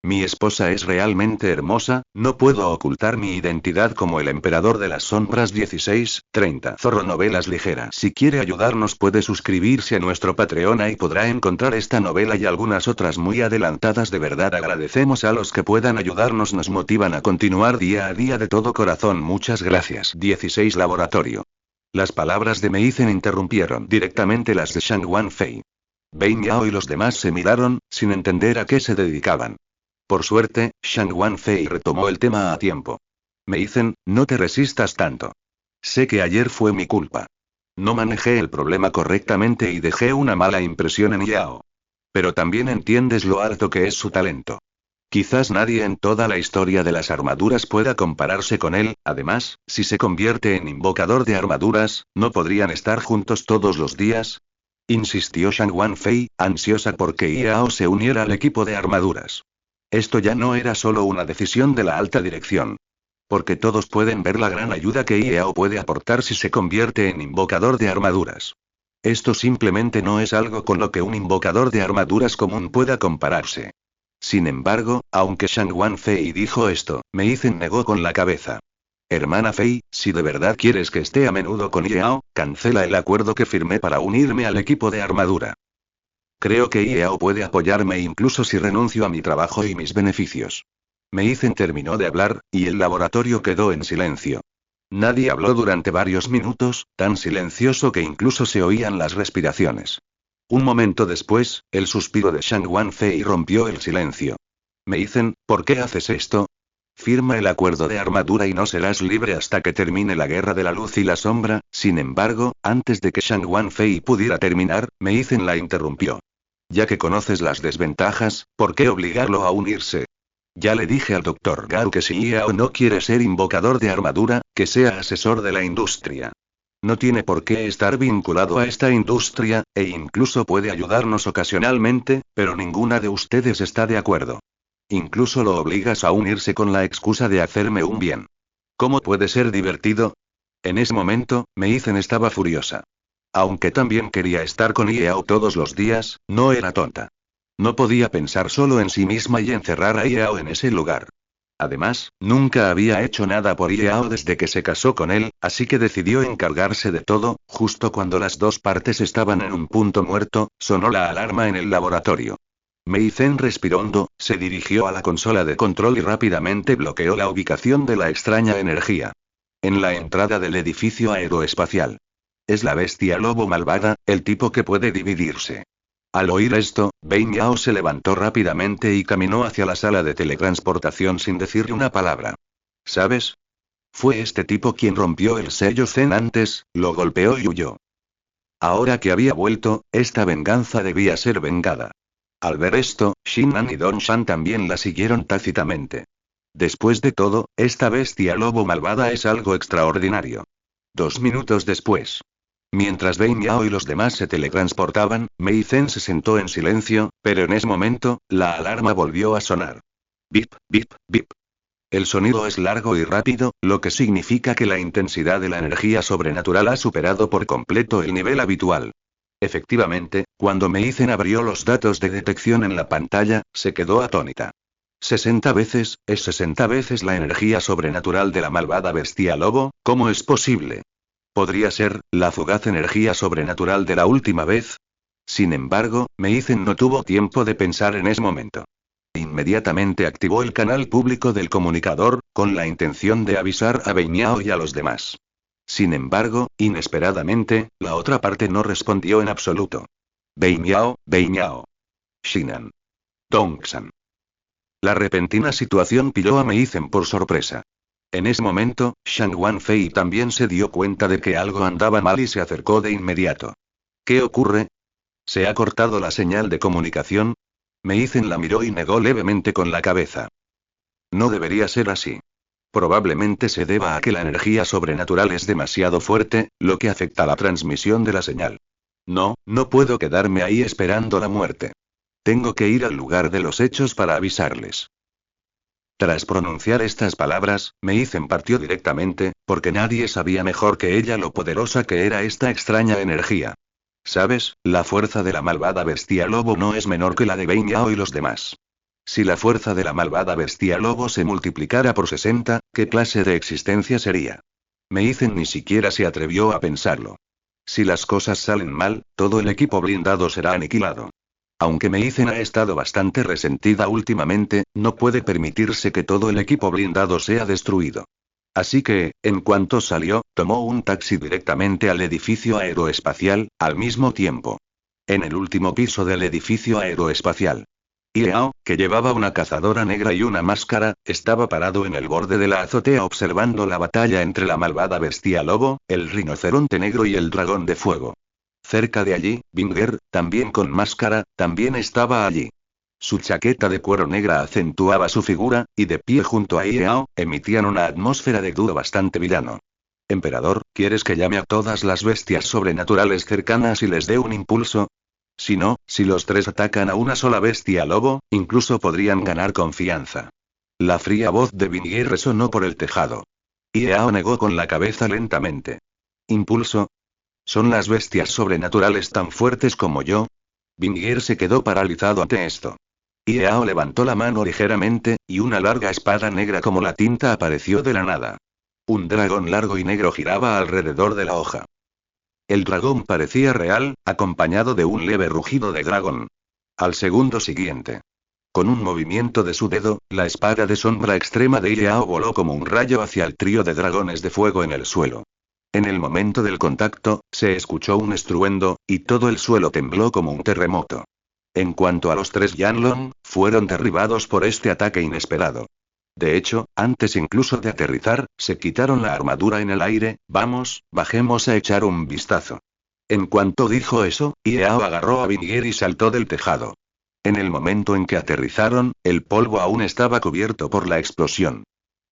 Mi esposa es realmente hermosa, no puedo ocultar mi identidad como el emperador de las sombras 16:30. Zorro Novelas Ligeras. Si quiere ayudarnos puede suscribirse a nuestro Patreon y podrá encontrar esta novela y algunas otras muy adelantadas. De verdad agradecemos a los que puedan ayudarnos, nos motivan a continuar día a día de todo corazón. Muchas gracias. 16 Laboratorio. Las palabras de Meizen interrumpieron directamente las de Shang Wanfei. Bei Miao y los demás se miraron, sin entender a qué se dedicaban. Por suerte, Shang Wanfei retomó el tema a tiempo. Meizen, no te resistas tanto. Sé que ayer fue mi culpa. No manejé el problema correctamente y dejé una mala impresión en Yao. Pero también entiendes lo alto que es su talento. Quizás nadie en toda la historia de las armaduras pueda compararse con él. Además, si se convierte en invocador de armaduras, ¿no podrían estar juntos todos los días? Insistió Shang Wanfei, ansiosa por que Yao se uniera al equipo de armaduras. Esto ya no era solo una decisión de la alta dirección. Porque todos pueden ver la gran ayuda que Yao puede aportar si se convierte en invocador de armaduras. Esto simplemente no es algo con lo que un invocador de armaduras común pueda compararse. Sin embargo, aunque Shang Wanfei dijo esto, Meizen negó con la cabeza. Hermana Fei, si de verdad quieres que esté a menudo con Yao, cancela el acuerdo que firmé para unirme al equipo de armadura. Creo que Yao puede apoyarme incluso si renuncio a mi trabajo y mis beneficios. Meizen terminó de hablar, y el laboratorio quedó en silencio. Nadie habló durante varios minutos, tan silencioso que incluso se oían las respiraciones. Un momento después, el suspiro de Shang Wanfei rompió el silencio. Meizen, ¿por qué haces esto? Firma el acuerdo de armadura y no serás libre hasta que termine la guerra de la luz y la sombra. Sin embargo, antes de que Shang Wanfei pudiera terminar, Meizen la interrumpió. Ya que conoces las desventajas, ¿por qué obligarlo a unirse? Ya le dije al Dr. Gao que si Yao no quiere ser invocador de armadura, que sea asesor de la industria. No tiene por qué estar vinculado a esta industria, e incluso puede ayudarnos ocasionalmente, pero ninguna de ustedes está de acuerdo. Incluso lo obligas a unirse con la excusa de hacerme un bien. ¿Cómo puede ser divertido? En ese momento, Meizen estaba furiosa. Aunque también quería estar con Yao todos los días, no era tonta. No podía pensar solo en sí misma y encerrar a Yao en ese lugar. Además, nunca había hecho nada por Yao desde que se casó con él, así que decidió encargarse de todo. Justo cuando las dos partes estaban en un punto muerto, sonó la alarma en el laboratorio. Meizen respiró hondo, se dirigió a la consola de control y rápidamente bloqueó la ubicación de la extraña energía. En la entrada del edificio aeroespacial. Es la bestia lobo malvada, el tipo que puede dividirse. Al oír esto, Bei Miao se levantó rápidamente y caminó hacia la sala de teletransportación sin decirle una palabra. ¿Sabes? Fue este tipo quien rompió el sello Zen antes, lo golpeó y huyó. Ahora que había vuelto, esta venganza debía ser vengada. Al ver esto, Shin'an y Dongshan también la siguieron tácitamente. Después de todo, esta bestia lobo malvada es algo extraordinario. 2 minutos después. Mientras Bei Miao y los demás se teletransportaban, Meizen se sentó en silencio, pero en ese momento, la alarma volvió a sonar. Bip, bip, bip. El sonido es largo y rápido, lo que significa que la intensidad de la energía sobrenatural ha superado por completo el nivel habitual. Efectivamente, cuando Meizen abrió los datos de detección en la pantalla, se quedó atónita. 60 veces, es 60 veces la energía sobrenatural de la malvada bestia lobo. ¿Cómo es posible? ¿Podría ser la fugaz energía sobrenatural de la última vez? Sin embargo, Meizen no tuvo tiempo de pensar en ese momento. Inmediatamente activó el canal público del comunicador, con la intención de avisar a Bei Miao y a los demás. Sin embargo, inesperadamente, la otra parte no respondió en absoluto. Bei Miao, Shin'an. Dongshan. La repentina situación pilló a Meizen por sorpresa. En ese momento, Shang Wanfei también se dio cuenta de que algo andaba mal y se acercó de inmediato. ¿Qué ocurre? ¿Se ha cortado la señal de comunicación? Meizen la miró y negó levemente con la cabeza. No debería ser así. Probablemente se deba a que la energía sobrenatural es demasiado fuerte, lo que afecta la transmisión de la señal. No puedo quedarme ahí esperando la muerte. Tengo que ir al lugar de los hechos para avisarles. Tras pronunciar estas palabras, Meizen partió directamente, porque nadie sabía mejor que ella lo poderosa que era esta extraña energía. ¿Sabes? La fuerza de la malvada bestia lobo no es menor que la de Bei Miao y los demás. Si la fuerza de la malvada bestia lobo se multiplicara por 60, ¿qué clase de existencia sería? Meizen ni siquiera se atrevió a pensarlo. Si las cosas salen mal, todo el equipo blindado será aniquilado. Aunque Meizen ha estado bastante resentida últimamente, no puede permitirse que todo el equipo blindado sea destruido. Así que, en cuanto salió, tomó un taxi directamente al edificio aeroespacial, al mismo tiempo. En el último piso del edificio aeroespacial. Yao, que llevaba una cazadora negra y una máscara, estaba parado en el borde de la azotea observando la batalla entre la malvada bestia lobo, el rinoceronte negro y el dragón de fuego. Cerca de allí, Binger, también con máscara, también estaba allí. Su chaqueta de cuero negra acentuaba su figura, y de pie junto a Yao, emitían una atmósfera de dudo bastante villano. Emperador, ¿quieres que llame a todas las bestias sobrenaturales cercanas y les dé un impulso? Si no, si los tres atacan a una sola bestia lobo, incluso podrían ganar confianza. La fría voz de Binger resonó por el tejado. Yao negó con la cabeza lentamente. ¿Impulso? ¿Son las bestias sobrenaturales tan fuertes como yo? Binger se quedó paralizado ante esto. Yao levantó la mano ligeramente, y una larga espada negra como la tinta apareció de la nada. Un dragón largo y negro giraba alrededor de la hoja. El dragón parecía real, acompañado de un leve rugido de dragón. Al segundo siguiente. Con un movimiento de su dedo, la espada de sombra extrema de Yao voló como un rayo hacia el trío de dragones de fuego en el suelo. En el momento del contacto, se escuchó un estruendo, y todo el suelo tembló como un terremoto. En cuanto a los tres Yanlong, fueron derribados por este ataque inesperado. De hecho, antes incluso de aterrizar, se quitaron la armadura en el aire. Vamos, bajemos a echar un vistazo. En cuanto dijo eso, Yao agarró a Binger y saltó del tejado. En el momento en que aterrizaron, el polvo aún estaba cubierto por la explosión.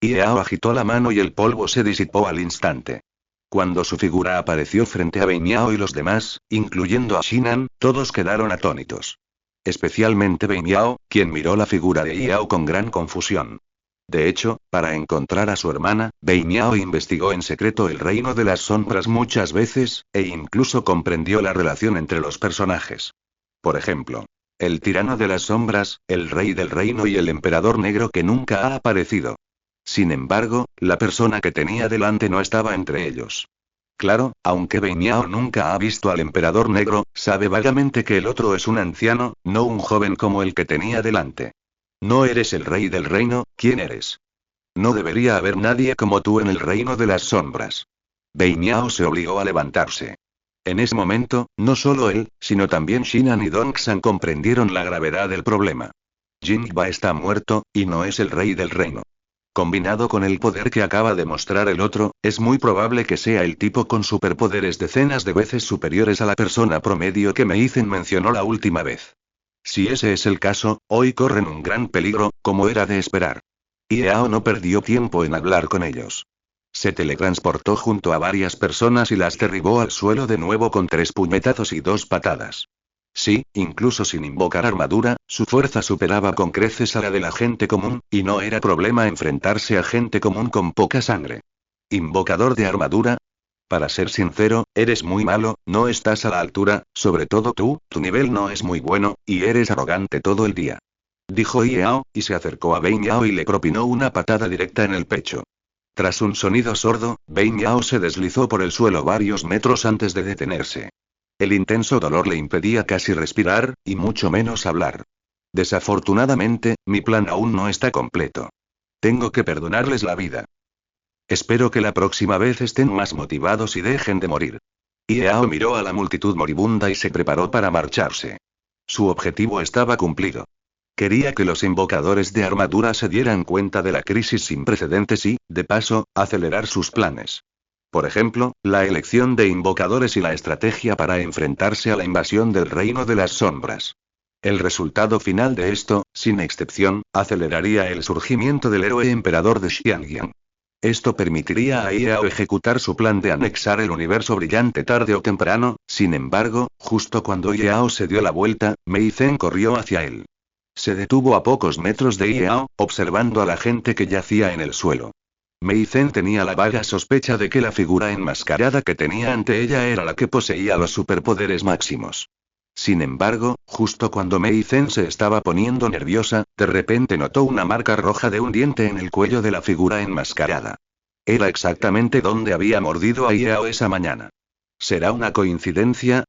Yao agitó la mano y el polvo se disipó al instante. Cuando su figura apareció frente a Bein Yao y los demás, incluyendo a Shinan, todos quedaron atónitos. Especialmente Bein Yao, quien miró la figura de Yao con gran confusión. De hecho, para encontrar a su hermana, Bein Yao investigó en secreto el reino de las sombras muchas veces, e incluso comprendió la relación entre los personajes. Por ejemplo, el tirano de las sombras, el rey del reino y el emperador negro que nunca ha aparecido. Sin embargo, la persona que tenía delante no estaba entre ellos. Claro, aunque Bein Yao nunca ha visto al emperador negro, sabe vagamente que el otro es un anciano, no un joven como el que tenía delante. No eres el rey del reino, ¿quién eres? No debería haber nadie como tú en el reino de las sombras. Bein Yao se obligó a levantarse. En ese momento, no solo él, sino también Shinan y Dongsan comprendieron la gravedad del problema. Jinba está muerto, y no es el rey del reino. Combinado con el poder que acaba de mostrar el otro, es muy probable que sea el tipo con superpoderes decenas de veces superiores a la persona promedio que Meizen mencionó la última vez. Si ese es el caso, hoy corren un gran peligro, como era de esperar. Yao no perdió tiempo en hablar con ellos. Se teletransportó junto a varias personas y las derribó al suelo de nuevo con 3 puñetazos y 2 patadas. Sí, incluso sin invocar armadura, su fuerza superaba con creces a la de la gente común, y no era problema enfrentarse a gente común con poca sangre. ¿Invocador de armadura? Para ser sincero, eres muy malo, no estás a la altura, sobre todo tú, tu nivel no es muy bueno, y eres arrogante todo el día. Dijo Yao, y se acercó a Bein Yao y le propinó una patada directa en el pecho. Tras un sonido sordo, Bein Yao se deslizó por el suelo varios metros antes de detenerse. El intenso dolor le impedía casi respirar, y mucho menos hablar. Desafortunadamente, mi plan aún no está completo. Tengo que perdonarles la vida. Espero que la próxima vez estén más motivados y dejen de morir. Yao miró a la multitud moribunda y se preparó para marcharse. Su objetivo estaba cumplido. Quería que los invocadores de armadura se dieran cuenta de la crisis sin precedentes y, de paso, acelerar sus planes. Por ejemplo, la elección de invocadores y la estrategia para enfrentarse a la invasión del reino de las sombras. El resultado final de esto, sin excepción, aceleraría el surgimiento del héroe emperador de Xiangyang. Esto permitiría a Yao ejecutar su plan de anexar el universo brillante tarde o temprano. Sin embargo, justo cuando Yao se dio la vuelta, Meizen corrió hacia él. Se detuvo a pocos metros de Yao, observando a la gente que yacía en el suelo. Meizen tenía la vaga sospecha de que la figura enmascarada que tenía ante ella era la que poseía los superpoderes máximos. Sin embargo, justo cuando Mei Zen se estaba poniendo nerviosa, de repente notó una marca roja de un diente en el cuello de la figura enmascarada. Era exactamente donde había mordido a Yao esa mañana. ¿Será una coincidencia?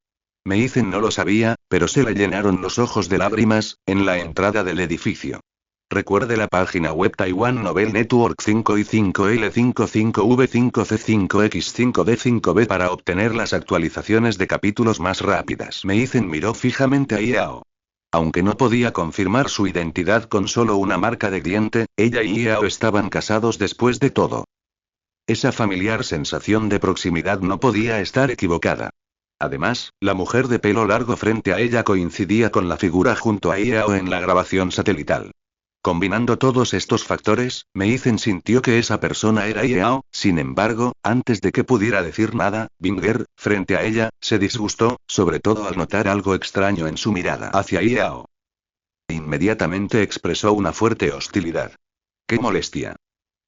Mei Zen no lo sabía, pero se le llenaron los ojos de lágrimas, en la entrada del edificio. Recuerde la página web Taiwan Novel Network 5 y 5L55V5C5X5D5B para obtener las actualizaciones de capítulos más rápidas. Mei Zen miró fijamente a Yao. Aunque no podía confirmar su identidad con solo una marca de diente, ella y Yao estaban casados después de todo. Esa familiar sensación de proximidad no podía estar equivocada. Además, la mujer de pelo largo frente a ella coincidía con la figura junto a Yao en la grabación satelital. Combinando todos estos factores, Mei Zen sintió que esa persona era Yao. Sin embargo, antes de que pudiera decir nada, Binger, frente a ella, se disgustó, sobre todo al notar algo extraño en su mirada hacia Yao. Inmediatamente expresó una fuerte hostilidad. ¡Qué molestia!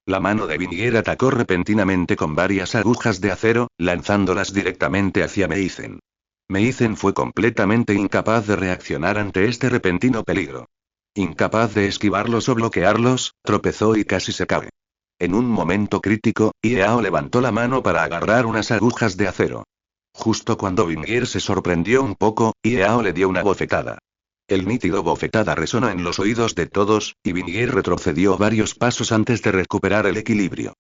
La mano de Binger atacó repentinamente con varias agujas de acero, lanzándolas directamente hacia Mei Zen. Mei Zen fue completamente incapaz de reaccionar ante este repentino peligro. Incapaz de esquivarlos o bloquearlos, tropezó y casi se cae. En un momento crítico, Yao levantó la mano para agarrar unas agujas de acero. Justo cuando Binger se sorprendió un poco, Yao le dio una bofetada. El nítido bofetada resonó en los oídos de todos, y Binger retrocedió varios pasos antes de recuperar el equilibrio.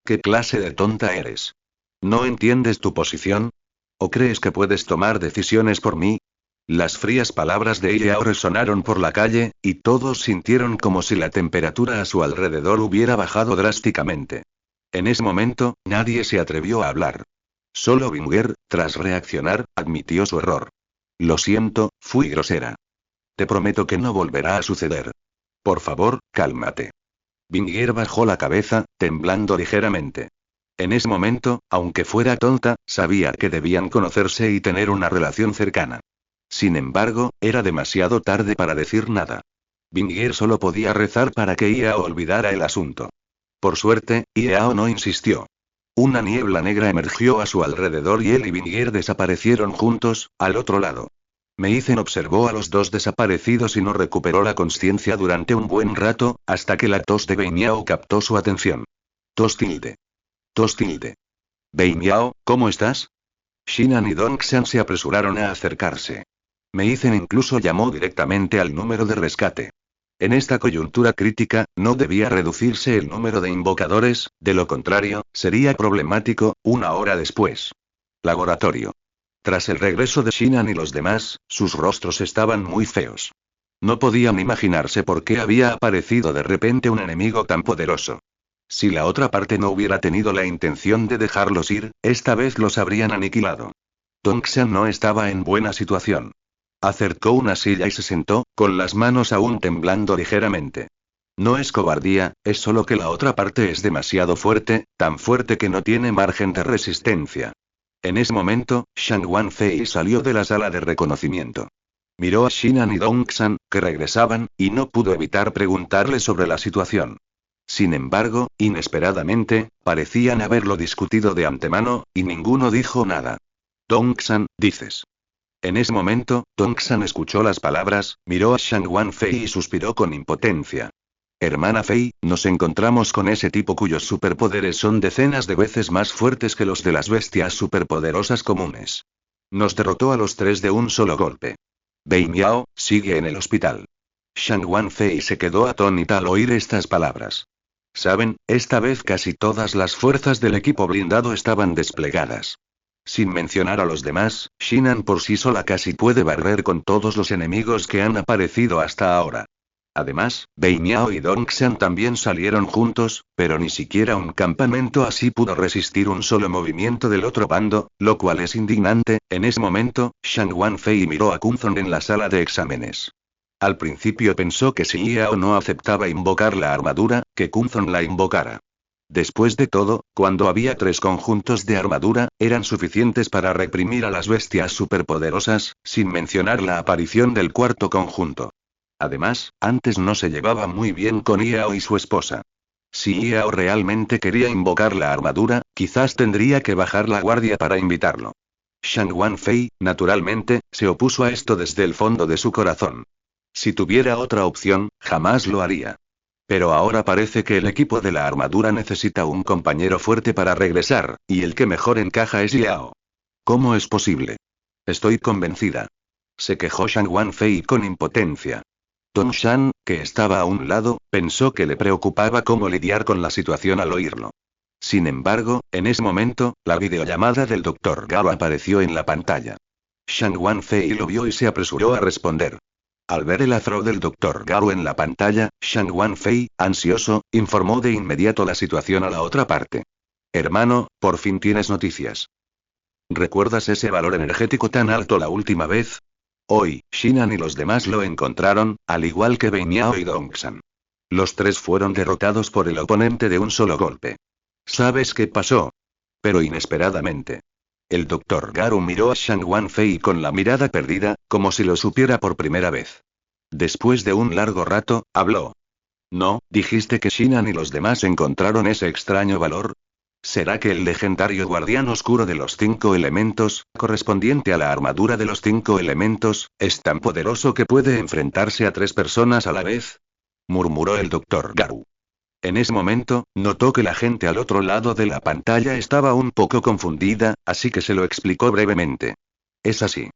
¿Qué clase de tonta eres? ¿No entiendes tu posición? ¿O crees que puedes tomar decisiones por mí? Las frías palabras de Yao resonaron por la calle, y todos sintieron como si la temperatura a su alrededor hubiera bajado drásticamente. En ese momento, nadie se atrevió a hablar. Solo Binger, tras reaccionar, admitió su error. Lo siento, fui grosera. Te prometo que no volverá a suceder. Por favor, cálmate. Binger bajó la cabeza, temblando ligeramente. En ese momento, aunque fuera tonta, sabía que debían conocerse y tener una relación cercana. Sin embargo, era demasiado tarde para decir nada. Binger solo podía rezar para que Yao olvidara el asunto. Por suerte, Yao no insistió. Una niebla negra emergió a su alrededor y él y Binger desaparecieron juntos, al otro lado. Mei Zen observó a los dos desaparecidos y no recuperó la conciencia durante un buen rato, hasta que la tos de Beimiao captó su atención. Tos tilde. Tos tilde. Beimiao, ¿cómo estás? Shinan y Dongxian se apresuraron a acercarse. Mei Zen incluso llamó directamente al número de rescate. En esta coyuntura crítica, no debía reducirse el número de invocadores, de lo contrario, sería problemático, una hora después. Laboratorio. Tras el regreso de Shinan y los demás, sus rostros estaban muy feos. No podían imaginarse por qué había aparecido de repente un enemigo tan poderoso. Si la otra parte no hubiera tenido la intención de dejarlos ir, esta vez los habrían aniquilado. Dongxian no estaba en buena situación. Acercó una silla y se sentó, con las manos aún temblando ligeramente. No es cobardía, es solo que la otra parte es demasiado fuerte, tan fuerte que no tiene margen de resistencia. En ese momento, Shang Wanfei salió de la sala de reconocimiento. Miró a Shinan y Dongxian, que regresaban, y no pudo evitar preguntarle sobre la situación. Sin embargo, inesperadamente, parecían haberlo discutido de antemano, y ninguno dijo nada. Dongxian, dices. En ese momento, Dongxian escuchó las palabras, miró a Shang Wanfei y suspiró con impotencia. Hermana Fei, nos encontramos con ese tipo cuyos superpoderes son decenas de veces más fuertes que los de las bestias superpoderosas comunes. Nos derrotó a los tres de un solo golpe. Beimiao, sigue en el hospital. Shang Wanfei se quedó atónita al oír estas palabras. Saben, esta vez casi todas las fuerzas del equipo blindado estaban desplegadas. Sin mencionar a los demás, Shinan por sí sola casi puede barrer con todos los enemigos que han aparecido hasta ahora. Además, Beimiao y Dongxian también salieron juntos, pero ni siquiera un campamento así pudo resistir un solo movimiento del otro bando, lo cual es indignante. En ese momento, Shang Wanfei miró a Kunzon en la sala de exámenes. Al principio pensó que si Yao no aceptaba invocar la armadura, que Kunzon la invocara. Después de todo, cuando había 3 conjuntos de armadura, eran suficientes para reprimir a las bestias superpoderosas, sin mencionar la aparición del cuarto conjunto. Además, antes no se llevaba muy bien con Yao y su esposa. Si Yao realmente quería invocar la armadura, quizás tendría que bajar la guardia para invitarlo. Shang Wanfei, naturalmente, se opuso a esto desde el fondo de su corazón. Si tuviera otra opción, jamás lo haría. Pero ahora parece que el equipo de la armadura necesita un compañero fuerte para regresar, y el que mejor encaja es Yao. ¿Cómo es posible? Estoy convencida. Se quejó Shang Wanfei con impotencia. Tongshan, que estaba a un lado, pensó que le preocupaba cómo lidiar con la situación al oírlo. Sin embargo, en ese momento, la videollamada del Dr. Gao apareció en la pantalla. Shang Wanfei lo vio y se apresuró a responder. Al ver el afro del Dr. Gao en la pantalla, Shang Wanfei, ansioso, informó de inmediato la situación a la otra parte. Hermano, por fin tienes noticias. ¿Recuerdas ese valor energético tan alto la última vez? Hoy, Shinan y los demás lo encontraron, al igual que Bei Miao y Dongsan. Los tres fueron derrotados por el oponente de un solo golpe. ¿Sabes qué pasó? Pero inesperadamente. El Dr. Garu miró a Shang Wanfei con la mirada perdida, como si lo supiera por primera vez. Después de un largo rato, habló. No, dijiste que Shinan y los demás encontraron ese extraño valor. ¿Será que el legendario guardián oscuro de los 5 elementos, correspondiente a la armadura de los 5 elementos, es tan poderoso que puede enfrentarse a 3 personas a la vez? Murmuró el Dr. Garu. En ese momento, notó que la gente al otro lado de la pantalla estaba un poco confundida, así que se lo explicó brevemente. Es así.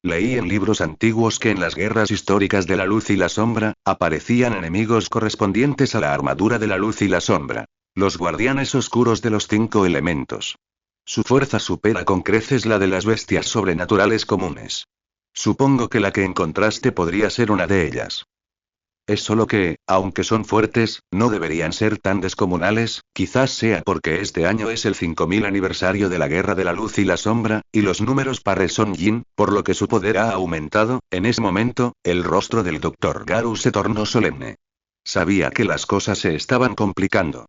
Leí en libros antiguos que en las guerras históricas de la luz y la sombra, aparecían enemigos correspondientes a la armadura de la luz y la sombra. Los guardianes oscuros de los 5 elementos. Su fuerza supera con creces la de las bestias sobrenaturales comunes. Supongo que la que encontraste podría ser una de ellas. Es solo que, aunque son fuertes, no deberían ser tan descomunales, quizás sea porque este año es el 5000 aniversario de la Guerra de la Luz y la Sombra, y los números pares son yin, por lo que su poder ha aumentado. En ese momento, el rostro del Dr. Garu se tornó solemne. Sabía que las cosas se estaban complicando.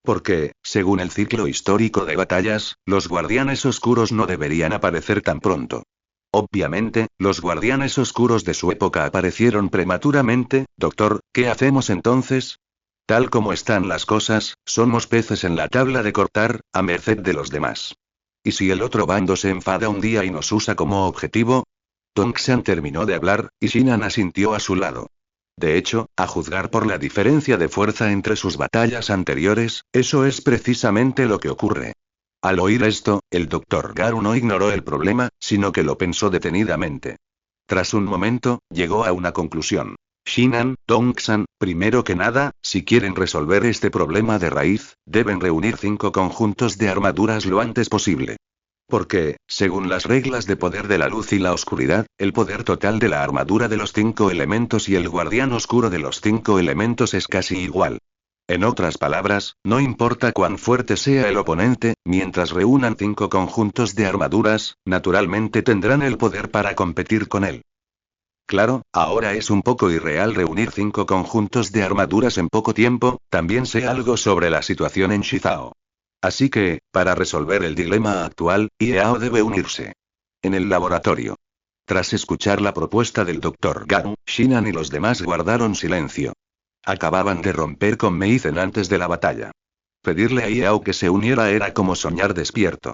Porque, según el ciclo histórico de batallas, los guardianes oscuros no deberían aparecer tan pronto. Obviamente, los guardianes oscuros de su época aparecieron prematuramente. Doctor, ¿qué hacemos entonces? Tal como están las cosas, somos peces en la tabla de cortar, a merced de los demás. ¿Y si el otro bando se enfada un día y nos usa como objetivo? Tongsan terminó de hablar, y Shinan asintió a su lado. De hecho, a juzgar por la diferencia de fuerza entre sus batallas anteriores, eso es precisamente lo que ocurre. Al oír esto, el Dr. Garu no ignoró el problema, sino que lo pensó detenidamente. Tras un momento, llegó a una conclusión. Shinan, Tongsan, primero que nada, si quieren resolver este problema de raíz, deben reunir 5 conjuntos de armaduras lo antes posible. Porque, según las reglas de poder de la luz y la oscuridad, el poder total de la armadura de los 5 elementos y el guardián oscuro de los 5 elementos es casi igual. En otras palabras, no importa cuán fuerte sea el oponente, mientras reúnan 5 conjuntos de armaduras, naturalmente tendrán el poder para competir con él. Claro, ahora es un poco irreal reunir 5 conjuntos de armaduras en poco tiempo, también sé algo sobre la situación en Shizao. Así que, para resolver el dilema actual, Yao debe unirse. En el laboratorio. Tras escuchar la propuesta del Dr. Garu, Shinan y los demás guardaron silencio. Acababan de romper con Meizen antes de la batalla. Pedirle a Yao que se uniera era como soñar despierto.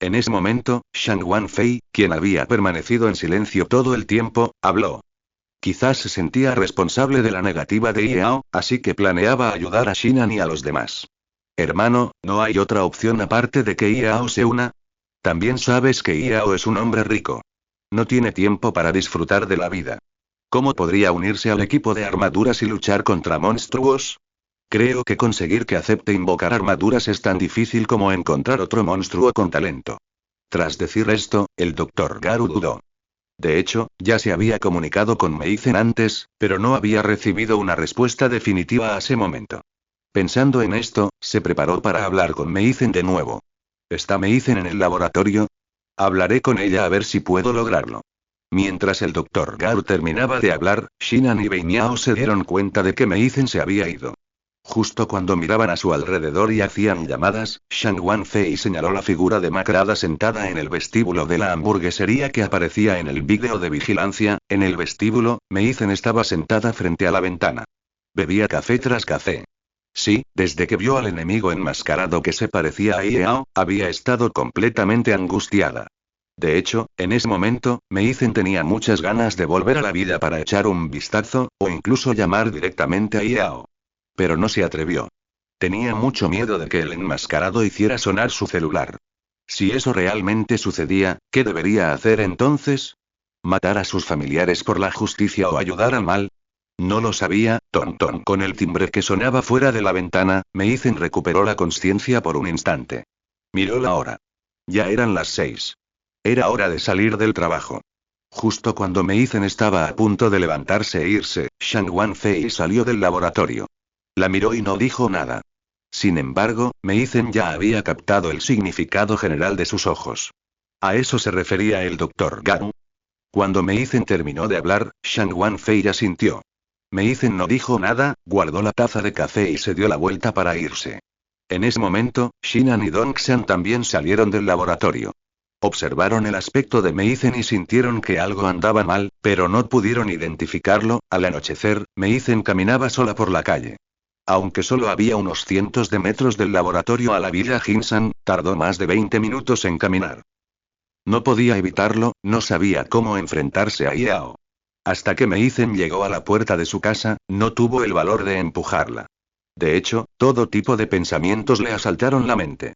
En ese momento, Shang Wanfei, quien había permanecido en silencio todo el tiempo, habló. Quizás se sentía responsable de la negativa de Yao, así que planeaba ayudar a Shinan y a los demás. Hermano, ¿no hay otra opción aparte de que Yao se una? También sabes que Yao es un hombre rico. No tiene tiempo para disfrutar de la vida. ¿Cómo podría unirse al equipo de armaduras y luchar contra monstruos? Creo que conseguir que acepte invocar armaduras es tan difícil como encontrar otro monstruo con talento. Tras decir esto, el Dr. Garu dudó. De hecho, ya se había comunicado con Meizen antes, pero no había recibido una respuesta definitiva a ese momento. Pensando en esto, se preparó para hablar con Meizen de nuevo. ¿Está Meizen en el laboratorio? Hablaré con ella a ver si puedo lograrlo. Mientras el Dr. Garu terminaba de hablar, Shinan y Bei Miao se dieron cuenta de que Meizen se había ido. Justo cuando miraban a su alrededor y hacían llamadas, Shang Wanfei señaló la figura demacrada sentada en el vestíbulo de la hamburguesería que aparecía en el vídeo de vigilancia. En el vestíbulo, Meizen estaba sentada frente a la ventana. Bebía café tras café. Sí, desde que vio al enemigo enmascarado que se parecía a Yao, había estado completamente angustiada. De hecho, en ese momento, Meizen tenía muchas ganas de volver a la vida para echar un vistazo, o incluso llamar directamente a Yao. Pero no se atrevió. Tenía mucho miedo de que el enmascarado hiciera sonar su celular. Si eso realmente sucedía, ¿qué debería hacer entonces? ¿Matar a sus familiares por la justicia o ayudar al mal? No lo sabía. Ton. Con el timbre que sonaba fuera de la ventana, Meizen recuperó la conciencia por un instante. Miró la hora. Ya eran las 6. Era hora de salir del trabajo. Justo cuando Meizen estaba a punto de levantarse e irse, Shang Wanfei salió del laboratorio. La miró y no dijo nada. Sin embargo, Meizen ya había captado el significado general de sus ojos. ¿A eso se refería el Dr. Garu? Cuando Meizen terminó de hablar, Shang Wanfei asintió. Meizen no dijo nada, guardó la taza de café y se dio la vuelta para irse. En ese momento, Shinan y Dongxian también salieron del laboratorio. Observaron el aspecto de Meizen y sintieron que algo andaba mal, pero no pudieron identificarlo. Al anochecer, Meizen caminaba sola por la calle. Aunque solo había unos cientos de metros del laboratorio a la villa Jinsan, tardó más de 20 minutos en caminar. No podía evitarlo, no sabía cómo enfrentarse a Yao. Hasta que Meizen llegó a la puerta de su casa, no tuvo el valor de empujarla. De hecho, todo tipo de pensamientos le asaltaron la mente.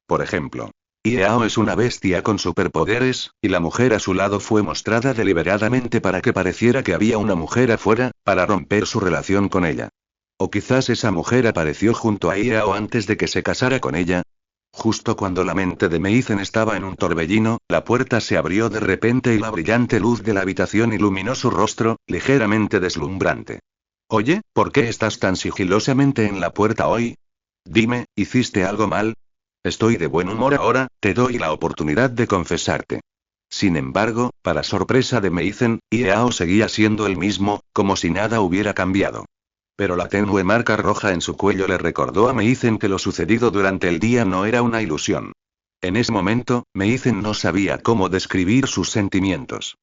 Por ejemplo, Yao es una bestia con superpoderes, y la mujer a su lado fue mostrada deliberadamente para que pareciera que había una mujer afuera, para romper su relación con ella. O quizás esa mujer apareció junto a Yao antes de que se casara con ella. Justo cuando la mente de Meizen estaba en un torbellino, la puerta se abrió de repente y la brillante luz de la habitación iluminó su rostro, ligeramente deslumbrante. Oye, ¿por qué estás tan sigilosamente en la puerta hoy? Dime, ¿hiciste algo mal? Estoy de buen humor ahora, te doy la oportunidad de confesarte. Sin embargo, para sorpresa de Meizen, Yao seguía siendo el mismo, como si nada hubiera cambiado. Pero la tenue marca roja en su cuello le recordó a Meizen que lo sucedido durante el día no era una ilusión. En ese momento, Meizen no sabía cómo describir sus sentimientos.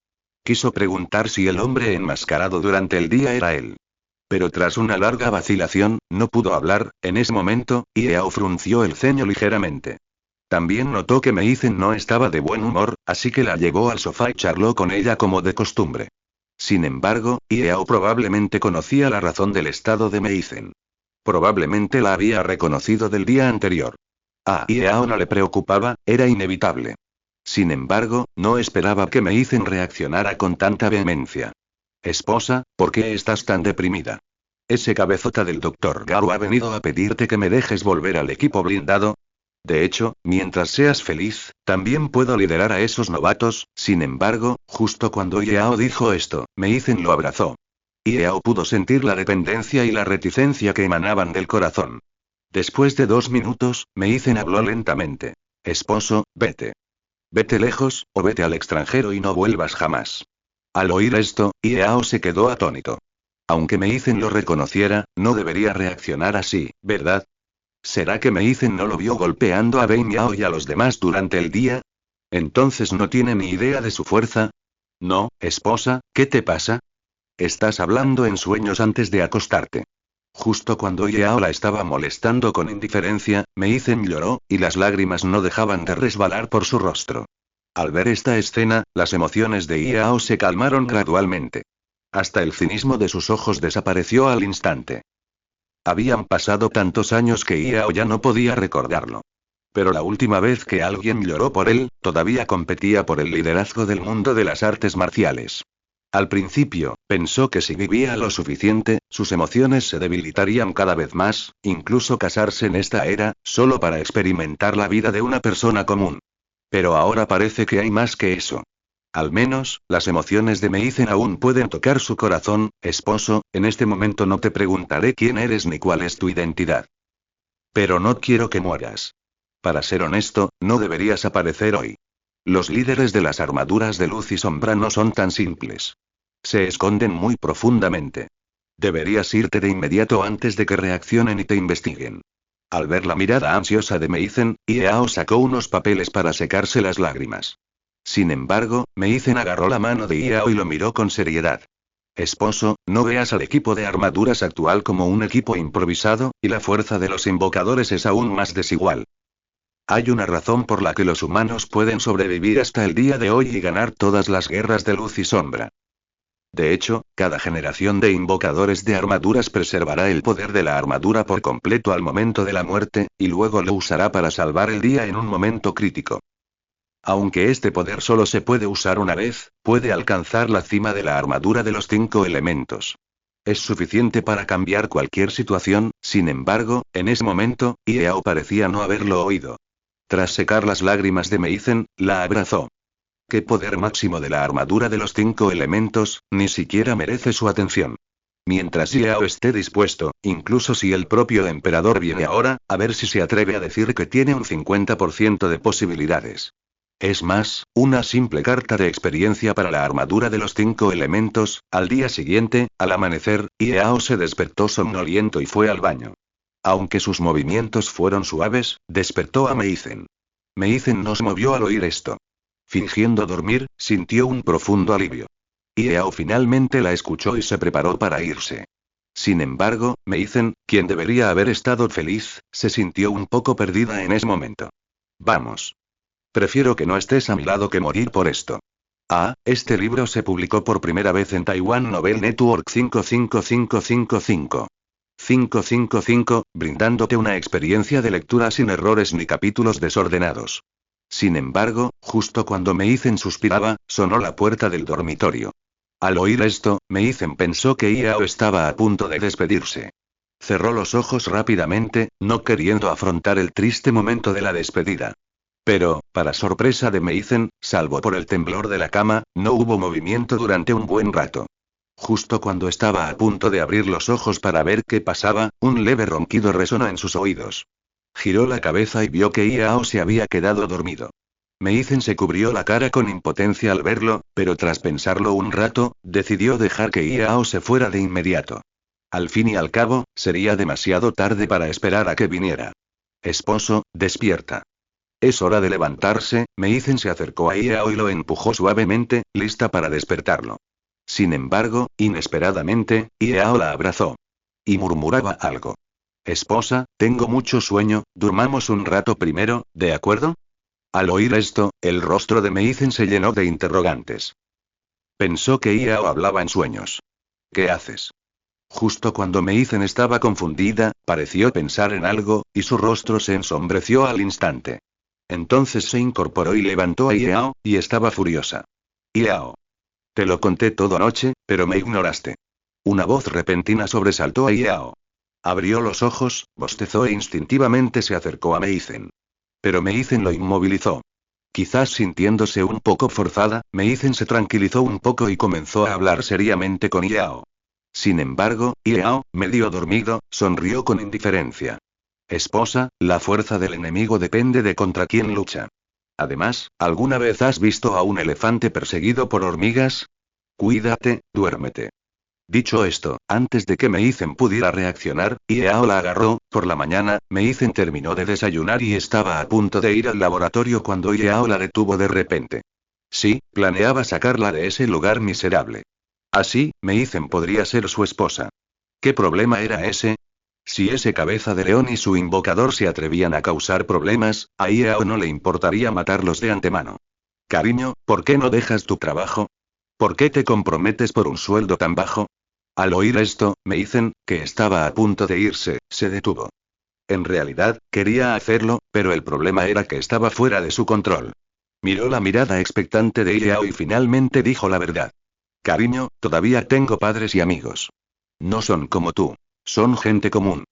Quiso preguntar si el hombre enmascarado durante el día era él. Pero tras una larga vacilación, no pudo hablar. En ese momento, Yao frunció el ceño ligeramente. También notó que Meizen no estaba de buen humor, así que la llevó al sofá y charló con ella como de costumbre. Sin embargo, Yao probablemente conocía la razón del estado de Meizen. Probablemente la había reconocido del día anterior. A Yao no le preocupaba, era inevitable. Sin embargo, no esperaba que Meizen reaccionara con tanta vehemencia. Esposa, ¿por qué estás tan deprimida? ¿Ese cabezota del Dr. Garu ha venido a pedirte que me dejes volver al equipo blindado? De hecho, mientras seas feliz, también puedo liderar a esos novatos. Sin embargo, justo cuando Yao dijo esto, Meizen lo abrazó. Yao pudo sentir la dependencia y la reticencia que emanaban del corazón. Después de 2 minutos, Meizen habló lentamente. Esposo, vete. Vete lejos, o vete al extranjero y no vuelvas jamás. Al oír esto, Yao se quedó atónito. Aunque Meizen lo reconociera, no debería reaccionar así, ¿verdad? ¿Será que Meizen no lo vio golpeando a Ben Yao y a los demás durante el día? ¿Entonces no tiene ni idea de su fuerza? No, esposa, ¿qué te pasa? Estás hablando en sueños antes de acostarte. Justo cuando Yao la estaba molestando con indiferencia, Meizen lloró, y las lágrimas no dejaban de resbalar por su rostro. Al ver esta escena, las emociones de Yao se calmaron gradualmente. Hasta el cinismo de sus ojos desapareció al instante. Habían pasado tantos años que Yao ya no podía recordarlo. Pero la última vez que alguien lloró por él, todavía competía por el liderazgo del mundo de las artes marciales. Al principio, pensó que si vivía lo suficiente, sus emociones se debilitarían cada vez más, incluso casarse en esta era, solo para experimentar la vida de una persona común. Pero ahora parece que hay más que eso. Al menos, las emociones de Meizen aún pueden tocar su corazón. Esposo, en este momento no te preguntaré quién eres ni cuál es tu identidad. Pero no quiero que mueras. Para ser honesto, no deberías aparecer hoy. Los líderes de las armaduras de luz y sombra no son tan simples. Se esconden muy profundamente. Deberías irte de inmediato antes de que reaccionen y te investiguen. Al ver la mirada ansiosa de Meizen, Yao sacó unos papeles para secarse las lágrimas. Sin embargo, Meizen agarró la mano de Yao y lo miró con seriedad. Esposo, no veas al equipo de armaduras actual como un equipo improvisado, y la fuerza de los invocadores es aún más desigual. Hay una razón por la que los humanos pueden sobrevivir hasta el día de hoy y ganar todas las guerras de luz y sombra. De hecho, cada generación de invocadores de armaduras preservará el poder de la armadura por completo al momento de la muerte, y luego lo usará para salvar el día en un momento crítico. Aunque este poder solo se puede usar una vez, puede alcanzar la cima de la armadura de los 5 elementos. Es suficiente para cambiar cualquier situación, sin embargo, en ese momento, Iao parecía no haberlo oído. Tras secar las lágrimas de Meizen, la abrazó. ¿Qué poder máximo de la armadura de los 5 elementos? Ni siquiera merece su atención. Mientras Yao esté dispuesto, incluso si el propio emperador viene ahora, a ver si se atreve a decir que tiene un 50% de posibilidades. Es más, una simple carta de experiencia para la armadura de los 5 elementos. Al día siguiente, al amanecer, Yao se despertó somnoliento y fue al baño. Aunque sus movimientos fueron suaves, despertó a Meizen. Meizen no se movió al oír esto. Fingiendo dormir, sintió un profundo alivio. Yao finalmente la escuchó y se preparó para irse. Sin embargo, Meizen, quien debería haber estado feliz, se sintió un poco perdida en ese momento. Vamos. Prefiero que no estés a mi lado que morir por esto. Este libro se publicó por primera vez en Taiwan Novel Network 55555. 555, brindándote una experiencia de lectura sin errores ni capítulos desordenados. Sin embargo, justo cuando Meizen suspiraba, sonó la puerta del dormitorio. Al oír esto, Meizen pensó que Yao estaba a punto de despedirse. Cerró los ojos rápidamente, no queriendo afrontar el triste momento de la despedida. Pero, para sorpresa de Meizen, salvo por el temblor de la cama, no hubo movimiento durante un buen rato. Justo cuando estaba a punto de abrir los ojos para ver qué pasaba, un leve ronquido resonó en sus oídos. Giró la cabeza y vio que Yao se había quedado dormido. Meizen se cubrió la cara con impotencia al verlo, pero tras pensarlo un rato, decidió dejar que Yao se fuera de inmediato. Al fin y al cabo, sería demasiado tarde para esperar a que viniera. Esposo, despierta. Es hora de levantarse. Meizen se acercó a Yao y lo empujó suavemente, lista para despertarlo. Sin embargo, inesperadamente, Yao la abrazó. Y murmuraba algo. Esposa, tengo mucho sueño, durmamos un rato primero, ¿de acuerdo? Al oír esto, el rostro de Meizen se llenó de interrogantes. Pensó que Yao hablaba en sueños. ¿Qué haces? Justo cuando Meizen estaba confundida, pareció pensar en algo, y su rostro se ensombreció al instante. Entonces se incorporó y levantó a Yao, y estaba furiosa. Yao. Te lo conté todo anoche, pero me ignoraste. Una voz repentina sobresaltó a Yao. Abrió los ojos, bostezó e instintivamente se acercó a Meizen. Pero Meizen lo inmovilizó. Quizás sintiéndose un poco forzada, Meizen se tranquilizó un poco y comenzó a hablar seriamente con Yao. Sin embargo, Yao, medio dormido, sonrió con indiferencia. Esposa, la fuerza del enemigo depende de contra quién lucha. Además, ¿alguna vez has visto a un elefante perseguido por hormigas? Cuídate, duérmete. Dicho esto, antes de que Meizen pudiera reaccionar, Yao la agarró. Por la mañana, Meizen terminó de desayunar y estaba a punto de ir al laboratorio cuando Yao la detuvo de repente. Sí, planeaba sacarla de ese lugar miserable. Así, Meizen podría ser su esposa. ¿Qué problema era ese? Si ese cabeza de león y su invocador se atrevían a causar problemas, a Yao no le importaría matarlos de antemano. Cariño, ¿por qué no dejas tu trabajo? ¿Por qué te comprometes por un sueldo tan bajo? Al oír esto, Meizen, que estaba a punto de irse, se detuvo. En realidad, quería hacerlo, pero el problema era que estaba fuera de su control. Miró la mirada expectante de Yao y finalmente dijo la verdad. Cariño, todavía tengo padres y amigos. No son como tú. Son gente común.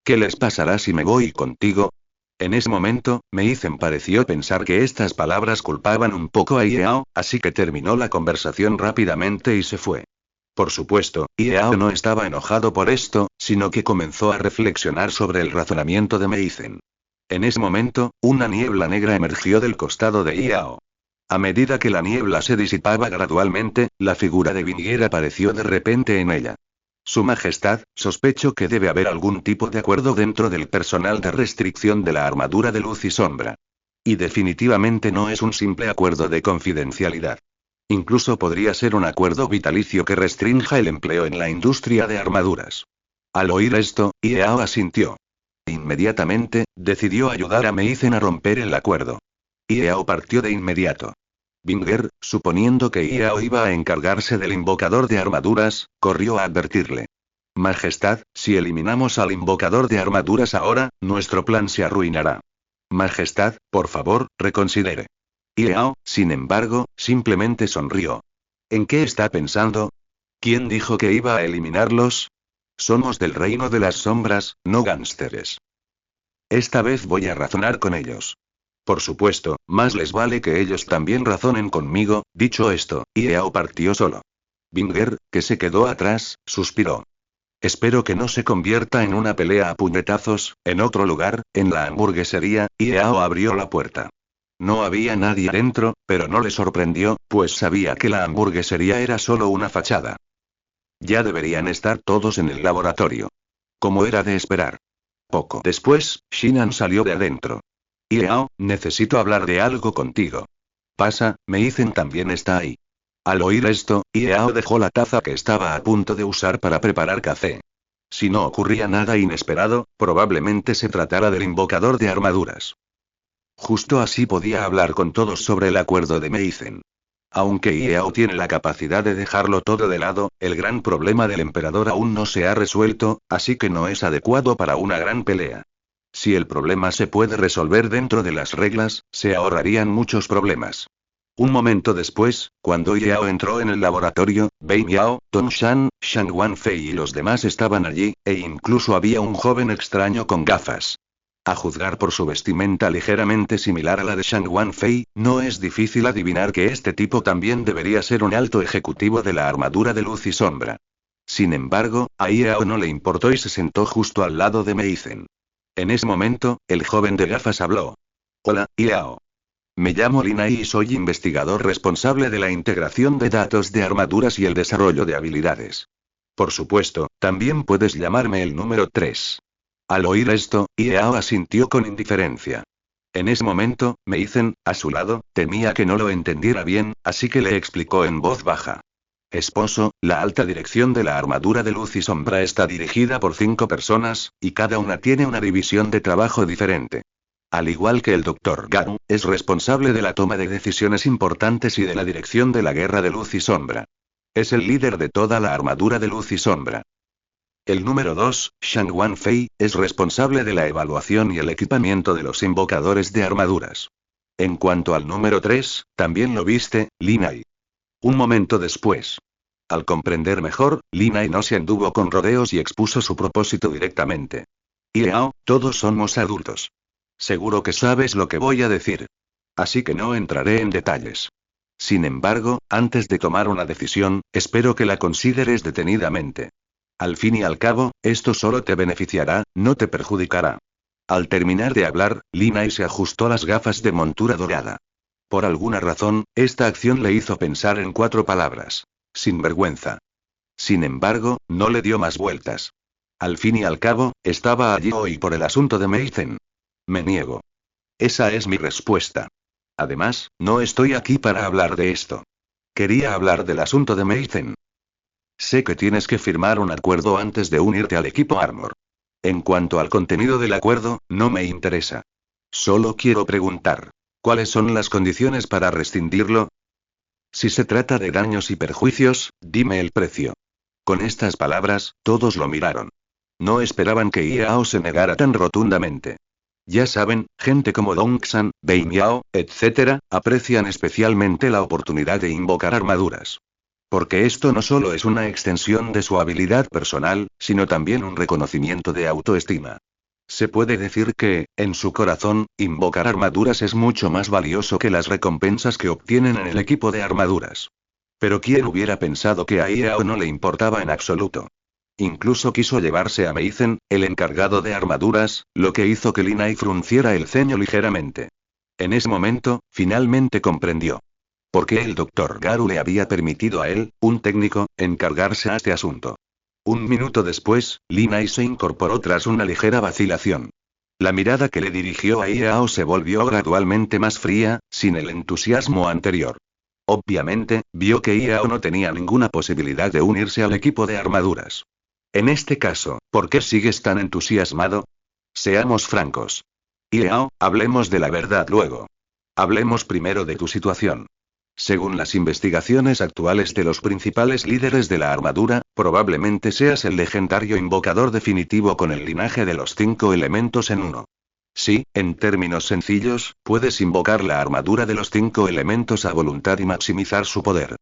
¿Qué les pasará si me voy contigo? En ese momento, Meizen pareció pensar que estas palabras culpaban un poco a Yao, así que terminó la conversación rápidamente y se fue. Por supuesto, Yao no estaba enojado por esto, sino que comenzó a reflexionar sobre el razonamiento de Meizen. En ese momento, una niebla negra emergió del costado de Yao. A medida que la niebla se disipaba gradualmente, la figura de Vinier apareció de repente en ella. Su Majestad, sospecho que debe haber algún tipo de acuerdo dentro del personal de restricción de la armadura de luz y sombra. Y definitivamente no es un simple acuerdo de confidencialidad. Incluso podría ser un acuerdo vitalicio que restrinja el empleo en la industria de armaduras. Al oír esto, Yao asintió. Inmediatamente, decidió ayudar a Meizen a romper el acuerdo. Yao partió de inmediato. Binger, suponiendo que Yao iba a encargarse del invocador de armaduras, corrió a advertirle. Majestad, si eliminamos al invocador de armaduras ahora, nuestro plan se arruinará. Majestad, por favor, reconsidere. Yao, sin embargo, simplemente sonrió. ¿En qué está pensando? ¿Quién dijo que iba a eliminarlos? Somos del reino de las sombras, no gánsteres. Esta vez voy a razonar con ellos. Por supuesto, más les vale que ellos también razonen conmigo. Dicho esto, Yao partió solo. Binger, que se quedó atrás, suspiró. Espero que no se convierta en una pelea a puñetazos. En otro lugar, en la hamburguesería, Yao abrió la puerta. No había nadie dentro, pero no le sorprendió, pues sabía que la hamburguesería era solo una fachada. Ya deberían estar todos en el laboratorio. Como era de esperar. Poco después, Shinan salió de adentro. Yao, necesito hablar de algo contigo. Pasa, Meizen también está ahí. Al oír esto, Yao dejó la taza que estaba a punto de usar para preparar café. Si no ocurría nada inesperado, probablemente se tratara del invocador de armaduras. Justo así podía hablar con todos sobre el acuerdo de Meizen. Aunque Yao tiene la capacidad de dejarlo todo de lado, el gran problema del emperador aún no se ha resuelto, así que no es adecuado para una gran pelea. Si el problema se puede resolver dentro de las reglas, se ahorrarían muchos problemas. Un momento después, cuando Yao entró en el laboratorio, Bei Miao, Tong Shan, Shang Wanfei y los demás estaban allí, e incluso había un joven extraño con gafas. A juzgar por su vestimenta ligeramente similar a la de Shang Wanfei, no es difícil adivinar que este tipo también debería ser un alto ejecutivo de la armadura de luz y sombra. Sin embargo, a Yao no le importó y se sentó justo al lado de Meizen. En ese momento, el joven de gafas habló. Hola, Yao. Me llamo Lina y soy investigador responsable de la integración de datos de armaduras y el desarrollo de habilidades. Por supuesto, también puedes llamarme el número 3. Al oír esto, Yao asintió con indiferencia. En ese momento, Meizen, a su lado, temía que no lo entendiera bien, así que le explicó en voz baja. Esposo, la alta dirección de la armadura de luz y sombra está dirigida por 5 personas, y cada una tiene una división de trabajo diferente. Al igual que el Dr. Garu, es responsable de la toma de decisiones importantes y de la dirección de la guerra de luz y sombra. Es el líder de toda la armadura de luz y sombra. El número 2, Shang Wanfei, es responsable de la evaluación y el equipamiento de los invocadores de armaduras. En cuanto al número 3, también lo viste, Linai. Un momento después. Al comprender mejor, Linai no se anduvo con rodeos y expuso su propósito directamente. Yao, todos somos adultos. Seguro que sabes lo que voy a decir. Así que no entraré en detalles. Sin embargo, antes de tomar una decisión, espero que la consideres detenidamente. Al fin y al cabo, esto solo te beneficiará, no te perjudicará. Al terminar de hablar, Linai se ajustó las gafas de montura dorada. Por alguna razón, esta acción le hizo pensar en 4 palabras. Sinvergüenza. Sin embargo, no le dio más vueltas. Al fin y al cabo, estaba allí hoy por el asunto de Meizen. Me niego. Esa es mi respuesta. Además, no estoy aquí para hablar de esto. Quería hablar del asunto de Meizen. Sé que tienes que firmar un acuerdo antes de unirte al equipo Armor. En cuanto al contenido del acuerdo, no me interesa. Solo quiero preguntar, ¿cuáles son las condiciones para rescindirlo? Si se trata de daños y perjuicios, dime el precio. Con estas palabras, todos lo miraron. No esperaban que Yao se negara tan rotundamente. Ya saben, gente como Dongsan, Bei Miao, etc., aprecian especialmente la oportunidad de invocar armaduras. Porque esto no solo es una extensión de su habilidad personal, sino también un reconocimiento de autoestima. Se puede decir que, en su corazón, invocar armaduras es mucho más valioso que las recompensas que obtienen en el equipo de armaduras. Pero ¿quién hubiera pensado que a Yao no le importaba en absoluto? Incluso quiso llevarse a Meizen, el encargado de armaduras, lo que hizo que Linai frunciera el ceño ligeramente. En ese momento, finalmente comprendió. ¿Por qué el Dr. Garu le había permitido a él, un técnico, encargarse a este asunto? Un minuto después, Linai se incorporó tras una ligera vacilación. La mirada que le dirigió a Yao se volvió gradualmente más fría, sin el entusiasmo anterior. Obviamente, vio que Yao no tenía ninguna posibilidad de unirse al equipo de armaduras. En este caso, ¿por qué sigues tan entusiasmado? Seamos francos. Yao, hablemos de la verdad luego. Hablemos primero de tu situación. Según las investigaciones actuales de los principales líderes de la armadura, probablemente seas el legendario invocador definitivo con el linaje de los 5 elementos en uno. Sí, en términos sencillos, puedes invocar la armadura de los 5 elementos a voluntad y maximizar su poder.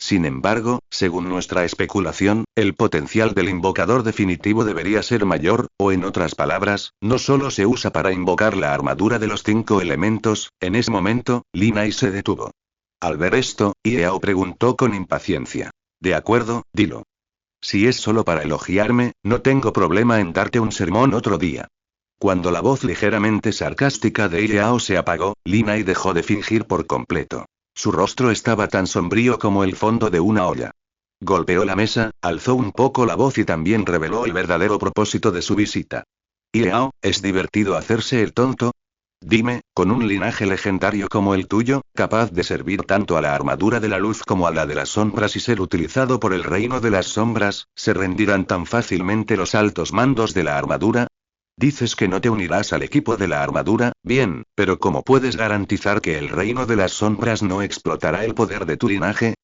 Sin embargo, según nuestra especulación, el potencial del invocador definitivo debería ser mayor, o en otras palabras, no solo se usa para invocar la armadura de los 5 elementos. En ese momento, Lin Ai se detuvo. Al ver esto, Yao preguntó con impaciencia. De acuerdo, dilo. Si es solo para elogiarme, no tengo problema en darte un sermón otro día. Cuando la voz ligeramente sarcástica de Yao se apagó, Lin Ai dejó de fingir por completo. Su rostro estaba tan sombrío como el fondo de una olla. Golpeó la mesa, alzó un poco la voz y también reveló el verdadero propósito de su visita. Yao, ¿es divertido hacerse el tonto? Dime, con un linaje legendario como el tuyo, capaz de servir tanto a la armadura de la luz como a la de las sombras y ser utilizado por el reino de las sombras, ¿se rendirán tan fácilmente los altos mandos de la armadura? Dices que no te unirás al equipo de la armadura, bien, pero ¿cómo puedes garantizar que el reino de las sombras no explotará el poder de tu linaje?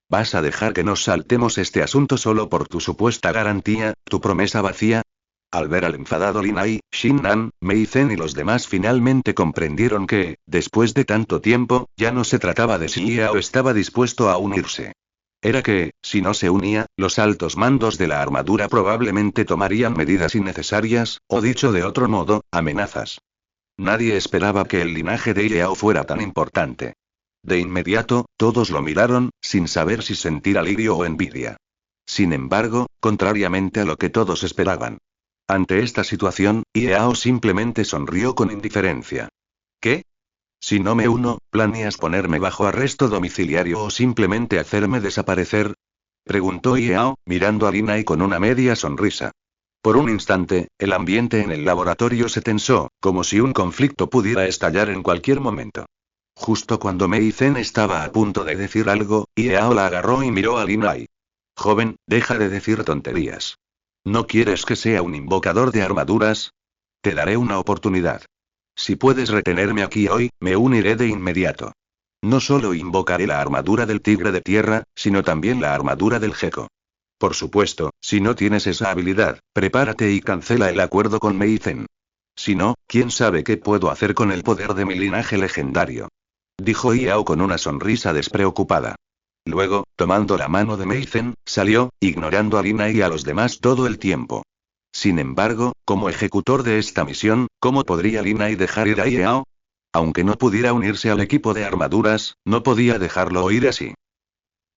¿Vas a dejar que nos saltemos este asunto solo por tu supuesta garantía, tu promesa vacía? Al ver al enfadado Lin Ai, Shinran, Mei Zen y los demás finalmente comprendieron que, después de tanto tiempo, ya no se trataba de si Yao estaba dispuesto a unirse. Era que, si no se unía, los altos mandos de la armadura probablemente tomarían medidas innecesarias, o dicho de otro modo, amenazas. Nadie esperaba que el linaje de Yao fuera tan importante. De inmediato, todos lo miraron, sin saber si sentir alivio o envidia. Sin embargo, contrariamente a lo que todos esperaban. Ante esta situación, Yao simplemente sonrió con indiferencia. ¿Qué? Si no me uno, ¿planeas ponerme bajo arresto domiciliario o simplemente hacerme desaparecer? Preguntó Yao, mirando a Lin Ai con una media sonrisa. Por un instante, el ambiente en el laboratorio se tensó, como si un conflicto pudiera estallar en cualquier momento. Justo cuando Mei Zen estaba a punto de decir algo, Yao la agarró y miró a Lin Ai. Joven, deja de decir tonterías. ¿No quieres que sea un invocador de armaduras? Te daré una oportunidad. Si puedes retenerme aquí hoy, me uniré de inmediato. No solo invocaré la armadura del tigre de tierra, sino también la armadura del gecko. Por supuesto, si no tienes esa habilidad, prepárate y cancela el acuerdo con Mei Zen. Si no, quién sabe qué puedo hacer con el poder de mi linaje legendario. Dijo Yao con una sonrisa despreocupada. Luego, tomando la mano de Mei Zen, salió, ignorando a Lin Ai y a los demás todo el tiempo. Sin embargo, como ejecutor de esta misión, ¿cómo podría Lin Ai dejar ir a Yao? Aunque no pudiera unirse al equipo de armaduras, no podía dejarlo ir así.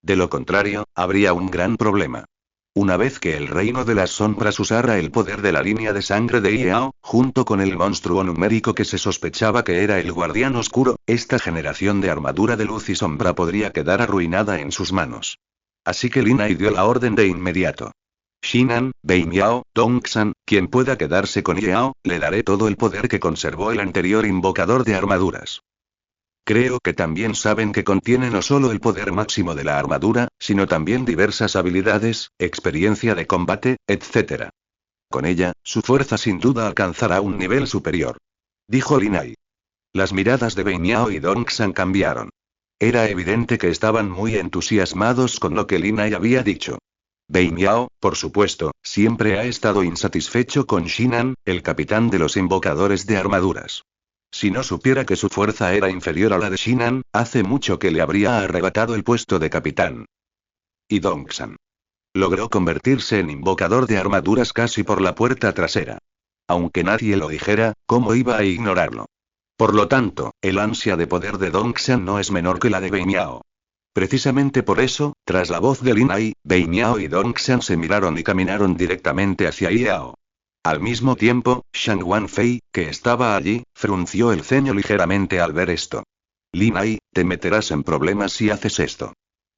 De lo contrario, habría un gran problema. Una vez que el reino de las sombras usara el poder de la línea de sangre de Yao, junto con el monstruo numérico que se sospechaba que era el guardián oscuro, esta generación de armadura de luz y sombra podría quedar arruinada en sus manos. Así que Lin Ai dio la orden de inmediato. Shinan, Beimiao, Dongsan, quien pueda quedarse con Yao, le daré todo el poder que conservó el anterior invocador de armaduras. Creo que también saben que contiene no solo el poder máximo de la armadura, sino también diversas habilidades, experiencia de combate, etc. Con ella, su fuerza sin duda alcanzará un nivel superior. Dijo Lin Ai. Las miradas de Beimiao y Dongsan cambiaron. Era evidente que estaban muy entusiasmados con lo que Lin Ai había dicho. Beimiao, por supuesto, siempre ha estado insatisfecho con Shinan, el capitán de los invocadores de armaduras. Si no supiera que su fuerza era inferior a la de Shinan, hace mucho que le habría arrebatado el puesto de capitán. Y Dongsan. Logró convertirse en invocador de armaduras casi por la puerta trasera. Aunque nadie lo dijera, ¿cómo iba a ignorarlo? Por lo tanto, el ansia de poder de Dongsan no es menor que la de Beimiao. Precisamente por eso, tras la voz de Lin Ai, Beimiao y Dongsan se miraron y caminaron directamente hacia Yao. Al mismo tiempo, Shang Wanfei, que estaba allí, frunció el ceño ligeramente al ver esto. Lin Ai, te meterás en problemas si haces esto.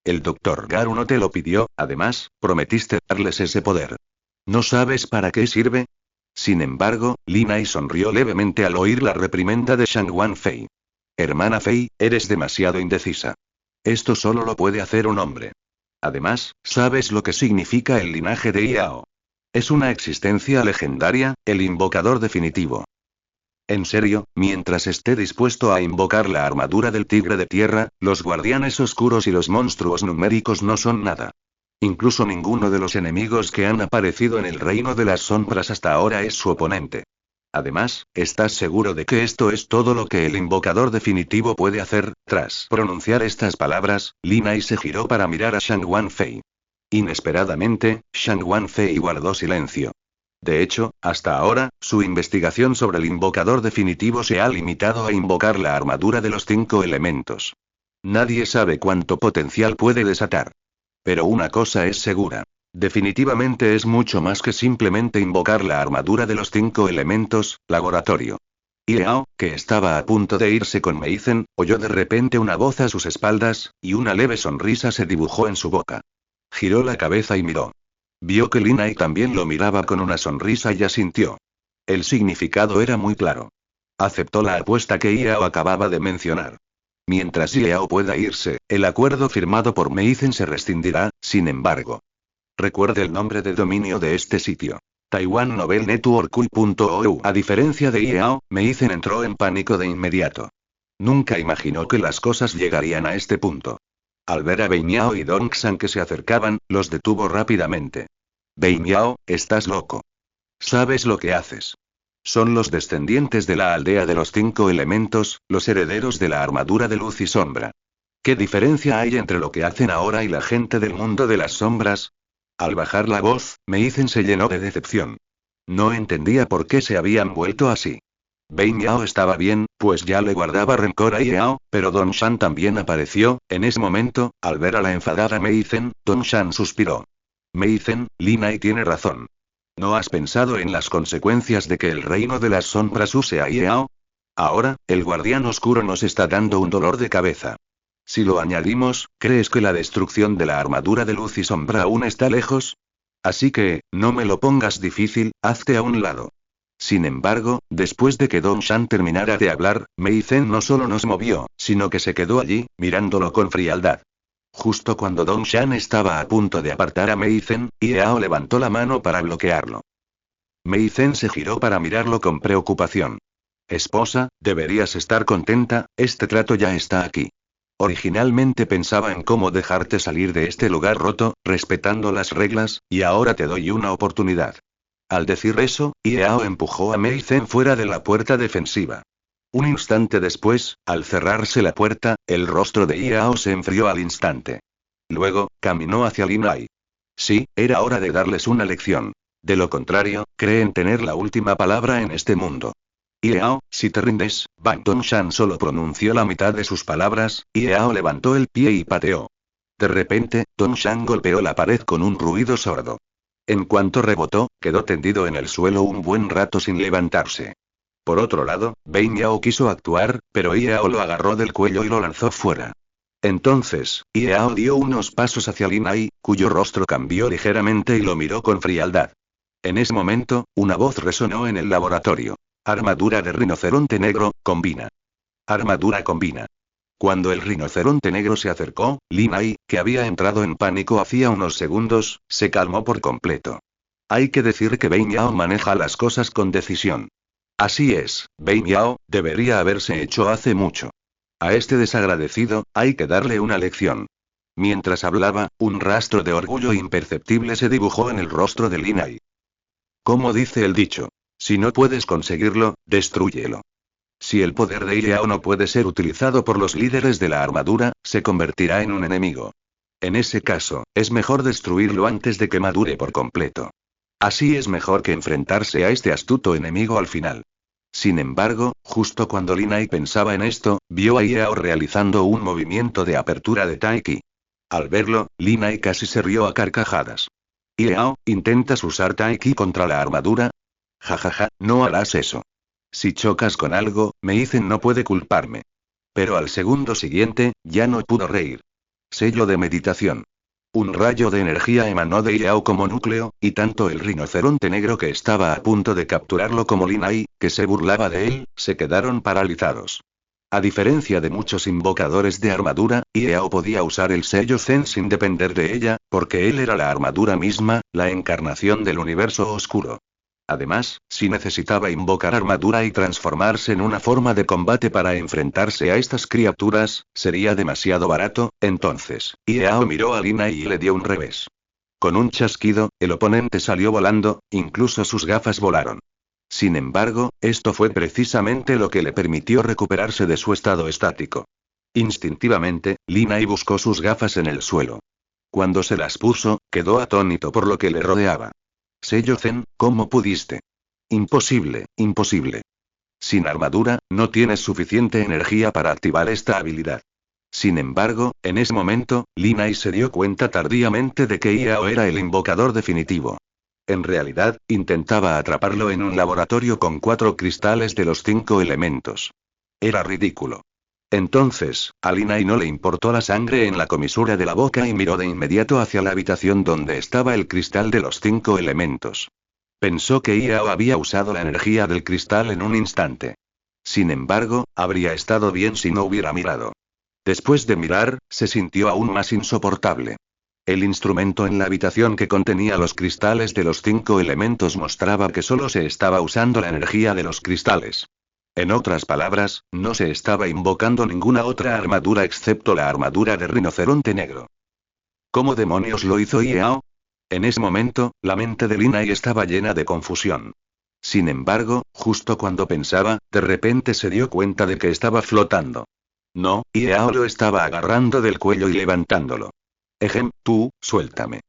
El Dr. Garu no te lo pidió, además, prometiste darles ese poder. ¿No sabes para qué sirve? Sin embargo, Lin Ai sonrió levemente al oír la reprimenda de Shang Wanfei. Hermana Fei, eres demasiado indecisa. Esto solo lo puede hacer un hombre. Además, ¿sabes lo que significa el linaje de Yao? Es una existencia legendaria, el invocador definitivo. En serio, mientras esté dispuesto a invocar la armadura del tigre de tierra, los guardianes oscuros y los monstruos numéricos no son nada. Incluso ninguno de los enemigos que han aparecido en el reino de las sombras hasta ahora es su oponente. Además, ¿estás seguro de que esto es todo lo que el invocador definitivo puede hacer? Tras pronunciar estas palabras, Lin Ai se giró para mirar a Shang Wanfei. Inesperadamente, Shang Wanfei guardó silencio. De hecho, hasta ahora, su investigación sobre el invocador definitivo se ha limitado a invocar la armadura de los 5 elementos. Nadie sabe cuánto potencial puede desatar. Pero una cosa es segura. Definitivamente es mucho más que simplemente invocar la armadura de los 5 elementos, laboratorio. Yao, que estaba a punto de irse con Mei Zhen, oyó de repente una voz a sus espaldas, y una leve sonrisa se dibujó en su boca. Giró la cabeza y miró. Vio que Lin Ai también lo miraba con una sonrisa y asintió. El significado era muy claro. Aceptó la apuesta que Yao acababa de mencionar. Mientras Yao pueda irse, el acuerdo firmado por Mei Zhen se rescindirá, sin embargo. Recuerde el nombre de dominio de este sitio. Taiwan Novel Network. A diferencia de Yao, Mei Zhen entró en pánico de inmediato. Nunca imaginó que las cosas llegarían a este punto. Al ver a Bei Miao y Dong San que se acercaban, los detuvo rápidamente. Bei Miao, estás loco. ¿Sabes lo que haces? Son los descendientes de la aldea de los 5 elementos, los herederos de la armadura de luz y sombra. ¿Qué diferencia hay entre lo que hacen ahora y la gente del mundo de las sombras? Al bajar la voz, Mei Zhen se llenó de decepción. No entendía por qué se habían vuelto así. Bei Miao estaba bien, pues ya le guardaba rencor a Yao, pero Don Shan también apareció. En ese momento, al ver a la enfadada Mei Zhen, Don Shan suspiró. Mei Zhen, Lin Ai tiene razón. ¿No has pensado en las consecuencias de que el reino de las sombras use a Yao? Ahora, el guardián oscuro nos está dando un dolor de cabeza. Si lo añadimos, ¿crees que la destrucción de la armadura de luz y sombra aún está lejos? Así que, no me lo pongas difícil, hazte a un lado. Sin embargo, después de que Don Shan terminara de hablar, Mei Zhen no solo no se movió, sino que se quedó allí, mirándolo con frialdad. Justo cuando Don Shan estaba a punto de apartar a Mei Zhen, Yao levantó la mano para bloquearlo. Mei Zhen se giró para mirarlo con preocupación. Esposa, deberías estar contenta, este trato ya está aquí. Originalmente pensaba en cómo dejarte salir de este lugar roto, respetando las reglas, y ahora te doy una oportunidad. Al decir eso, Yao empujó a Mei Zhen fuera de la puerta defensiva. Un instante después, al cerrarse la puerta, el rostro de Yao se enfrió al instante. Luego, caminó hacia Lin Ai. Sí, era hora de darles una lección. De lo contrario, creen tener la última palabra en este mundo. Yao, si te rindes, Bang Don Shan solo pronunció la mitad de sus palabras, Yao levantó el pie y pateó. De repente, Don Shan golpeó la pared con un ruido sordo. En cuanto rebotó, quedó tendido en el suelo un buen rato sin levantarse. Por otro lado, Bei Miao quiso actuar, pero Yao lo agarró del cuello y lo lanzó fuera. Entonces, Yao dio unos pasos hacia Lin Ai, cuyo rostro cambió ligeramente y lo miró con frialdad. En ese momento, una voz resonó en el laboratorio. Armadura de rinoceronte negro, combina. Armadura combina. Cuando el rinoceronte negro se acercó, Lin Ai, que había entrado en pánico hacía unos segundos, se calmó por completo. Hay que decir que Bei Miao maneja las cosas con decisión. Así es, Bei Miao, debería haberse hecho hace mucho. A este desagradecido, hay que darle una lección. Mientras hablaba, un rastro de orgullo imperceptible se dibujó en el rostro de Lin Ai. Como dice el dicho, si no puedes conseguirlo, destrúyelo. Si el poder de Yao no puede ser utilizado por los líderes de la armadura, se convertirá en un enemigo. En ese caso, es mejor destruirlo antes de que madure por completo. Así es mejor que enfrentarse a este astuto enemigo al final. Sin embargo, justo cuando Lin Ai pensaba en esto, vio a Yao realizando un movimiento de apertura de Tai Chi. Al verlo, Lin Ai casi se rió a carcajadas. Yao, ¿intentas usar Tai Chi contra la armadura? Jajaja, no harás eso. Si chocas con algo, Mei Zhen no puede culparme. Pero al segundo siguiente, ya no pudo reír. Sello de meditación. Un rayo de energía emanó de Yao como núcleo, y tanto el rinoceronte negro que estaba a punto de capturarlo como Lin Ai, que se burlaba de él, se quedaron paralizados. A diferencia de muchos invocadores de armadura, Iao podía usar el sello Zen sin depender de ella, porque él era la armadura misma, la encarnación del universo oscuro. Además, si necesitaba invocar armadura y transformarse en una forma de combate para enfrentarse a estas criaturas, sería demasiado barato. Entonces, Iao miró a Lina y le dio un revés. Con un chasquido, el oponente salió volando, incluso sus gafas volaron. Sin embargo, esto fue precisamente lo que le permitió recuperarse de su estado estático. Instintivamente, Lina buscó sus gafas en el suelo. Cuando se las puso, quedó atónito por lo que le rodeaba. Sello Zen, ¿cómo pudiste? Imposible, imposible. Sin armadura, no tienes suficiente energía para activar esta habilidad. Sin embargo, en ese momento, Lina se dio cuenta tardíamente de que Iao era el invocador definitivo. En realidad, intentaba atraparlo en un laboratorio con 4 cristales de los 5 elementos. Era ridículo. Entonces, a Lina no le importó la sangre en la comisura de la boca y miró de inmediato hacia la habitación donde estaba el cristal de los 5 elementos. Pensó que Iao había usado la energía del cristal en un instante. Sin embargo, habría estado bien si no hubiera mirado. Después de mirar, se sintió aún más insoportable. El instrumento en la habitación que contenía los cristales de los 5 elementos mostraba que solo se estaba usando la energía de los cristales. En otras palabras, no se estaba invocando ninguna otra armadura excepto la armadura de rinoceronte negro. ¿Cómo demonios lo hizo Iao? En ese momento, la mente de Lina estaba llena de confusión. Sin embargo, justo cuando pensaba, de repente se dio cuenta de que estaba flotando. No, Iao lo estaba agarrando del cuello y levantándolo. Tú, suéltame.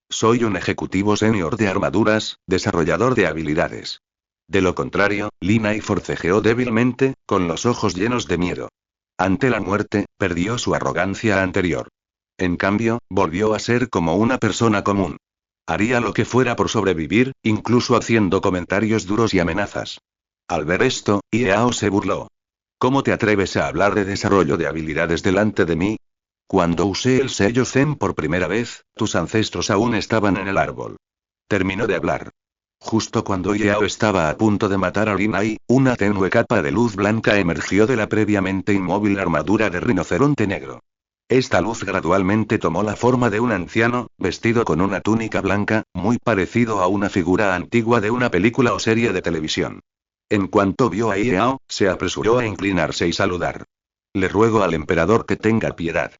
Soy un ejecutivo senior de armaduras, desarrollador de habilidades. De lo contrario, Lina forcejeó débilmente, con los ojos llenos de miedo. Ante la muerte, perdió su arrogancia anterior. En cambio, volvió a ser como una persona común. Haría lo que fuera por sobrevivir, incluso haciendo comentarios duros y amenazas. Al ver esto, Iao se burló. ¿Cómo te atreves a hablar de desarrollo de habilidades delante de mí? Cuando usé el sello Zen por primera vez, tus ancestros aún estaban en el árbol. Terminó de hablar. Justo cuando Iao estaba a punto de matar a Lina, una tenue capa de luz blanca emergió de la previamente inmóvil armadura de rinoceronte negro. Esta luz gradualmente tomó la forma de un anciano, vestido con una túnica blanca, muy parecido a una figura antigua de una película o serie de televisión. En cuanto vio a Iao, se apresuró a inclinarse y saludar. Le ruego al emperador que tenga piedad.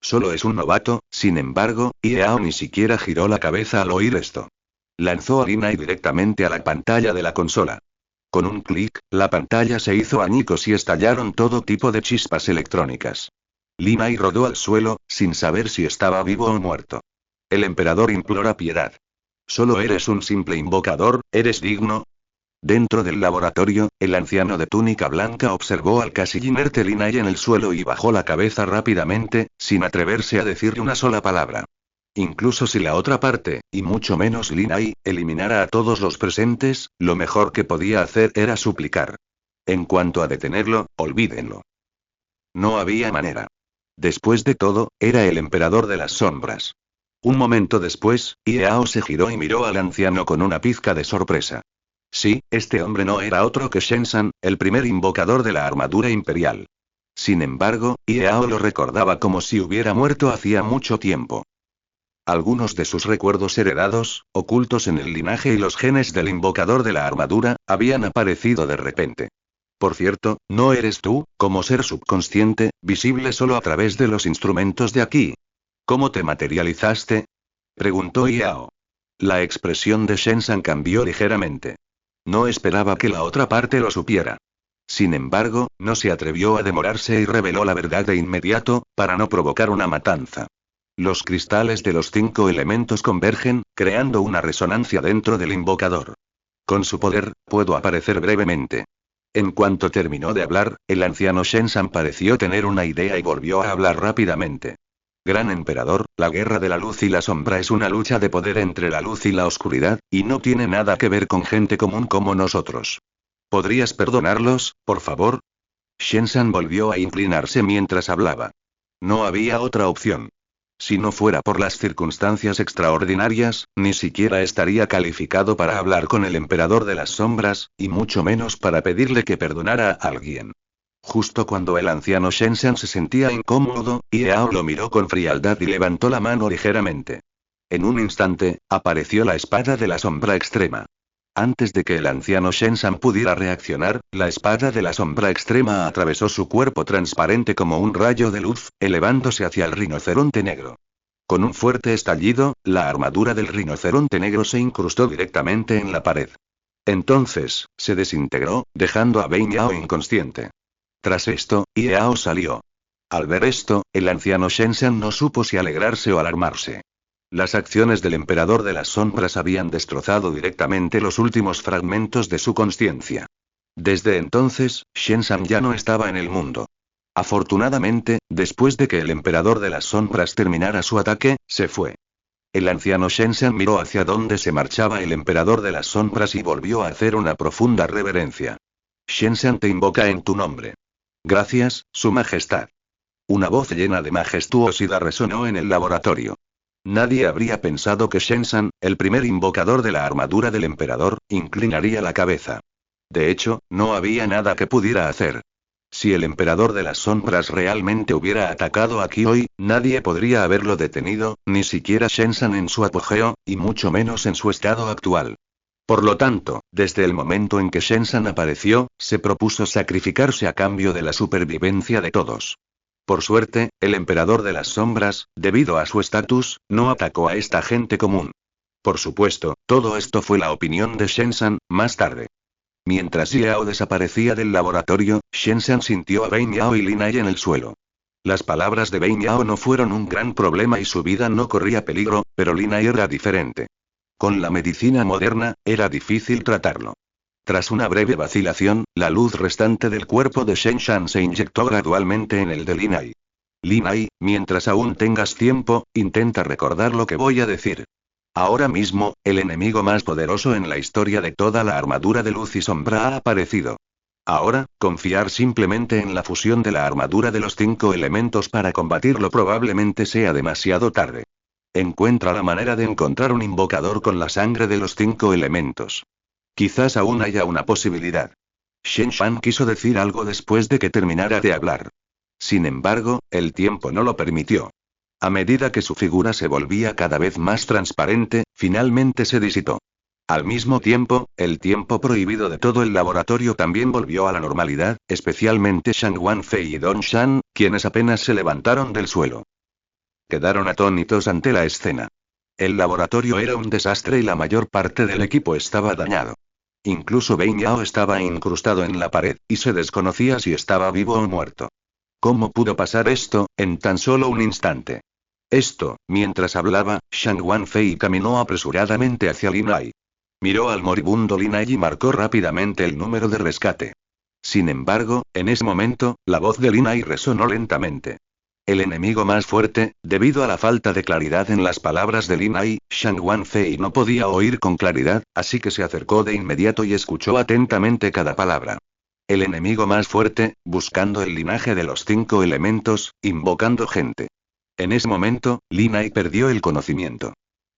Solo es un novato, sin embargo, Iao ni siquiera giró la cabeza al oír esto. Lanzó a Lina directamente a la pantalla de la consola. Con un clic, la pantalla se hizo añicos y estallaron todo tipo de chispas electrónicas. Lina rodó al suelo, sin saber si estaba vivo o muerto. El emperador implora piedad. Solo eres un simple invocador, ¿eres digno? Dentro del laboratorio, el anciano de túnica blanca observó al casi inerte Lina en el suelo y bajó la cabeza rápidamente, sin atreverse a decirle una sola palabra. Incluso si la otra parte, y mucho menos Lina eliminara a todos los presentes, lo mejor que podía hacer era suplicar. En cuanto a detenerlo, olvídenlo. No había manera. Después de todo, era el emperador de las sombras. Un momento después, Iao se giró y miró al anciano con una pizca de sorpresa. Sí, este hombre no era otro que Shensan, el primer invocador de la armadura imperial. Sin embargo, Iao lo recordaba como si hubiera muerto hacía mucho tiempo. Algunos de sus recuerdos heredados, ocultos en el linaje y los genes del invocador de la armadura, habían aparecido de repente. Por cierto, ¿no eres tú, como ser subconsciente, visible solo a través de los instrumentos de aquí? ¿Cómo te materializaste? Preguntó Iao. La expresión de Shensan cambió ligeramente. No esperaba que la otra parte lo supiera. Sin embargo, no se atrevió a demorarse y reveló la verdad de inmediato, para no provocar una matanza. Los cristales de los 5 elementos convergen, creando una resonancia dentro del invocador. Con su poder, puedo aparecer brevemente. En cuanto terminó de hablar, el anciano Shensan pareció tener una idea y volvió a hablar rápidamente. Gran emperador, la guerra de la luz y la sombra es una lucha de poder entre la luz y la oscuridad, y no tiene nada que ver con gente común como nosotros. ¿Podrías perdonarlos, por favor? Shensan volvió a inclinarse mientras hablaba. No había otra opción. Si no fuera por las circunstancias extraordinarias, ni siquiera estaría calificado para hablar con el emperador de las sombras, y mucho menos para pedirle que perdonara a alguien. Justo cuando el anciano Shen-san se sentía incómodo, Yao lo miró con frialdad y levantó la mano ligeramente. En un instante, apareció la espada de la sombra extrema. Antes de que el anciano Shen-san pudiera reaccionar, la espada de la sombra extrema atravesó su cuerpo transparente como un rayo de luz, elevándose hacia el rinoceronte negro. Con un fuerte estallido, la armadura del rinoceronte negro se incrustó directamente en la pared. Entonces, se desintegró, dejando a Bein Yao inconsciente. Tras esto, Yao salió. Al ver esto, el anciano Shen-san no supo si alegrarse o alarmarse. Las acciones del emperador de las sombras habían destrozado directamente los últimos fragmentos de su conciencia. Desde entonces, Shen-san ya no estaba en el mundo. Afortunadamente, después de que el emperador de las sombras terminara su ataque, se fue. El anciano Shen-san miró hacia donde se marchaba el emperador de las sombras y volvió a hacer una profunda reverencia. Shen-san te invoca en tu nombre. Gracias, su majestad. Una voz llena de majestuosidad resonó en el laboratorio. Nadie habría pensado que Shen-san, el primer invocador de la armadura del emperador, inclinaría la cabeza. De hecho, no había nada que pudiera hacer. Si el emperador de las sombras realmente hubiera atacado aquí hoy, nadie podría haberlo detenido, ni siquiera Shen-san en su apogeo, y mucho menos en su estado actual. Por lo tanto, desde el momento en que Shen-san apareció, se propuso sacrificarse a cambio de la supervivencia de todos. Por suerte, el emperador de las sombras, debido a su estatus, no atacó a esta gente común. Por supuesto, todo esto fue la opinión de Shen-san, más tarde. Mientras Yao desaparecía del laboratorio, Shen-san sintió a Bein Yao y Lin Ai en el suelo. Las palabras de Bein Yao no fueron un gran problema y su vida no corría peligro, pero Lin Ai era diferente. Con la medicina moderna, era difícil tratarlo. Tras una breve vacilación, la luz restante del cuerpo de Shen-san se inyectó gradualmente en el de Lin Ai. Lin Ai, mientras aún tengas tiempo, intenta recordar lo que voy a decir. Ahora mismo, el enemigo más poderoso en la historia de toda la armadura de luz y sombra ha aparecido. Ahora, confiar simplemente en la fusión de la armadura de los 5 elementos para combatirlo probablemente sea demasiado tarde. Encuentra la manera de encontrar un invocador con la sangre de los 5 elementos. Quizás aún haya una posibilidad. Shen-san quiso decir algo después de que terminara de hablar. Sin embargo, el tiempo no lo permitió. A medida que su figura se volvía cada vez más transparente, finalmente se disipó. Al mismo tiempo, el tiempo prohibido de todo el laboratorio también volvió a la normalidad, especialmente Shang Wanfei y Don Shan, quienes apenas se levantaron del suelo. Quedaron atónitos ante la escena. El laboratorio era un desastre y la mayor parte del equipo estaba dañado. Incluso Bein Yao estaba incrustado en la pared, y se desconocía si estaba vivo o muerto. ¿Cómo pudo pasar esto, en tan solo un instante? Mientras hablaba, Shang Wanfei caminó apresuradamente hacia Lin Ai. Miró al moribundo Lin Ai y marcó rápidamente el número de rescate. Sin embargo, en ese momento, la voz de Lin Ai resonó lentamente. El enemigo más fuerte, debido a la falta de claridad en las palabras de Lin Ai, Shang Wanfei no podía oír con claridad, así que se acercó de inmediato y escuchó atentamente cada palabra. El enemigo más fuerte, buscando el linaje de los 5 elementos, invocando gente. En ese momento, Lin Ai perdió el conocimiento.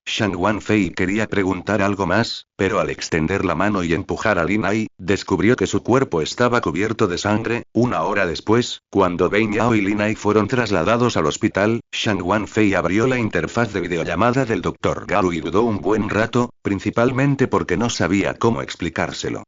Shang Wanfei quería preguntar algo más, pero al extender la mano y empujar a Lin Ai, descubrió que su cuerpo estaba cubierto de sangre. Una hora después, cuando Bein Yao y Lin Ai fueron trasladados al hospital, Shang Wanfei abrió la interfaz de videollamada del Dr. Garu y dudó un buen rato, principalmente porque no sabía cómo explicárselo.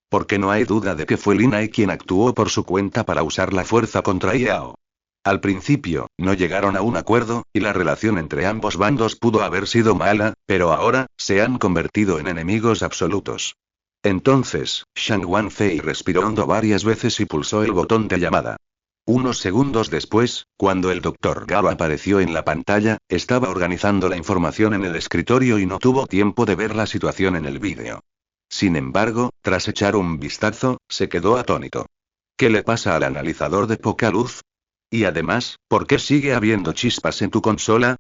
Porque no hay duda de que fue Lin Ai quien actuó por su cuenta para usar la fuerza contra Yao. Al principio, no llegaron a un acuerdo, y la relación entre ambos bandos pudo haber sido mala, pero ahora, se han convertido en enemigos absolutos. Entonces, Shang Wanfei respiró hondo varias veces y pulsó el botón de llamada. Unos segundos después, cuando el Dr. Garo apareció en la pantalla, estaba organizando la información en el escritorio y no tuvo tiempo de ver la situación en el vídeo. Sin embargo, tras echar un vistazo, se quedó atónito. ¿Qué le pasa al analizador de poca luz? Y además, ¿por qué sigue habiendo chispas en tu consola?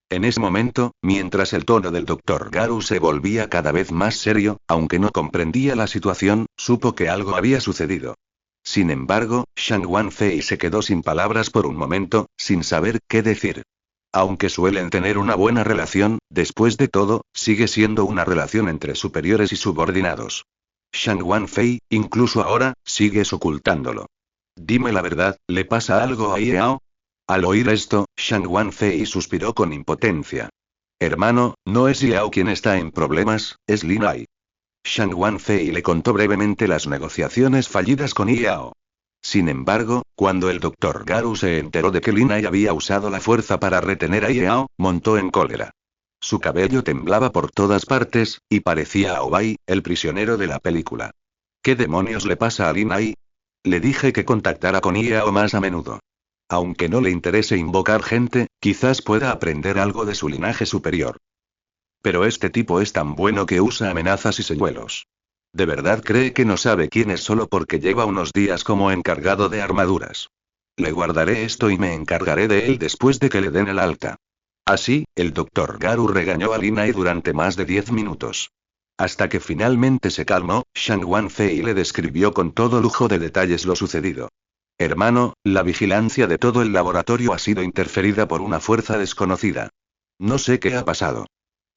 En ese momento, mientras el tono del Dr. Garu se volvía cada vez más serio, aunque no comprendía la situación, supo que algo había sucedido. Sin embargo, Shang Wanfei se quedó sin palabras por un momento, sin saber qué decir. Aunque suelen tener una buena relación, después de todo, sigue siendo una relación entre superiores y subordinados. Shang Wanfei, incluso ahora, sigues ocultándolo. Dime la verdad, ¿le pasa algo a Yao? Al oír esto, Shang Wanfei suspiró con impotencia. Hermano, no es Yao quien está en problemas, es Lin Ai. Shang Wanfei le contó brevemente las negociaciones fallidas con Yao. Sin embargo, cuando el Dr. Garu se enteró de que Lin Ai había usado la fuerza para retener a Yao, montó en cólera. Su cabello temblaba por todas partes, y parecía Aobai, el prisionero de la película. ¿Qué demonios le pasa a Lin Ai? Le dije que contactara con Yao más a menudo. Aunque no le interese invocar gente, quizás pueda aprender algo de su linaje superior. Pero este tipo es tan bueno que usa amenazas y señuelos. ¿De verdad cree que no sabe quién es solo porque lleva unos días como encargado de armaduras? Le guardaré esto y me encargaré de él después de que le den el alta. Así, el Dr. Garu regañó a Lin Ai durante más de 10 minutos. Hasta que finalmente se calmó, Shang Wanfei le describió con todo lujo de detalles lo sucedido. Hermano, la vigilancia de todo el laboratorio ha sido interferida por una fuerza desconocida. No sé qué ha pasado.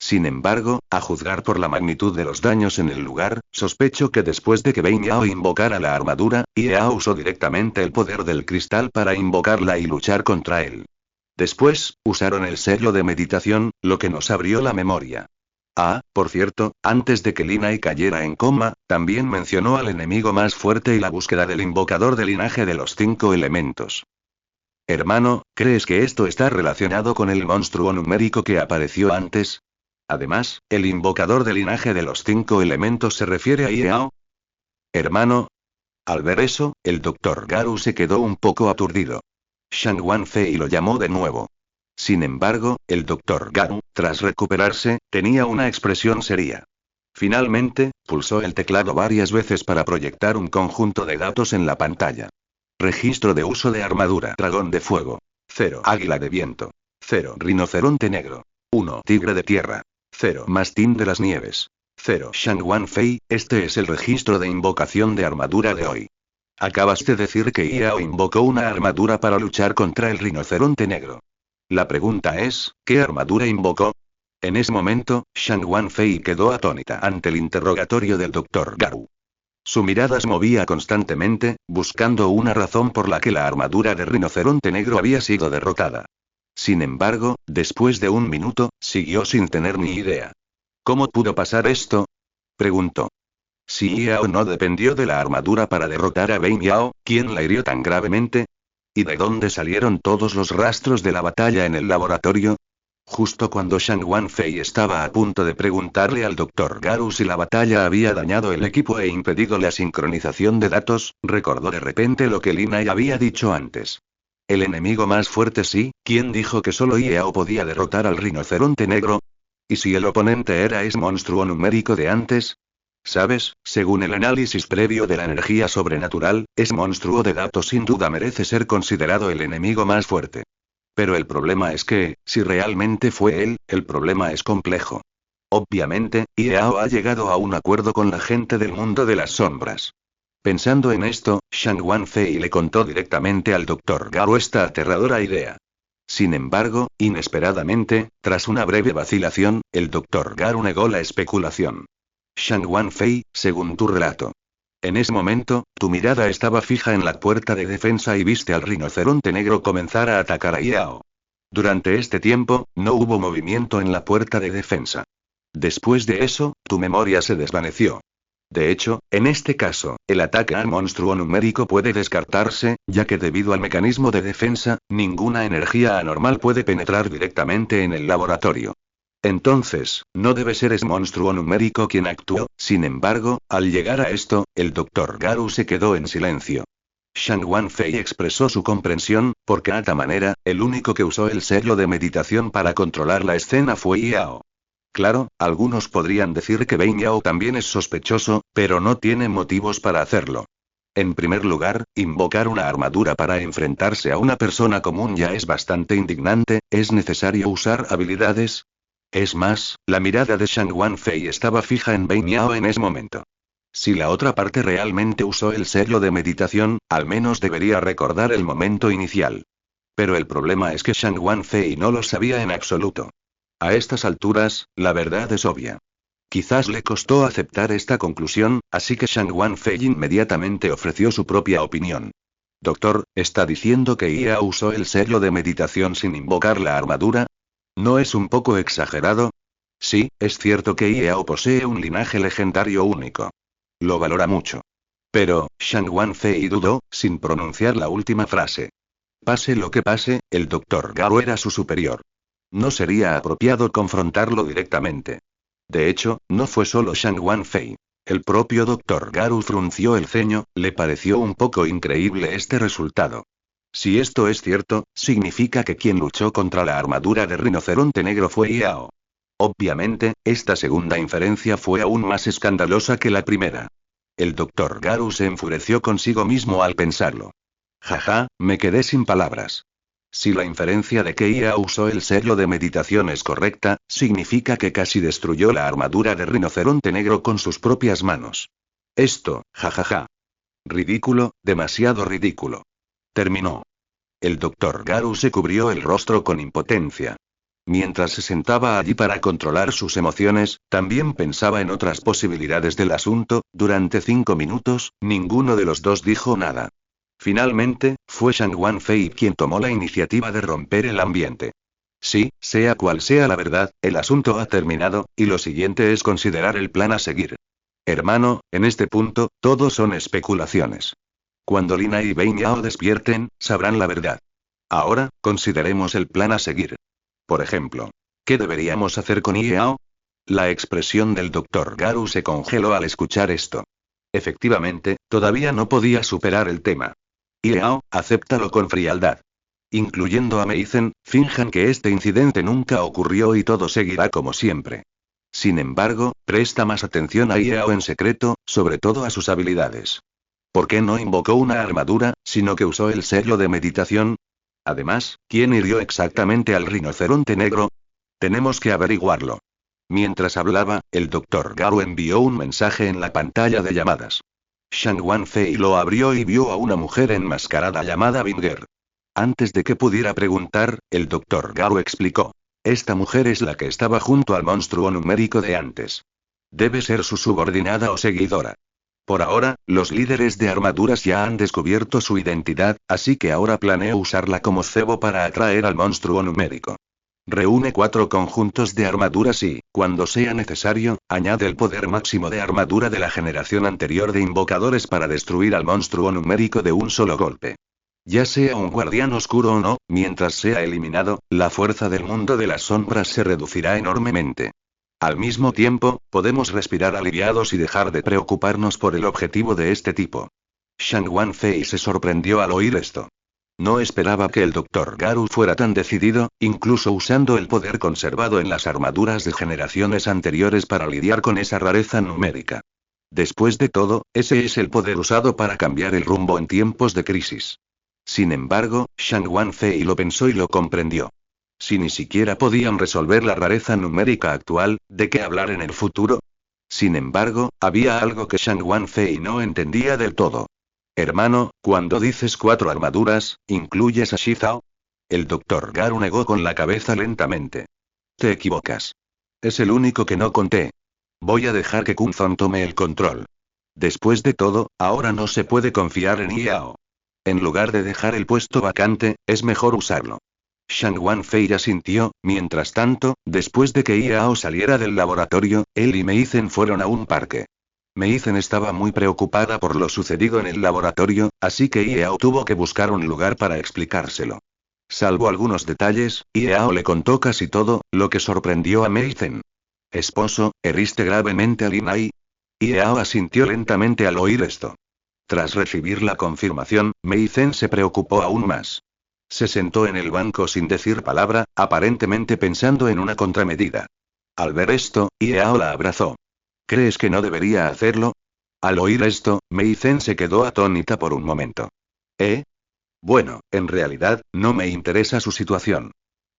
Sin embargo, a juzgar por la magnitud de los daños en el lugar, sospecho que después de que Bein Yao invocara la armadura, Yao usó directamente el poder del cristal para invocarla y luchar contra él. Después, usaron el sello de meditación, lo que nos abrió la memoria. Ah, por cierto, antes de que Lin Ai cayera en coma, también mencionó al enemigo más fuerte y la búsqueda del invocador del linaje de los 5 elementos. Hermano, ¿crees que esto está relacionado con el monstruo numérico que apareció antes? Además, ¿el invocador del linaje de los 5 elementos se refiere a Yao? Hermano. Al ver eso, el Dr. Garu se quedó un poco aturdido. Shang Wanfei lo llamó de nuevo. Sin embargo, el Dr. Garu, tras recuperarse, tenía una expresión seria. Finalmente, pulsó el teclado varias veces para proyectar un conjunto de datos en la pantalla. Registro de uso de armadura. Dragón de fuego. 0. Águila de viento. 0. Rinoceronte negro. 1. Tigre de tierra. 0. Mastín de las nieves. 0. Shang Wanfei, este es el registro de invocación de armadura de hoy. Acabas de decir que Yao invocó una armadura para luchar contra el rinoceronte negro. La pregunta es, ¿qué armadura invocó? En ese momento, Shang Wanfei quedó atónita ante el interrogatorio del Dr. Garu. Su mirada se movía constantemente, buscando una razón por la que la armadura de rinoceronte negro había sido derrotada. Sin embargo, después de un minuto, siguió sin tener ni idea. ¿Cómo pudo pasar esto? Preguntó. Si Yao no dependió de la armadura para derrotar a Bein Yao, ¿quién la hirió tan gravemente? ¿Y de dónde salieron todos los rastros de la batalla en el laboratorio? Justo cuando Shang Wanfei estaba a punto de preguntarle al Dr. Garu si la batalla había dañado el equipo e impedido la sincronización de datos, recordó de repente lo que Lin Ai había dicho antes. El enemigo más fuerte sí, ¿quién dijo que solo Yao podía derrotar al rinoceronte negro? ¿Y si el oponente era ese monstruo numérico de antes? ¿Sabes? Según el análisis previo de la energía sobrenatural, ese monstruo de datos sin duda merece ser considerado el enemigo más fuerte. Pero el problema es que, si realmente fue él, el problema es complejo. Obviamente, Yao ha llegado a un acuerdo con la gente del mundo de las sombras. Pensando en esto, Shang Wanfei le contó directamente al Dr. Garu esta aterradora idea. Sin embargo, inesperadamente, tras una breve vacilación, el Dr. Garu negó la especulación. Shang Wanfei, según tu relato. En ese momento, tu mirada estaba fija en la puerta de defensa y viste al rinoceronte negro comenzar a atacar a Yao. Durante este tiempo, no hubo movimiento en la puerta de defensa. Después de eso, tu memoria se desvaneció. De hecho, en este caso, el ataque al monstruo numérico puede descartarse, ya que debido al mecanismo de defensa, ninguna energía anormal puede penetrar directamente en el laboratorio. Entonces, no debe ser ese monstruo numérico quien actuó. Sin embargo, al llegar a esto, el Dr. Garu se quedó en silencio. Shang Wanfei expresó su comprensión, porque de esta manera, el único que usó el sello de meditación para controlar la escena fue Yao. Claro, algunos podrían decir que Bein Yao también es sospechoso, pero no tiene motivos para hacerlo. En primer lugar, invocar una armadura para enfrentarse a una persona común ya es bastante indignante. ¿Es necesario usar habilidades? Es más, la mirada de Shang Wanfei estaba fija en Bein Yao en ese momento. Si la otra parte realmente usó el sello de meditación, al menos debería recordar el momento inicial. Pero el problema es que Shang Wanfei no lo sabía en absoluto. A estas alturas, la verdad es obvia. Quizás le costó aceptar esta conclusión, así que Shang Wanfei inmediatamente ofreció su propia opinión. Doctor, ¿está diciendo que Ia usó el sello de meditación sin invocar la armadura? ¿No es un poco exagerado? Sí, es cierto que Iao posee un linaje legendario único. Lo valora mucho. Pero, Shang Wanfei dudó, sin pronunciar la última frase. Pase lo que pase, el Dr. Garo era su superior. No sería apropiado confrontarlo directamente. De hecho, no fue solo Shang Wanfei. El propio Dr. Garu frunció el ceño, le pareció un poco increíble este resultado. Si esto es cierto, significa que quien luchó contra la armadura de rinoceronte negro fue Iao. Obviamente, esta segunda inferencia fue aún más escandalosa que la primera. El Dr. Garu se enfureció consigo mismo al pensarlo. Jaja, me quedé sin palabras. Si la inferencia de que Ia usó el sello de meditación es correcta, significa que casi destruyó la armadura de rinoceronte negro con sus propias manos. Esto, jajaja. Ridículo, demasiado ridículo. Terminó. El Dr. Garu se cubrió el rostro con impotencia. Mientras se sentaba allí para controlar sus emociones, también pensaba en otras posibilidades del asunto. Durante 5 minutos, ninguno de los dos dijo nada. Finalmente, fue Shang Wanfei quien tomó la iniciativa de romper el ambiente. Sí, sea cual sea la verdad, el asunto ha terminado, y lo siguiente es considerar el plan a seguir. Hermano, en este punto, todo son especulaciones. Cuando Lina y Bein Yao despierten, sabrán la verdad. Ahora, consideremos el plan a seguir. Por ejemplo, ¿qué deberíamos hacer con Yao? La expresión del Dr. Garu se congeló al escuchar esto. Efectivamente, todavía no podía superar el tema. Yao, acéptalo con frialdad. Incluyendo a Meizen, finjan que este incidente nunca ocurrió y todo seguirá como siempre. Sin embargo, presta más atención a Yao en secreto, sobre todo a sus habilidades. ¿Por qué no invocó una armadura, sino que usó el sello de meditación? Además, ¿quién hirió exactamente al rinoceronte negro? Tenemos que averiguarlo. Mientras hablaba, el Dr. Garu envió un mensaje en la pantalla de llamadas. Shang Wanfei lo abrió y vio a una mujer enmascarada llamada Binger. Antes de que pudiera preguntar, el Dr. Garu explicó. Esta mujer es la que estaba junto al monstruo numérico de antes. Debe ser su subordinada o seguidora. Por ahora, los líderes de armaduras ya han descubierto su identidad, así que ahora planeo usarla como cebo para atraer al monstruo numérico. Reúne 4 conjuntos de armaduras y, cuando sea necesario, añade el poder máximo de armadura de la generación anterior de invocadores para destruir al monstruo numérico de un solo golpe. Ya sea un guardián oscuro o no, mientras sea eliminado, la fuerza del mundo de las sombras se reducirá enormemente. Al mismo tiempo, podemos respirar aliviados y dejar de preocuparnos por el objetivo de este tipo. Shang Wanfei se sorprendió al oír esto. No esperaba que el Dr. Garu fuera tan decidido, incluso usando el poder conservado en las armaduras de generaciones anteriores para lidiar con esa rareza numérica. Después de todo, ese es el poder usado para cambiar el rumbo en tiempos de crisis. Sin embargo, Shang Wanfei lo pensó y lo comprendió. Si ni siquiera podían resolver la rareza numérica actual, ¿de qué hablar en el futuro? Sin embargo, había algo que Shang Wanfei no entendía del todo. Hermano, cuando dices 4 armaduras, ¿incluyes a Shizao? El Dr. Garu negó con la cabeza lentamente. Te equivocas. Es el único que no conté. Voy a dejar que Kunzon tome el control. Después de todo, ahora no se puede confiar en Yao. En lugar de dejar el puesto vacante, es mejor usarlo. Shang Wanfei asintió. Mientras tanto, después de que Yao saliera del laboratorio, él y Meizen fueron a un parque. Meizen estaba muy preocupada por lo sucedido en el laboratorio, así que Yao tuvo que buscar un lugar para explicárselo. Salvo algunos detalles, Yao le contó casi todo, lo que sorprendió a Meizen. Esposo, ¿heriste gravemente a Lin Ai? Yao asintió lentamente al oír esto. Tras recibir la confirmación, Meizen se preocupó aún más. Se sentó en el banco sin decir palabra, aparentemente pensando en una contramedida. Al ver esto, Yao la abrazó. ¿Crees que no debería hacerlo? Al oír esto, Meizen se quedó atónita por un momento. ¿Eh? Bueno, en realidad, no me interesa su situación.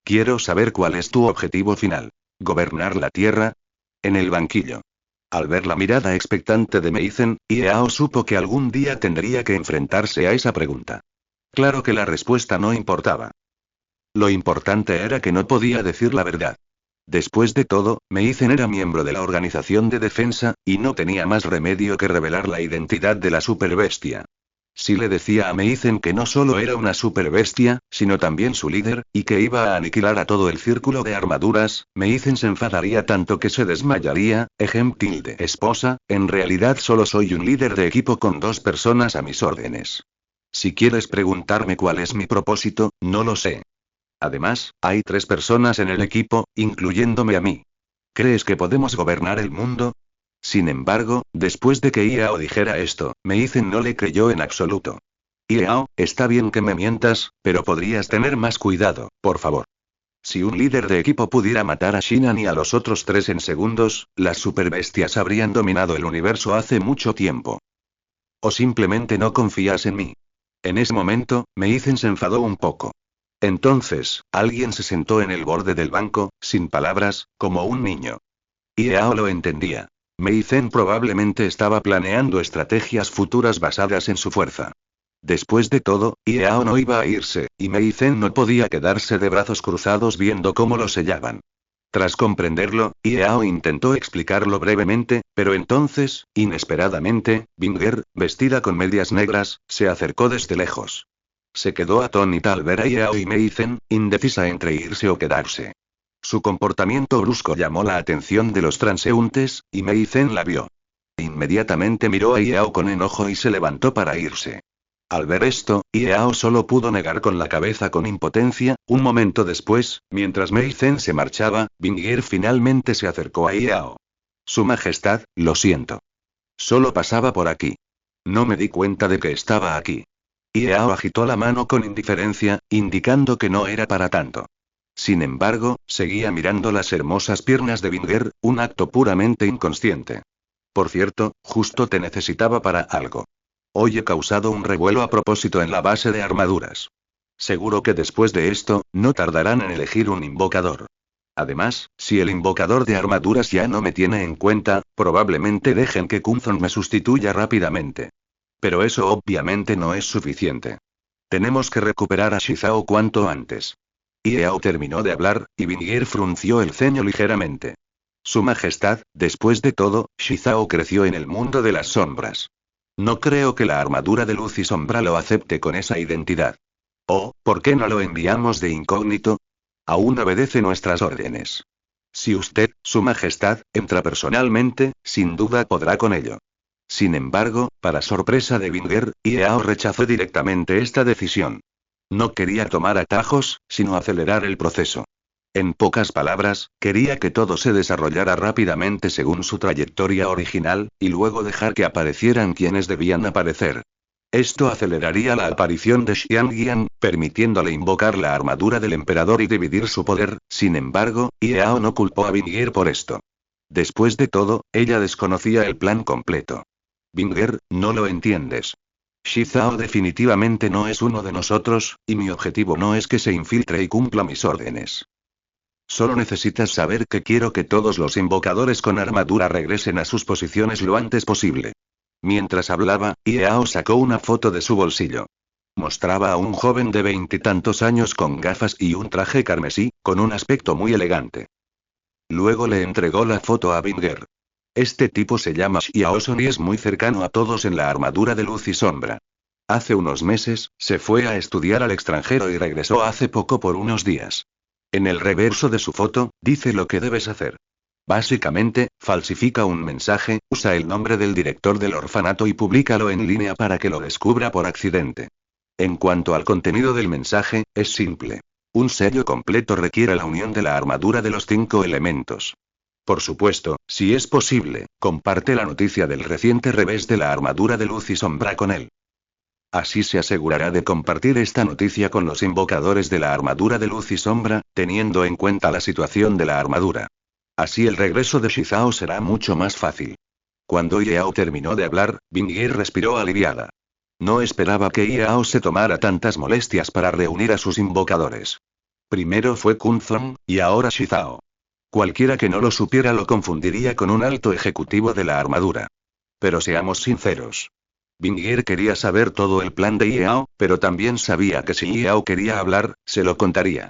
Quiero saber cuál es tu objetivo final. ¿Gobernar la Tierra? En el banquillo. Al ver la mirada expectante de Meizen, Yao supo que algún día tendría que enfrentarse a esa pregunta. Claro que la respuesta no importaba. Lo importante era que no podía decir la verdad. Después de todo, Meizen era miembro de la Organización de Defensa, y no tenía más remedio que revelar la identidad de la superbestia. Si le decía a Meizen que no solo era una superbestia, sino también su líder, y que iba a aniquilar a todo el círculo de armaduras, Meizen se enfadaría tanto que se desmayaría. Esposa, en realidad solo soy un líder de equipo con 2 personas a mis órdenes. Si quieres preguntarme cuál es mi propósito, no lo sé. Además, hay 3 personas en el equipo, incluyéndome a mí. ¿Crees que podemos gobernar el mundo? Sin embargo, después de que Yao dijera esto, Meizen no le creyó en absoluto. Yao, está bien que me mientas, pero podrías tener más cuidado, por favor. Si un líder de equipo pudiera matar a Shinan y a los otros 3 en segundos, las superbestias habrían dominado el universo hace mucho tiempo. O simplemente no confías en mí. En ese momento, Meizen se enfadó un poco. Entonces, alguien se sentó en el borde del banco, sin palabras, como un niño. Yao lo entendía. Meizen probablemente estaba planeando estrategias futuras basadas en su fuerza. Después de todo, Yao no iba a irse, y Meizen no podía quedarse de brazos cruzados viendo cómo lo sellaban. Tras comprenderlo, Yao intentó explicarlo brevemente, pero entonces, inesperadamente, Binger, vestida con medias negras, se acercó desde lejos. Se quedó atónita al ver a Yao y Meizen, indecisa entre irse o quedarse. Su comportamiento brusco llamó la atención de los transeúntes, y Meizen la vio. Inmediatamente miró a Yao con enojo y se levantó para irse. Al ver esto, Yao solo pudo negar con la cabeza con impotencia. Un momento después, mientras Meizen se marchaba, Binger finalmente se acercó a Yao. Su Majestad, lo siento. Solo pasaba por aquí. No me di cuenta de que estaba aquí. Yao agitó la mano con indiferencia, indicando que no era para tanto. Sin embargo, seguía mirando las hermosas piernas de Binger, un acto puramente inconsciente. Por cierto, justo te necesitaba para algo. Hoy he causado un revuelo a propósito en la base de armaduras. Seguro que después de esto, no tardarán en elegir un invocador. Además, si el invocador de armaduras ya no me tiene en cuenta, probablemente dejen que Kunzon me sustituya rápidamente. Pero eso obviamente no es suficiente. Tenemos que recuperar a Shizao cuanto antes. Yao terminó de hablar, y Binger frunció el ceño ligeramente. Su Majestad, después de todo, Shizao creció en el mundo de las sombras. No creo que la armadura de luz y sombra lo acepte con esa identidad. Oh, ¿por qué no lo enviamos de incógnito? Aún obedece nuestras órdenes. Si usted, Su Majestad, entra personalmente, sin duda podrá con ello. Sin embargo, para sorpresa de Binger, Yao rechazó directamente esta decisión. No quería tomar atajos, sino acelerar el proceso. En pocas palabras, quería que todo se desarrollara rápidamente según su trayectoria original, y luego dejar que aparecieran quienes debían aparecer. Esto aceleraría la aparición de Xiangian, permitiéndole invocar la armadura del emperador y dividir su poder. Sin embargo, Yao no culpó a Binger por esto. Después de todo, ella desconocía el plan completo. Binger, no lo entiendes. Shizao definitivamente no es uno de nosotros, y mi objetivo no es que se infiltre y cumpla mis órdenes. Solo necesitas saber que quiero que todos los invocadores con armadura regresen a sus posiciones lo antes posible. Mientras hablaba, Yao sacó una foto de su bolsillo. Mostraba a un joven de 20 y tantos años con gafas y un traje carmesí, con un aspecto muy elegante. Luego le entregó la foto a Binger. Este tipo se llama Xiaoson y es muy cercano a todos en la armadura de luz y sombra. Hace unos meses, se fue a estudiar al extranjero y regresó hace poco por unos días. En el reverso de su foto, dice lo que debes hacer. Básicamente, falsifica un mensaje, usa el nombre del director del orfanato y públicalo en línea para que lo descubra por accidente. En cuanto al contenido del mensaje, es simple. Un sello completo requiere la unión de la armadura de los 5 elementos. Por supuesto, si es posible, comparte la noticia del reciente revés de la armadura de luz y sombra con él. Así se asegurará de compartir esta noticia con los invocadores de la armadura de luz y sombra, teniendo en cuenta la situación de la armadura. Así el regreso de Shizao será mucho más fácil. Cuando Yao terminó de hablar, Binger respiró aliviada. No esperaba que Yao se tomara tantas molestias para reunir a sus invocadores. Primero fue Kunzon, y ahora Shizao. Cualquiera que no lo supiera lo confundiría con un alto ejecutivo de la armadura. Pero seamos sinceros. Binger quería saber todo el plan de Yao, pero también sabía que si Yao quería hablar, se lo contaría.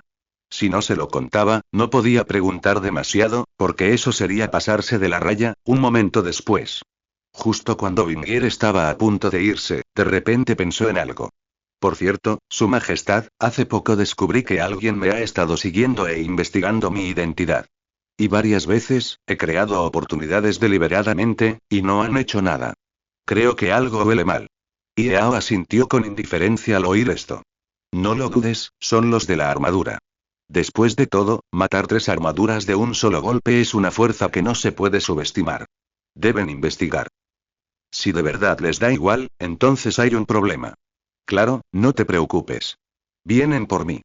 Si no se lo contaba, no podía preguntar demasiado, porque eso sería pasarse de la raya. Un momento después. Justo cuando Vingir estaba a punto de irse, de repente pensó en algo. Por cierto, Su Majestad, hace poco descubrí que alguien me ha estado siguiendo e investigando mi identidad. Y varias veces, he creado oportunidades deliberadamente, y no han hecho nada. Creo que algo huele mal. Iao asintió con indiferencia al oír esto. No lo dudes, son los de la armadura. Después de todo, matar 3 armaduras de un solo golpe es una fuerza que no se puede subestimar. Deben investigar. Si de verdad les da igual, entonces hay un problema. Claro, no te preocupes. Vienen por mí.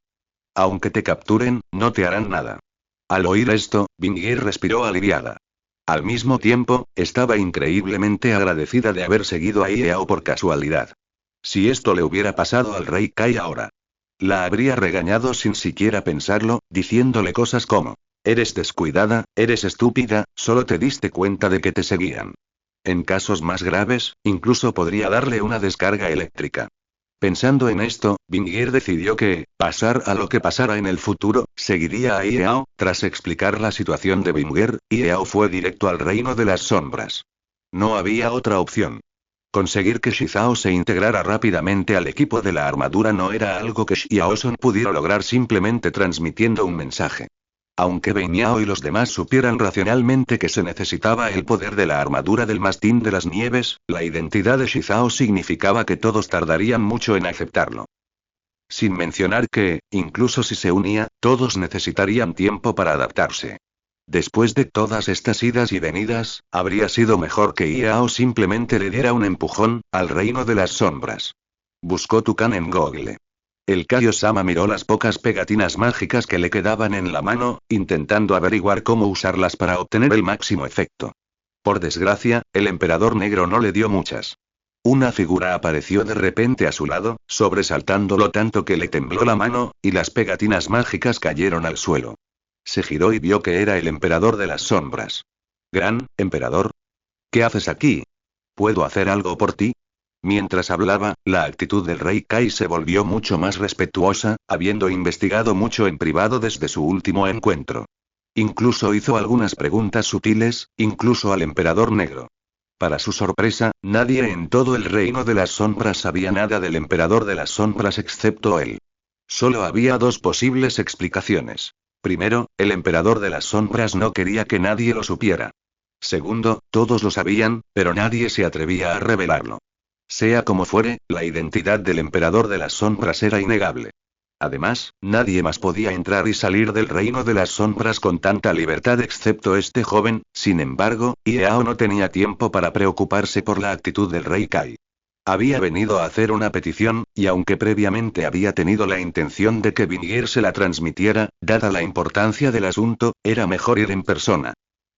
Aunque te capturen, no te harán nada. Al oír esto, Vingir respiró aliviada. Al mismo tiempo, estaba increíblemente agradecida de haber seguido a Iao por casualidad. Si esto le hubiera pasado al rey Kai ahora, la habría regañado sin siquiera pensarlo, diciéndole cosas como: eres descuidada, eres estúpida, solo te diste cuenta de que te seguían. En casos más graves, incluso podría darle una descarga eléctrica. Pensando en esto, Vingir decidió que, pasar a lo que pasara en el futuro, seguiría a Iao. Tras explicar la situación de Vingir, Iao fue directo al reino de las sombras. No había otra opción. Conseguir que Shizao se integrara rápidamente al equipo de la armadura no era algo que Xiaoson pudiera lograr simplemente transmitiendo un mensaje. Aunque Beniao y los demás supieran racionalmente que se necesitaba el poder de la armadura del mastín de las nieves, la identidad de Shizao significaba que todos tardarían mucho en aceptarlo. Sin mencionar que, incluso si se unía, todos necesitarían tiempo para adaptarse. Después de todas estas idas y venidas, habría sido mejor que Iao simplemente le diera un empujón al reino de las sombras. Buscó Tukan en Google. El Kaio-sama miró las pocas pegatinas mágicas que le quedaban en la mano, intentando averiguar cómo usarlas para obtener el máximo efecto. Por desgracia, el emperador negro no le dio muchas. Una figura apareció de repente a su lado, sobresaltándolo tanto que le tembló la mano, y las pegatinas mágicas cayeron al suelo. Se giró y vio que era el emperador de las sombras. «Gran, emperador. ¿Qué haces aquí? ¿Puedo hacer algo por ti?» Mientras hablaba, la actitud del rey Kai se volvió mucho más respetuosa, habiendo investigado mucho en privado desde su último encuentro. Incluso hizo algunas preguntas sutiles, incluso al emperador negro. Para su sorpresa, nadie en todo el reino de las sombras sabía nada del emperador de las sombras excepto él. Solo había 2 posibles explicaciones. Primero, el emperador de las sombras no quería que nadie lo supiera. Segundo, todos lo sabían, pero nadie se atrevía a revelarlo. Sea como fuere, la identidad del emperador de las sombras era innegable. Además, nadie más podía entrar y salir del reino de las sombras con tanta libertad excepto este joven. Sin embargo, Iao no tenía tiempo para preocuparse por la actitud del rey Kai. Había venido a hacer una petición, y aunque previamente había tenido la intención de que Vingir se la transmitiera, dada la importancia del asunto, era mejor ir en persona.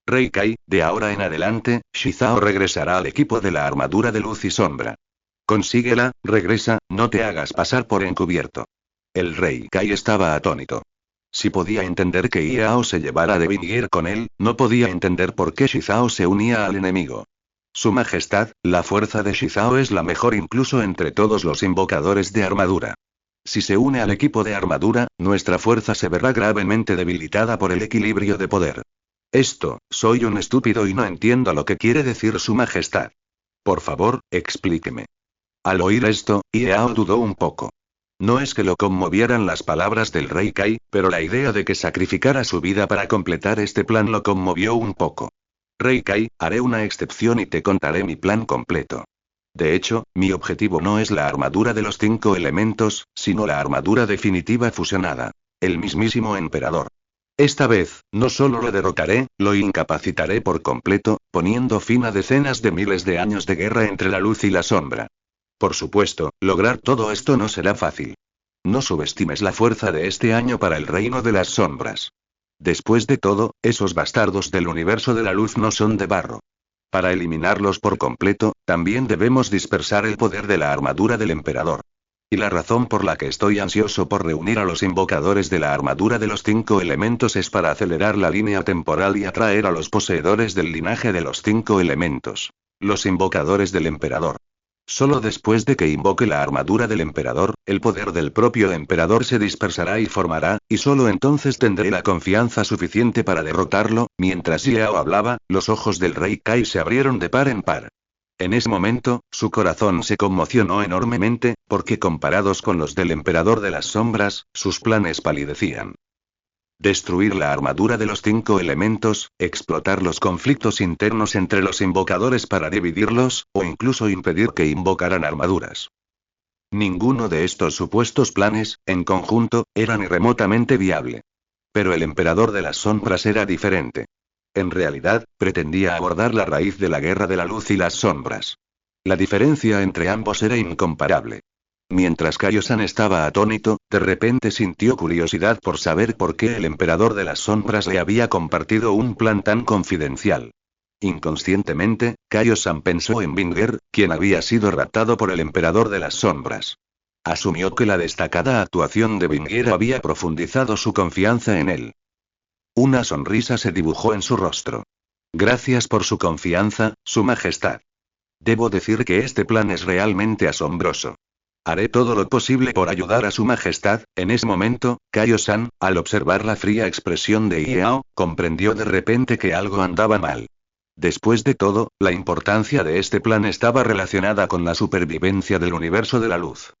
Rey Kai, de ahora en adelante, Shizao regresará al equipo de la armadura de luz y sombra. Consíguela, regresa, no te hagas pasar por encubierto. El rey Kai estaba atónito. Si podía entender que Iao se llevara de Vingir con él, no podía entender por qué Shizao se unía al enemigo. Su Majestad, la fuerza de Shizao es la mejor incluso entre todos los invocadores de armadura. Si se une al equipo de armadura, nuestra fuerza se verá gravemente debilitada por el equilibrio de poder. Soy un estúpido y no entiendo lo que quiere decir Su Majestad. Por favor, explíqueme. Al oír esto, Iao dudó un poco. No es que lo conmovieran las palabras del rey Kai, pero la idea de que sacrificara su vida para completar este plan lo conmovió un poco. Rey Kai, haré una excepción y te contaré mi plan completo. De hecho, mi objetivo no es la armadura de los 5 elementos, sino la armadura definitiva fusionada. El mismísimo emperador. Esta vez, no solo lo derrotaré, lo incapacitaré por completo, poniendo fin a decenas de miles de años de guerra entre la luz y la sombra. Por supuesto, lograr todo esto no será fácil. No subestimes la fuerza de este año para el reino de las sombras. Después de todo, esos bastardos del universo de la luz no son de barro. Para eliminarlos por completo, también debemos dispersar el poder de la armadura del emperador. Y la razón por la que estoy ansioso por reunir a los invocadores de la armadura de los 5 elementos es para acelerar la línea temporal y atraer a los poseedores del linaje de los 5 elementos. Los invocadores del emperador. Solo después de que invoque la armadura del emperador, el poder del propio emperador se dispersará y formará, y solo entonces tendré la confianza suficiente para derrotarlo. Mientras Iao hablaba, los ojos del rey Kai se abrieron de par en par. En ese momento, su corazón se conmocionó enormemente, porque comparados con los del Emperador de las Sombras, sus planes palidecían. Destruir la armadura de los 5 elementos, explotar los conflictos internos entre los invocadores para dividirlos, o incluso impedir que invocaran armaduras. Ninguno de estos supuestos planes, en conjunto, era ni remotamente viable. Pero el Emperador de las Sombras era diferente. En realidad, pretendía abordar la raíz de la guerra de la luz y las sombras. La diferencia entre ambos era incomparable. Mientras Kaio-san estaba atónito, de repente sintió curiosidad por saber por qué el Emperador de las Sombras le había compartido un plan tan confidencial. Inconscientemente, Kaio-san pensó en Binger, quien había sido raptado por el Emperador de las Sombras. Asumió que la destacada actuación de Binger había profundizado su confianza en él. Una sonrisa se dibujó en su rostro. Gracias por su confianza, Su Majestad. Debo decir que este plan es realmente asombroso. Haré todo lo posible por ayudar a Su Majestad. En ese momento, Kaio-san, al observar la fría expresión de Iao, comprendió de repente que algo andaba mal. Después de todo, la importancia de este plan estaba relacionada con la supervivencia del universo de la luz.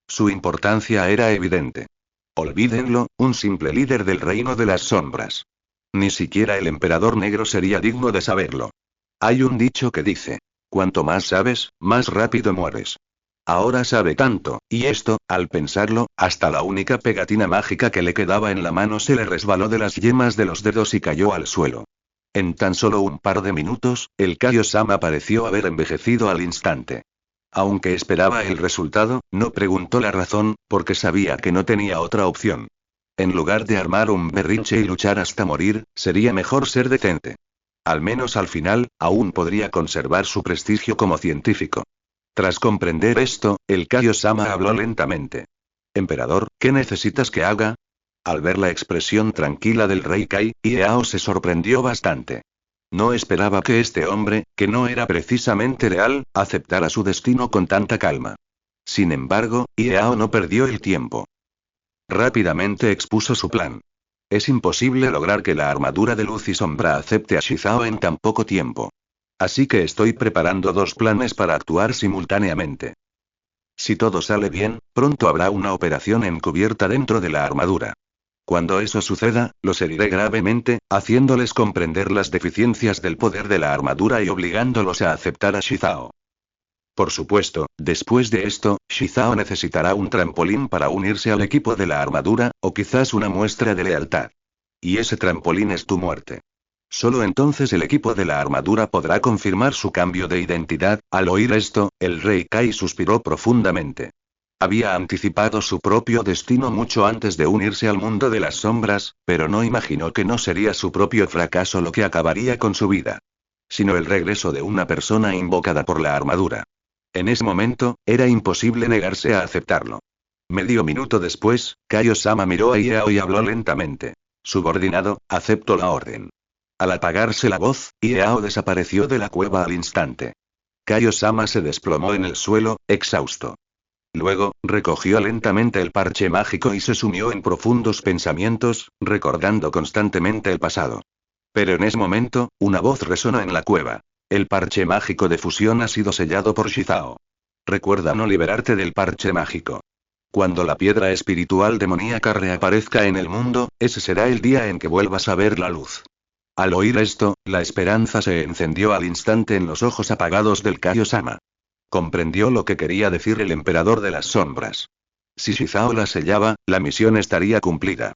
Su importancia era evidente. Olvídenlo, un simple líder del reino de las sombras. Ni siquiera el emperador negro sería digno de saberlo. Hay un dicho que dice: cuanto más sabes, más rápido mueres. Ahora sabe tanto, y esto, al pensarlo, hasta la única pegatina mágica que le quedaba en la mano se le resbaló de las yemas de los dedos y cayó al suelo. En tan solo un par de minutos, el Kaio-sama pareció haber envejecido al instante. Aunque esperaba el resultado, no preguntó la razón, porque sabía que no tenía otra opción. En lugar de armar un berrinche y luchar hasta morir, sería mejor ser decente. Al menos al final, aún podría conservar su prestigio como científico. Tras comprender esto, el Kaio-sama habló lentamente. Emperador, ¿qué necesitas que haga? Al ver la expresión tranquila del rey Kai, Iao se sorprendió bastante. No esperaba que este hombre, que no era precisamente leal, aceptara su destino con tanta calma. Sin embargo, Iao no perdió el tiempo. Rápidamente expuso su plan. Es imposible lograr que la armadura de luz y sombra acepte a Shizao en tan poco tiempo. Así que estoy preparando 2 planes para actuar simultáneamente. Si todo sale bien, pronto habrá una operación encubierta dentro de la armadura. Cuando eso suceda, los heriré gravemente, haciéndoles comprender las deficiencias del poder de la armadura y obligándolos a aceptar a Shizao. Por supuesto, después de esto, Shizao necesitará un trampolín para unirse al equipo de la armadura, o quizás una muestra de lealtad. Y ese trampolín es tu muerte. Solo entonces el equipo de la armadura podrá confirmar su cambio de identidad. Al oír esto, el rey Kai suspiró profundamente. Había anticipado su propio destino mucho antes de unirse al mundo de las sombras, pero no imaginó que no sería su propio fracaso lo que acabaría con su vida, sino el regreso de una persona invocada por la armadura. En ese momento, era imposible negarse a aceptarlo. Medio minuto después, Kaio-sama miró a Iao y habló lentamente. Subordinado, acepto la orden. Al apagarse la voz, Iao desapareció de la cueva al instante. Kaio-sama se desplomó en el suelo, exhausto. Luego, recogió lentamente el parche mágico y se sumió en profundos pensamientos, recordando constantemente el pasado. Pero en ese momento, una voz resonó en la cueva. El parche mágico de fusión ha sido sellado por Shizao. Recuerda no liberarte del parche mágico. Cuando la piedra espiritual demoníaca reaparezca en el mundo, ese será el día en que vuelvas a ver la luz. Al oír esto, la esperanza se encendió al instante en los ojos apagados del Kaio-sama. Comprendió lo que quería decir el emperador de las sombras. Si Shizao la sellaba, la misión estaría cumplida.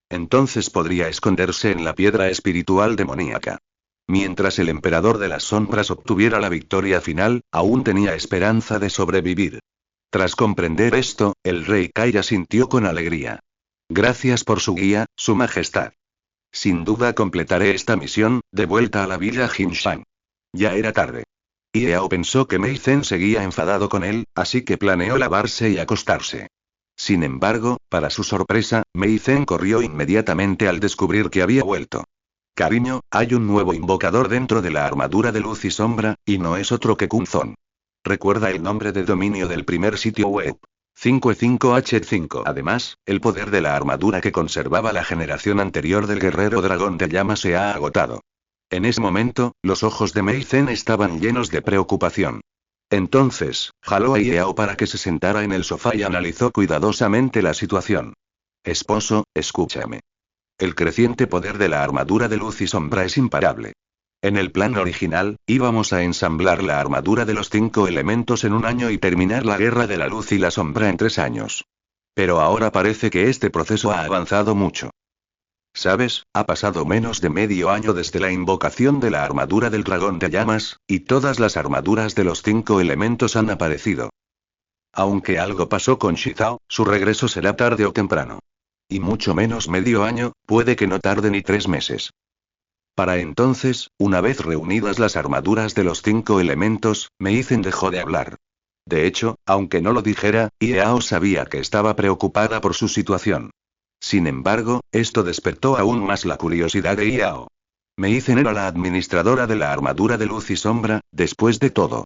Entonces podría esconderse en la piedra espiritual demoníaca. Mientras el emperador de las sombras obtuviera la victoria final, aún tenía esperanza de sobrevivir. Tras comprender esto, el rey Kai asintió con alegría. Gracias por su guía, Su Majestad. Sin duda completaré esta misión. De vuelta a la villa Jinshan. Ya era tarde. Iao pensó que Mei-zen seguía enfadado con él, así que planeó lavarse y acostarse. Sin embargo, para su sorpresa, Mei-zen corrió inmediatamente al descubrir que había vuelto. Cariño, hay un nuevo invocador dentro de la armadura de luz y sombra, y no es otro que Kunzon. Recuerda el nombre de dominio del primer sitio web. 55H5. Además, el poder de la armadura que conservaba la generación anterior del guerrero dragón de llama se ha agotado. En ese momento, los ojos de Mei Zen estaban llenos de preocupación. Entonces, jaló a Yao para que se sentara en el sofá y analizó cuidadosamente la situación. Esposo, escúchame. El creciente poder de la armadura de luz y sombra es imparable. En el plan original, íbamos a ensamblar la armadura de los 5 elementos en un año y terminar la guerra de la luz y la sombra en 3 años. Pero ahora parece que este proceso ha avanzado mucho. ¿Sabes? Ha pasado menos de medio año desde la invocación de la armadura del dragón de llamas, y todas las armaduras de los 5 elementos han aparecido. Aunque algo pasó con Shizao, su regreso será tarde o temprano. Y mucho menos medio año, puede que no tarde ni 3 meses. Para entonces, una vez reunidas las armaduras de los 5 elementos, Meizen dejó de hablar. De hecho, aunque no lo dijera, Yao sabía que estaba preocupada por su situación. Sin embargo, esto despertó aún más la curiosidad de Yao. Meizen era la administradora de la armadura de luz y sombra, después de todo.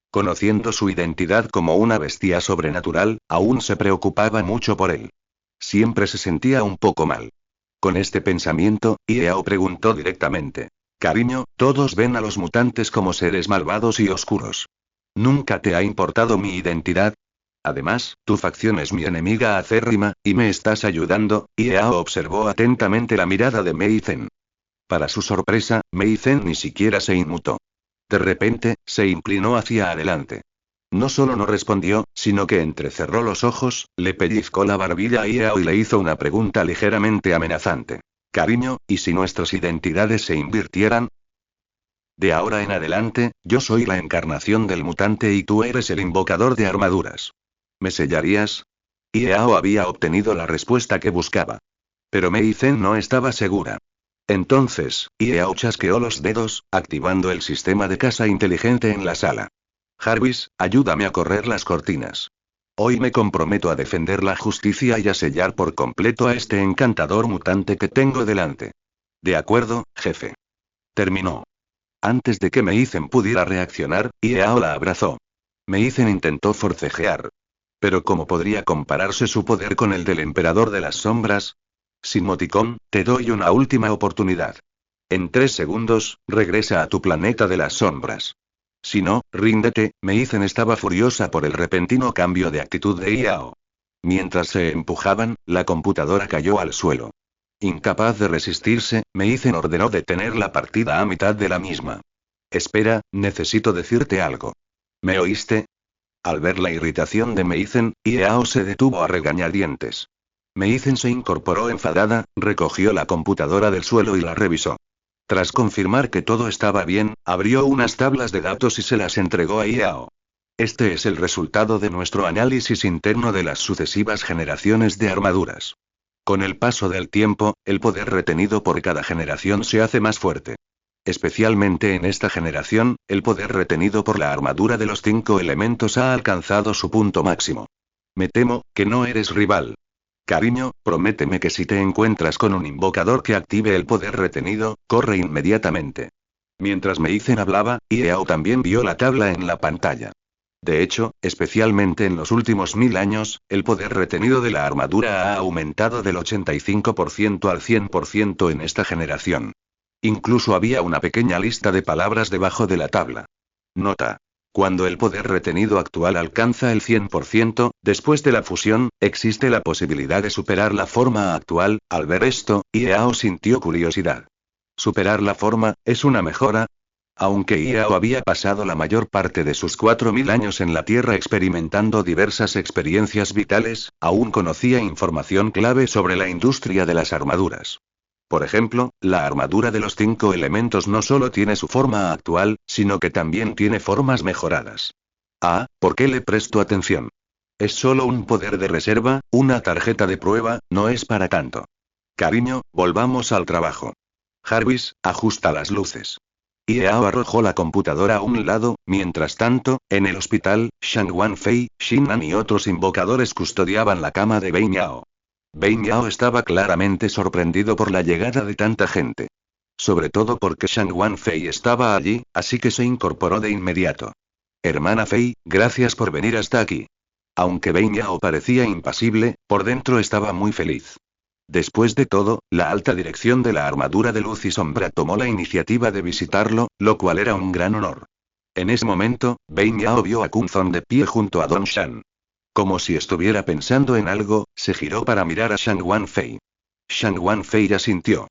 Conociendo su identidad como una bestia sobrenatural, aún se preocupaba mucho por él. Siempre se sentía un poco mal. Con este pensamiento, Yao preguntó directamente. Cariño, todos ven a los mutantes como seres malvados y oscuros. ¿Nunca te ha importado mi identidad? Además, tu facción es mi enemiga acérrima, y me estás ayudando. Yao observó atentamente la mirada de Meizen. Para su sorpresa, Meizen ni siquiera se inmutó. De repente, se inclinó hacia adelante. No solo no respondió, sino que entrecerró los ojos, le pellizcó la barbilla a Yao y le hizo una pregunta ligeramente amenazante. Cariño, ¿y si nuestras identidades se invirtieran? De ahora en adelante, yo soy la encarnación del mutante y tú eres el invocador de armaduras. ¿Me sellarías? Yao había obtenido la respuesta que buscaba. Pero Meizen no estaba segura. Entonces, Yao chasqueó los dedos, activando el sistema de casa inteligente en la sala. Jarvis, ayúdame a correr las cortinas. Hoy me comprometo a defender la justicia y a sellar por completo a este encantador mutante que tengo delante. De acuerdo, jefe. Terminó. Antes de que Meizen pudiera reaccionar, Yao la abrazó. Meizen intentó forcejear. Pero ¿cómo podría compararse su poder con el del emperador de las sombras? Simoticón, te doy una última oportunidad. En 3 segundos, regresa a tu planeta de las sombras. Si no, ríndete. Meizen estaba furiosa por el repentino cambio de actitud de Yao. Mientras se empujaban, la computadora cayó al suelo. Incapaz de resistirse, Meizen ordenó detener la partida a mitad de la misma. Espera, necesito decirte algo. ¿Me oíste? Al ver la irritación de Meizen, Yao se detuvo a regañadientes. Meizen se incorporó enfadada, recogió la computadora del suelo y la revisó. Tras confirmar que todo estaba bien, abrió unas tablas de datos y se las entregó a Yao. Este es el resultado de nuestro análisis interno de las sucesivas generaciones de armaduras. Con el paso del tiempo, el poder retenido por cada generación se hace más fuerte. Especialmente en esta generación, el poder retenido por la armadura de los 5 elementos ha alcanzado su punto máximo. Me temo que no eres rival. Cariño, prométeme que si te encuentras con un invocador que active el poder retenido, corre inmediatamente. Mientras Meizen hablaba, Yao también vio la tabla en la pantalla. De hecho, especialmente en los últimos 1000 años, el poder retenido de la armadura ha aumentado del 85% al 100% en esta generación. Incluso había una pequeña lista de palabras debajo de la tabla. Nota. Cuando el poder retenido actual alcanza el 100%, después de la fusión, existe la posibilidad de superar la forma actual. Al ver esto, Yao sintió curiosidad. ¿Superar la forma es una mejora? Aunque Yao había pasado la mayor parte de sus 4000 años en la Tierra experimentando diversas experiencias vitales, aún conocía información clave sobre la industria de las armaduras. Por ejemplo, la armadura de los 5 elementos no solo tiene su forma actual, sino que también tiene formas mejoradas. Ah, ¿por qué le presto atención? Es solo un poder de reserva, una tarjeta de prueba, no es para tanto. Cariño, volvamos al trabajo. Jarvis, ajusta las luces. Yao arrojó la computadora a un lado. Mientras tanto, en el hospital, Shang Wanfei, Shin'an y otros invocadores custodiaban la cama de Bein Yao. Bein Yao estaba claramente sorprendido por la llegada de tanta gente. Sobre todo porque Shang Wanfei estaba allí, así que se incorporó de inmediato. Hermana Fei, gracias por venir hasta aquí. Aunque Bein Yao parecía impasible, por dentro estaba muy feliz. Después de todo, la alta dirección de la armadura de luz y sombra tomó la iniciativa de visitarlo, lo cual era un gran honor. En ese momento, Bei Miao vio a Kun Zon de pie junto a Don Shan. Como si estuviera pensando en algo, se giró para mirar a Shang Wanfei. Shang Wanfei asintió.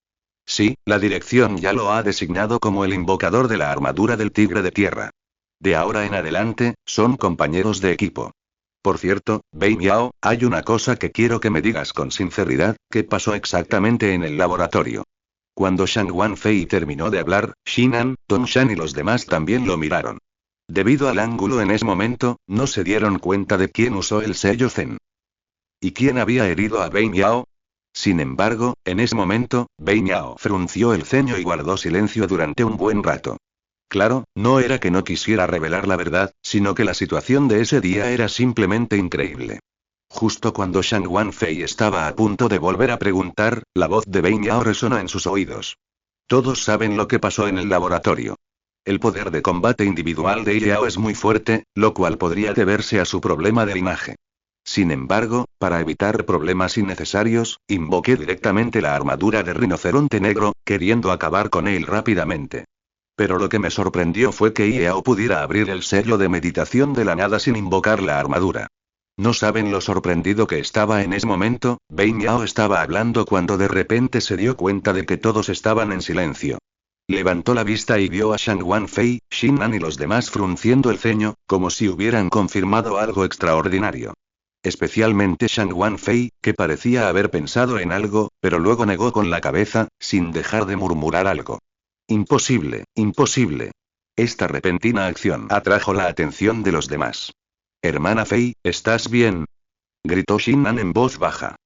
Sí, la dirección ya lo ha designado como el invocador de la armadura del tigre de tierra. De ahora en adelante, son compañeros de equipo. Por cierto, Bei Miao, hay una cosa que quiero que me digas con sinceridad, ¿qué pasó exactamente en el laboratorio? Cuando Shang Wanfei terminó de hablar, Shinan, Don Shan y los demás también lo miraron. Debido al ángulo en ese momento, no se dieron cuenta de quién usó el sello Zen. ¿Y quién había herido a Bei Miao? Sin embargo, en ese momento, Bei Miao frunció el ceño y guardó silencio durante un buen rato. Claro, no era que no quisiera revelar la verdad, sino que la situación de ese día era simplemente increíble. Justo cuando Shang Wanfei estaba a punto de volver a preguntar, la voz de Bei Miao resonó en sus oídos. Todos saben lo que pasó en el laboratorio. El poder de combate individual de Yao es muy fuerte, lo cual podría deberse a su problema de linaje. Sin embargo, para evitar problemas innecesarios, invoqué directamente la armadura de rinoceronte negro, queriendo acabar con él rápidamente. Pero lo que me sorprendió fue que Yao pudiera abrir el sello de meditación de la nada sin invocar la armadura. No saben lo sorprendido que estaba en ese momento. Bei Miao estaba hablando cuando de repente se dio cuenta de que todos estaban en silencio. Levantó la vista y vio a Shang Wanfei, Shinan y los demás frunciendo el ceño, como si hubieran confirmado algo extraordinario. Especialmente Shang Wanfei, que parecía haber pensado en algo, pero luego negó con la cabeza, sin dejar de murmurar algo. Imposible, imposible. Esta repentina acción atrajo la atención de los demás. Hermana Fei, ¿estás bien? Gritó Shinan en voz baja.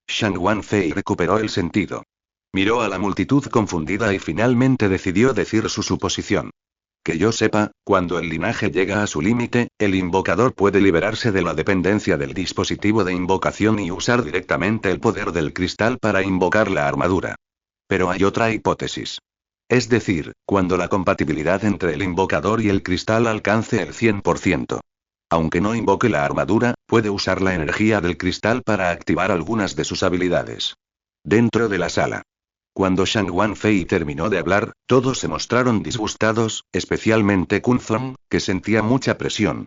Shang Wanfei recuperó el sentido. Miró a la multitud confundida y finalmente decidió decir su suposición. Que yo sepa, cuando el linaje llega a su límite, el invocador puede liberarse de la dependencia del dispositivo de invocación y usar directamente el poder del cristal para invocar la armadura. Pero hay otra hipótesis. Es decir, cuando la compatibilidad entre el invocador y el cristal alcance el 100%. Aunque no invoque la armadura, puede usar la energía del cristal para activar algunas de sus habilidades. Dentro de la sala. Cuando Shang Wanfei terminó de hablar, todos se mostraron disgustados, especialmente Kun Zon, que sentía mucha presión.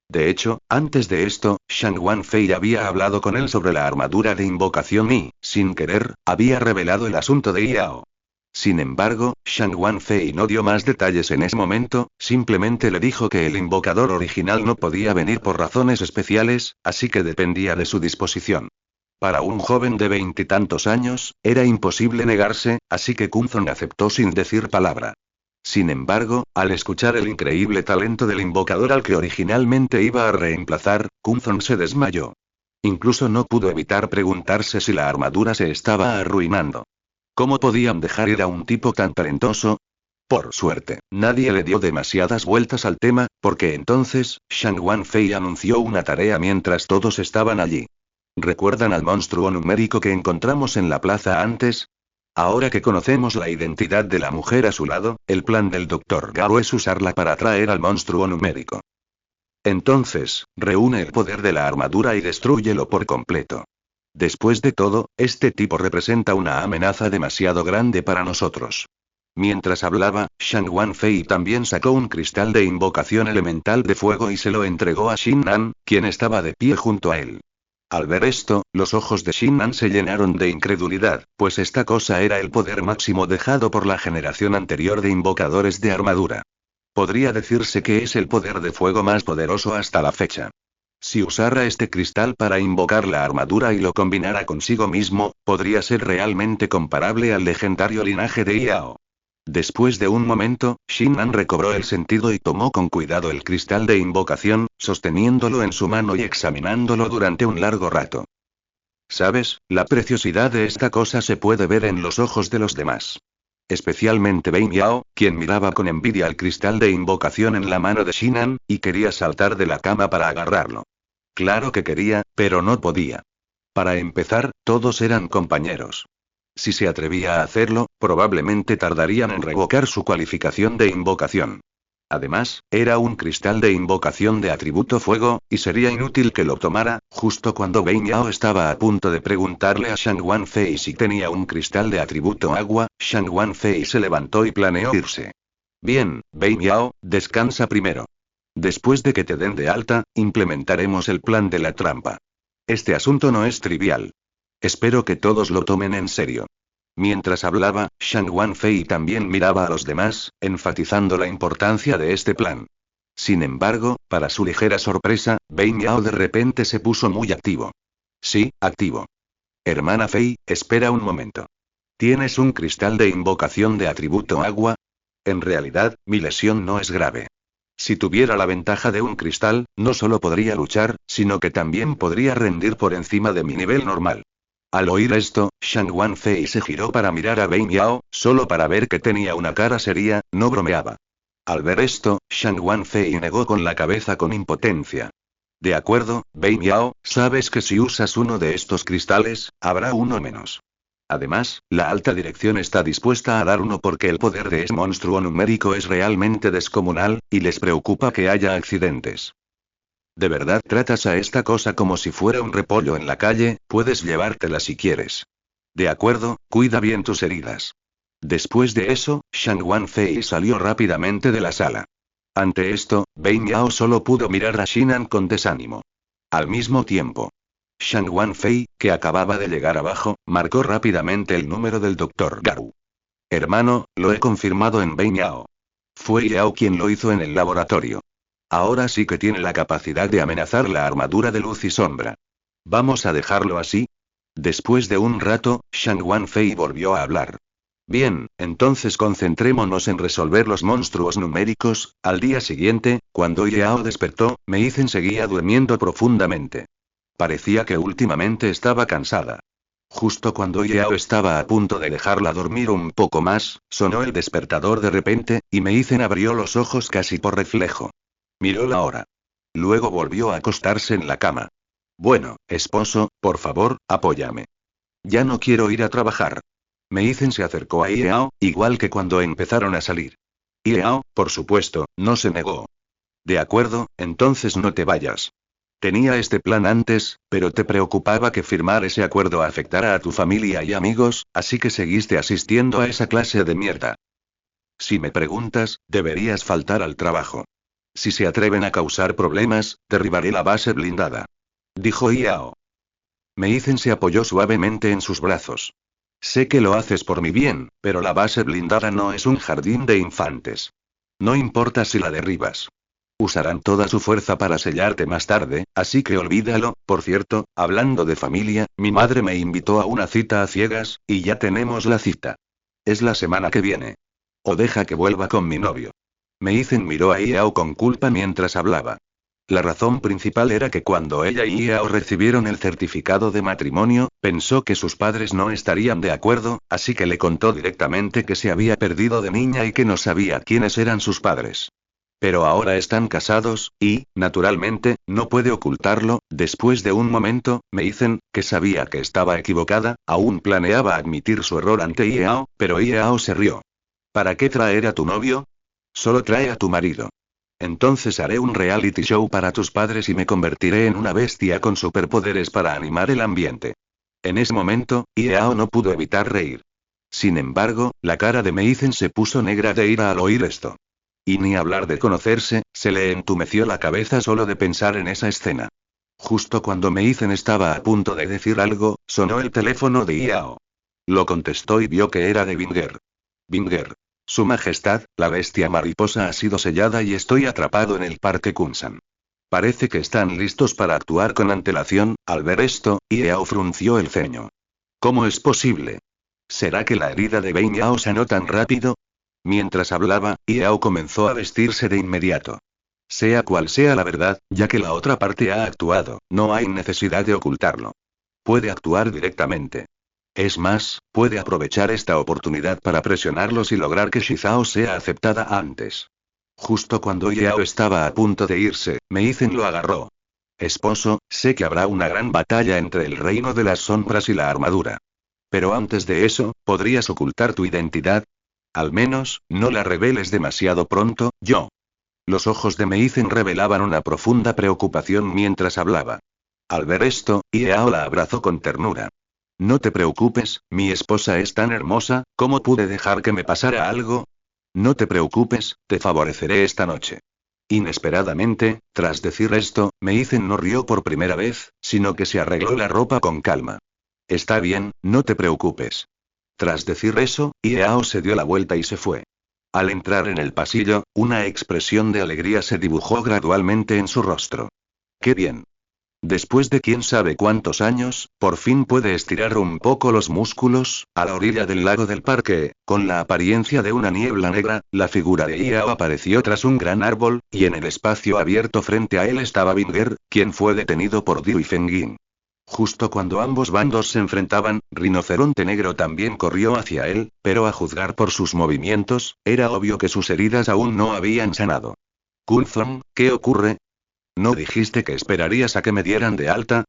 De hecho, antes de esto, Shang Wanfei había hablado con él sobre la armadura de invocación y, sin querer, había revelado el asunto de Yao. Sin embargo, Shang Wanfei no dio más detalles en ese momento, simplemente le dijo que el invocador original no podía venir por razones especiales, así que dependía de su disposición. Para un joven de 20 y tantos años, era imposible negarse, así que Kun Zon aceptó sin decir palabra. Sin embargo, al escuchar el increíble talento del invocador al que originalmente iba a reemplazar, Kun Zon se desmayó. Incluso no pudo evitar preguntarse si la armadura se estaba arruinando. ¿Cómo podían dejar ir a un tipo tan talentoso? Por suerte, nadie le dio demasiadas vueltas al tema, porque entonces, Shang Wanfei anunció una tarea mientras todos estaban allí. ¿Recuerdan al monstruo numérico que encontramos en la plaza antes? Ahora que conocemos la identidad de la mujer a su lado, el plan del Dr. Garo es usarla para atraer al monstruo numérico. Entonces, reúne el poder de la armadura y destrúyelo por completo. Después de todo, este tipo representa una amenaza demasiado grande para nosotros. Mientras hablaba, Shang Wanfei también sacó un cristal de invocación elemental de fuego y se lo entregó a Shinan, quien estaba de pie junto a él. Al ver esto, los ojos de Shinan se llenaron de incredulidad, pues esta cosa era el poder máximo dejado por la generación anterior de invocadores de armadura. Podría decirse que es el poder de fuego más poderoso hasta la fecha. Si usara este cristal para invocar la armadura y lo combinara consigo mismo, podría ser realmente comparable al legendario linaje de Yao. Después de un momento, Shinan recobró el sentido y tomó con cuidado el cristal de invocación, sosteniéndolo en su mano y examinándolo durante un largo rato. ¿Sabes? La preciosidad de esta cosa se puede ver en los ojos de los demás. Especialmente Bei Miao, quien miraba con envidia al cristal de invocación en la mano de Shinan, y quería saltar de la cama para agarrarlo. Claro que quería, pero no podía. Para empezar, todos eran compañeros. Si se atrevía a hacerlo, probablemente tardarían en revocar su cualificación de invocación. Además, era un cristal de invocación de atributo fuego, y sería inútil que lo tomara, justo cuando Beng Yao estaba a punto de preguntarle a Shang Wanfei si tenía un cristal de atributo agua. Shang Wanfei se levantó y planeó irse. Bien, Beng Yao, descansa primero. Después de que te den de alta, implementaremos el plan de la trampa. Este asunto no es trivial. Espero que todos lo tomen en serio. Mientras hablaba, Shang Wanfei también miraba a los demás, enfatizando la importancia de este plan. Sin embargo, para su ligera sorpresa, Beng Yao de repente se puso muy activo. Sí, activo. Hermana Fei, espera un momento. ¿Tienes un cristal de invocación de atributo agua? En realidad, mi lesión no es grave. Si tuviera la ventaja de un cristal, no solo podría luchar, sino que también podría rendir por encima de mi nivel normal. Al oír esto, Shang Wanfei se giró para mirar a Beng Yao, solo para ver que tenía una cara seria, no bromeaba. Al ver esto, Shang Wanfei negó con la cabeza con impotencia. De acuerdo, Beng Yao, sabes que si usas uno de estos cristales, habrá uno menos. Además, la alta dirección está dispuesta a dar uno porque el poder de ese monstruo numérico es realmente descomunal, y les preocupa que haya accidentes. ¿De verdad tratas a esta cosa como si fuera un repollo en la calle? Puedes llevártela si quieres. De acuerdo, cuida bien tus heridas. Después de eso, Shang Wanfei salió rápidamente de la sala. Ante esto, Beng Yao solo pudo mirar a Shinan con desánimo. Al mismo tiempo, Shang Wanfei, que acababa de llegar abajo, marcó rápidamente el número del Dr. Garou. Hermano, lo he confirmado en Beng Yao. Fue Yao quien lo hizo en el laboratorio. Ahora sí que tiene la capacidad de amenazar la armadura de luz y sombra. ¿Vamos a dejarlo así? Después de un rato, Shang Wanfei volvió a hablar. Bien, entonces concentrémonos en resolver los monstruos numéricos. Al día siguiente, cuando Yao despertó, Meizen seguía durmiendo profundamente. Parecía que últimamente estaba cansada. Justo cuando Yao estaba a punto de dejarla dormir un poco más, sonó el despertador de repente, y Meizen abrió los ojos casi por reflejo. Miró la hora. Luego volvió a acostarse en la cama. Bueno, esposo, por favor, apóyame. Ya no quiero ir a trabajar. Meizen se acercó a Yao, igual que cuando empezaron a salir. Yao, por supuesto, no se negó. De acuerdo, entonces no te vayas. Tenía este plan antes, pero te preocupaba que firmar ese acuerdo afectara a tu familia y amigos, así que seguiste asistiendo a esa clase de mierda. Si me preguntas, deberías faltar al trabajo. Si se atreven a causar problemas, derribaré la base blindada. Dijo Yao. Meizen se apoyó suavemente en sus brazos. Sé que lo haces por mi bien, pero la base blindada no es un jardín de infantes. No importa si la derribas. Usarán toda su fuerza para sellarte más tarde, así que olvídalo. Por cierto, hablando de familia, mi madre me invitó a una cita a ciegas, y ya tenemos la cita. Es la semana que viene. O deja que vuelva con mi novio. Meizen miró a Yao con culpa mientras hablaba. La razón principal era que cuando ella y Yao recibieron el certificado de matrimonio, pensó que sus padres no estarían de acuerdo, así que le contó directamente que se había perdido de niña y que no sabía quiénes eran sus padres. Pero ahora están casados, y, naturalmente, no puede ocultarlo. Después de un momento, Meizen, que sabía que estaba equivocada, aún planeaba admitir su error ante Yao, pero Yao se rió. ¿Para qué traer a tu novio? Solo trae a tu marido. Entonces haré un reality show para tus padres y me convertiré en una bestia con superpoderes para animar el ambiente. En ese momento, Yao no pudo evitar reír. Sin embargo, la cara de Meizen se puso negra de ira al oír esto. Y ni hablar de conocerse, se le entumeció la cabeza solo de pensar en esa escena. Justo cuando Meizen estaba a punto de decir algo, sonó el teléfono de Yao. Lo contestó y vio que era de Binger. Binger. Su Majestad, la bestia mariposa ha sido sellada y estoy atrapado en el Parque Kunsan. Parece que están listos para actuar con antelación. Al ver esto, Yao frunció el ceño. ¿Cómo es posible? ¿Será que la herida de Beng Yao sanó tan rápido? Mientras hablaba, Yao comenzó a vestirse de inmediato. Sea cual sea la verdad, ya que la otra parte ha actuado, no hay necesidad de ocultarlo. Puede actuar directamente. Es más, puede aprovechar esta oportunidad para presionarlos y lograr que Shizao sea aceptada antes. Justo cuando Yao estaba a punto de irse, Meizen lo agarró. Esposo, sé que habrá una gran batalla entre el reino de las sombras y la armadura. Pero antes de eso, ¿podrías ocultar tu identidad? Al menos, no la reveles demasiado pronto. Yo. Los ojos de Meizen revelaban una profunda preocupación mientras hablaba. Al ver esto, Iao la abrazó con ternura. No te preocupes, mi esposa es tan hermosa, ¿cómo pude dejar que me pasara algo? No te preocupes, te favoreceré esta noche. Inesperadamente, tras decir esto, Meizen no rió por primera vez, sino que se arregló la ropa con calma. Está bien, no te preocupes. Tras decir eso, Iao se dio la vuelta y se fue. Al entrar en el pasillo, una expresión de alegría se dibujó gradualmente en su rostro. ¡Qué bien! Después de quién sabe cuántos años, por fin puede estirar un poco los músculos. A la orilla del lago del parque, con la apariencia de una niebla negra, la figura de Iao apareció tras un gran árbol, y en el espacio abierto frente a él estaba Binger, quien fue detenido por Diu y Fengyin. Justo cuando ambos bandos se enfrentaban, Rinoceronte Negro también corrió hacia él, pero a juzgar por sus movimientos, era obvio que sus heridas aún no habían sanado. Kunzon, ¿qué ocurre? ¿No dijiste que esperarías a que me dieran de alta?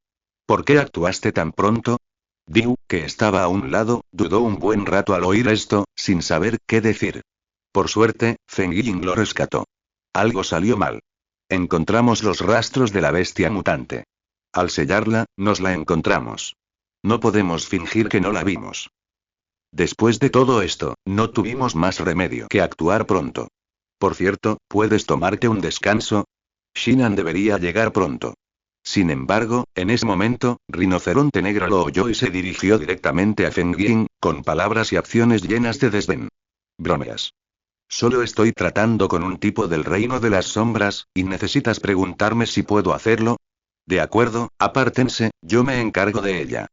¿Por qué actuaste tan pronto? Diu, que estaba a un lado, dudó un buen rato al oír esto, sin saber qué decir. Por suerte, Fengyin lo rescató. Algo salió mal. Encontramos los rastros de la bestia mutante. Al sellarla, nos la encontramos. No podemos fingir que no la vimos. Después de todo esto, no tuvimos más remedio que actuar pronto. Por cierto, ¿puedes tomarte un descanso? Shinan debería llegar pronto. Sin embargo, en ese momento, Rinoceronte Negro lo oyó y se dirigió directamente a Fengyin, con palabras y acciones llenas de desdén. Bromeas. Solo estoy tratando con un tipo del reino de las sombras, y necesitas preguntarme si puedo hacerlo. De acuerdo, apártense, yo me encargo de ella.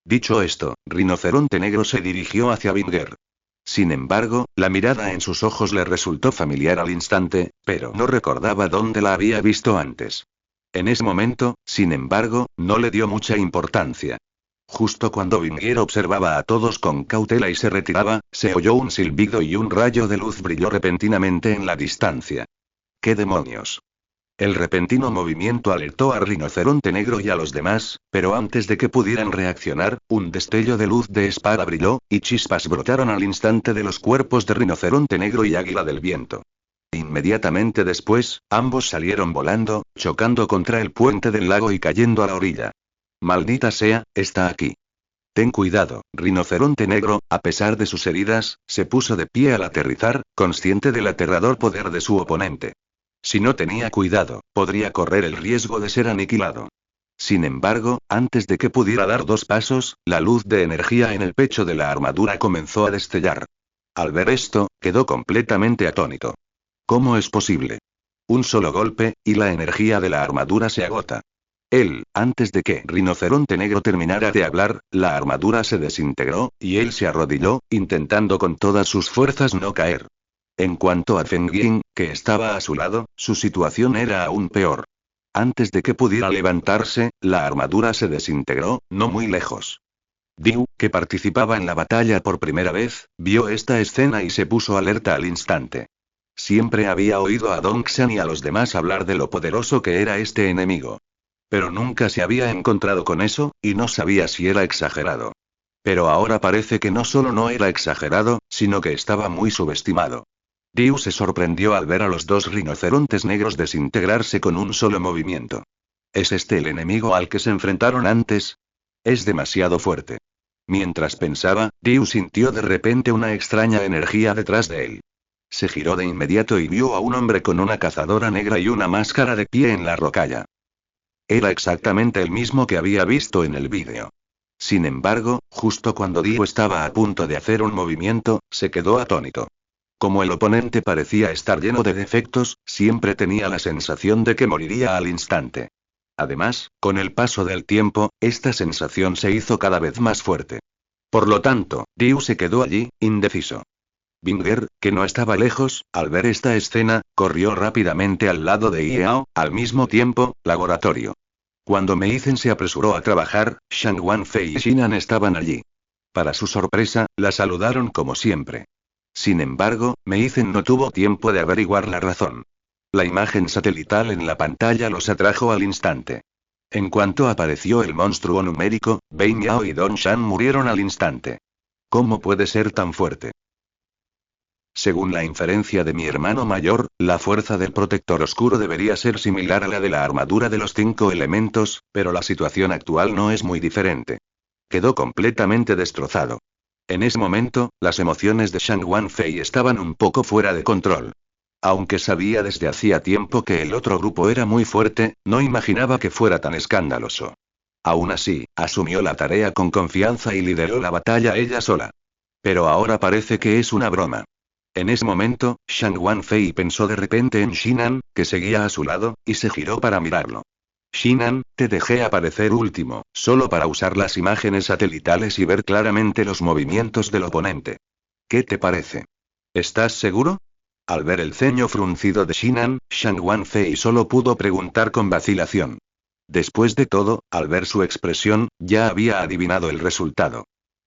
Dicho esto, Rinoceronte Negro se dirigió hacia Binger. Sin embargo, la mirada en sus ojos le resultó familiar al instante, pero no recordaba dónde la había visto antes. En ese momento, sin embargo, no le dio mucha importancia. Justo cuando Binger observaba a todos con cautela y se retiraba, se oyó un silbido y un rayo de luz brilló repentinamente en la distancia. ¿Qué demonios? El repentino movimiento alertó a Rinoceronte Negro y a los demás, pero antes de que pudieran reaccionar, un destello de luz de espada brilló, y chispas brotaron al instante de los cuerpos de Rinoceronte Negro y Águila del Viento. Inmediatamente después, ambos salieron volando, chocando contra el puente del lago y cayendo a la orilla. Maldita sea, está aquí. Ten cuidado, Rinoceronte Negro, a pesar de sus heridas, se puso de pie al aterrizar, consciente del aterrador poder de su oponente. Si no tenía cuidado, podría correr el riesgo de ser aniquilado. Sin embargo, antes de que pudiera dar 2 pasos, la luz de energía en el pecho de la armadura comenzó a destellar. Al ver esto, quedó completamente atónito. ¿Cómo es posible? Un solo golpe, y la energía de la armadura se agota. Antes de que Rinoceronte Negro terminara de hablar, la armadura se desintegró, y él se arrodilló, intentando con todas sus fuerzas no caer. En cuanto a Fengyin, que estaba a su lado, su situación era aún peor. Antes de que pudiera levantarse, la armadura se desintegró, no muy lejos. Diu, que participaba en la batalla por primera vez, vio esta escena y se puso alerta al instante. Siempre había oído a Dongshan y a los demás hablar de lo poderoso que era este enemigo. Pero nunca se había encontrado con eso, y no sabía si era exagerado. Pero ahora parece que no solo no era exagerado, sino que estaba muy subestimado. Diu se sorprendió al ver a los 2 rinocerontes negros desintegrarse con un solo movimiento. ¿Es este el enemigo al que se enfrentaron antes? Es demasiado fuerte. Mientras pensaba, Diu sintió de repente una extraña energía detrás de él. Se giró de inmediato y vio a un hombre con una cazadora negra y una máscara de pie en la rocalla. Era exactamente el mismo que había visto en el vídeo. Sin embargo, justo cuando Diu estaba a punto de hacer un movimiento, se quedó atónito. Como el oponente parecía estar lleno de defectos, siempre tenía la sensación de que moriría al instante. Además, con el paso del tiempo, esta sensación se hizo cada vez más fuerte. Por lo tanto, Diu se quedó allí, indeciso. Binger, que no estaba lejos, al ver esta escena, corrió rápidamente al lado de Iao, al mismo tiempo, laboratorio. Cuando Meizen se apresuró a trabajar, Shang Wanfei y Shinan estaban allí. Para su sorpresa, la saludaron como siempre. Sin embargo, Meizen no tuvo tiempo de averiguar la razón. La imagen satelital en la pantalla los atrajo al instante. En cuanto apareció el monstruo numérico, Bein Yao y Don Shan murieron al instante. ¿Cómo puede ser tan fuerte? Según la inferencia de mi hermano mayor, la fuerza del protector oscuro debería ser similar a la de la armadura de los 5 elementos, pero la situación actual no es muy diferente. Quedó completamente destrozado. En ese momento, las emociones de Shang Wanfei estaban un poco fuera de control. Aunque sabía desde hacía tiempo que el otro grupo era muy fuerte, no imaginaba que fuera tan escandaloso. Aún así, asumió la tarea con confianza y lideró la batalla ella sola. Pero ahora parece que es una broma. En ese momento, Shang Wanfei pensó de repente en Shinan, que seguía a su lado, y se giró para mirarlo. Shinan, te dejé aparecer último, solo para usar las imágenes satelitales y ver claramente los movimientos del oponente. ¿Qué te parece? ¿Estás seguro? Al ver el ceño fruncido de Shinan, Shang Wanfei solo pudo preguntar con vacilación. Después de todo, al ver su expresión, ya había adivinado el resultado.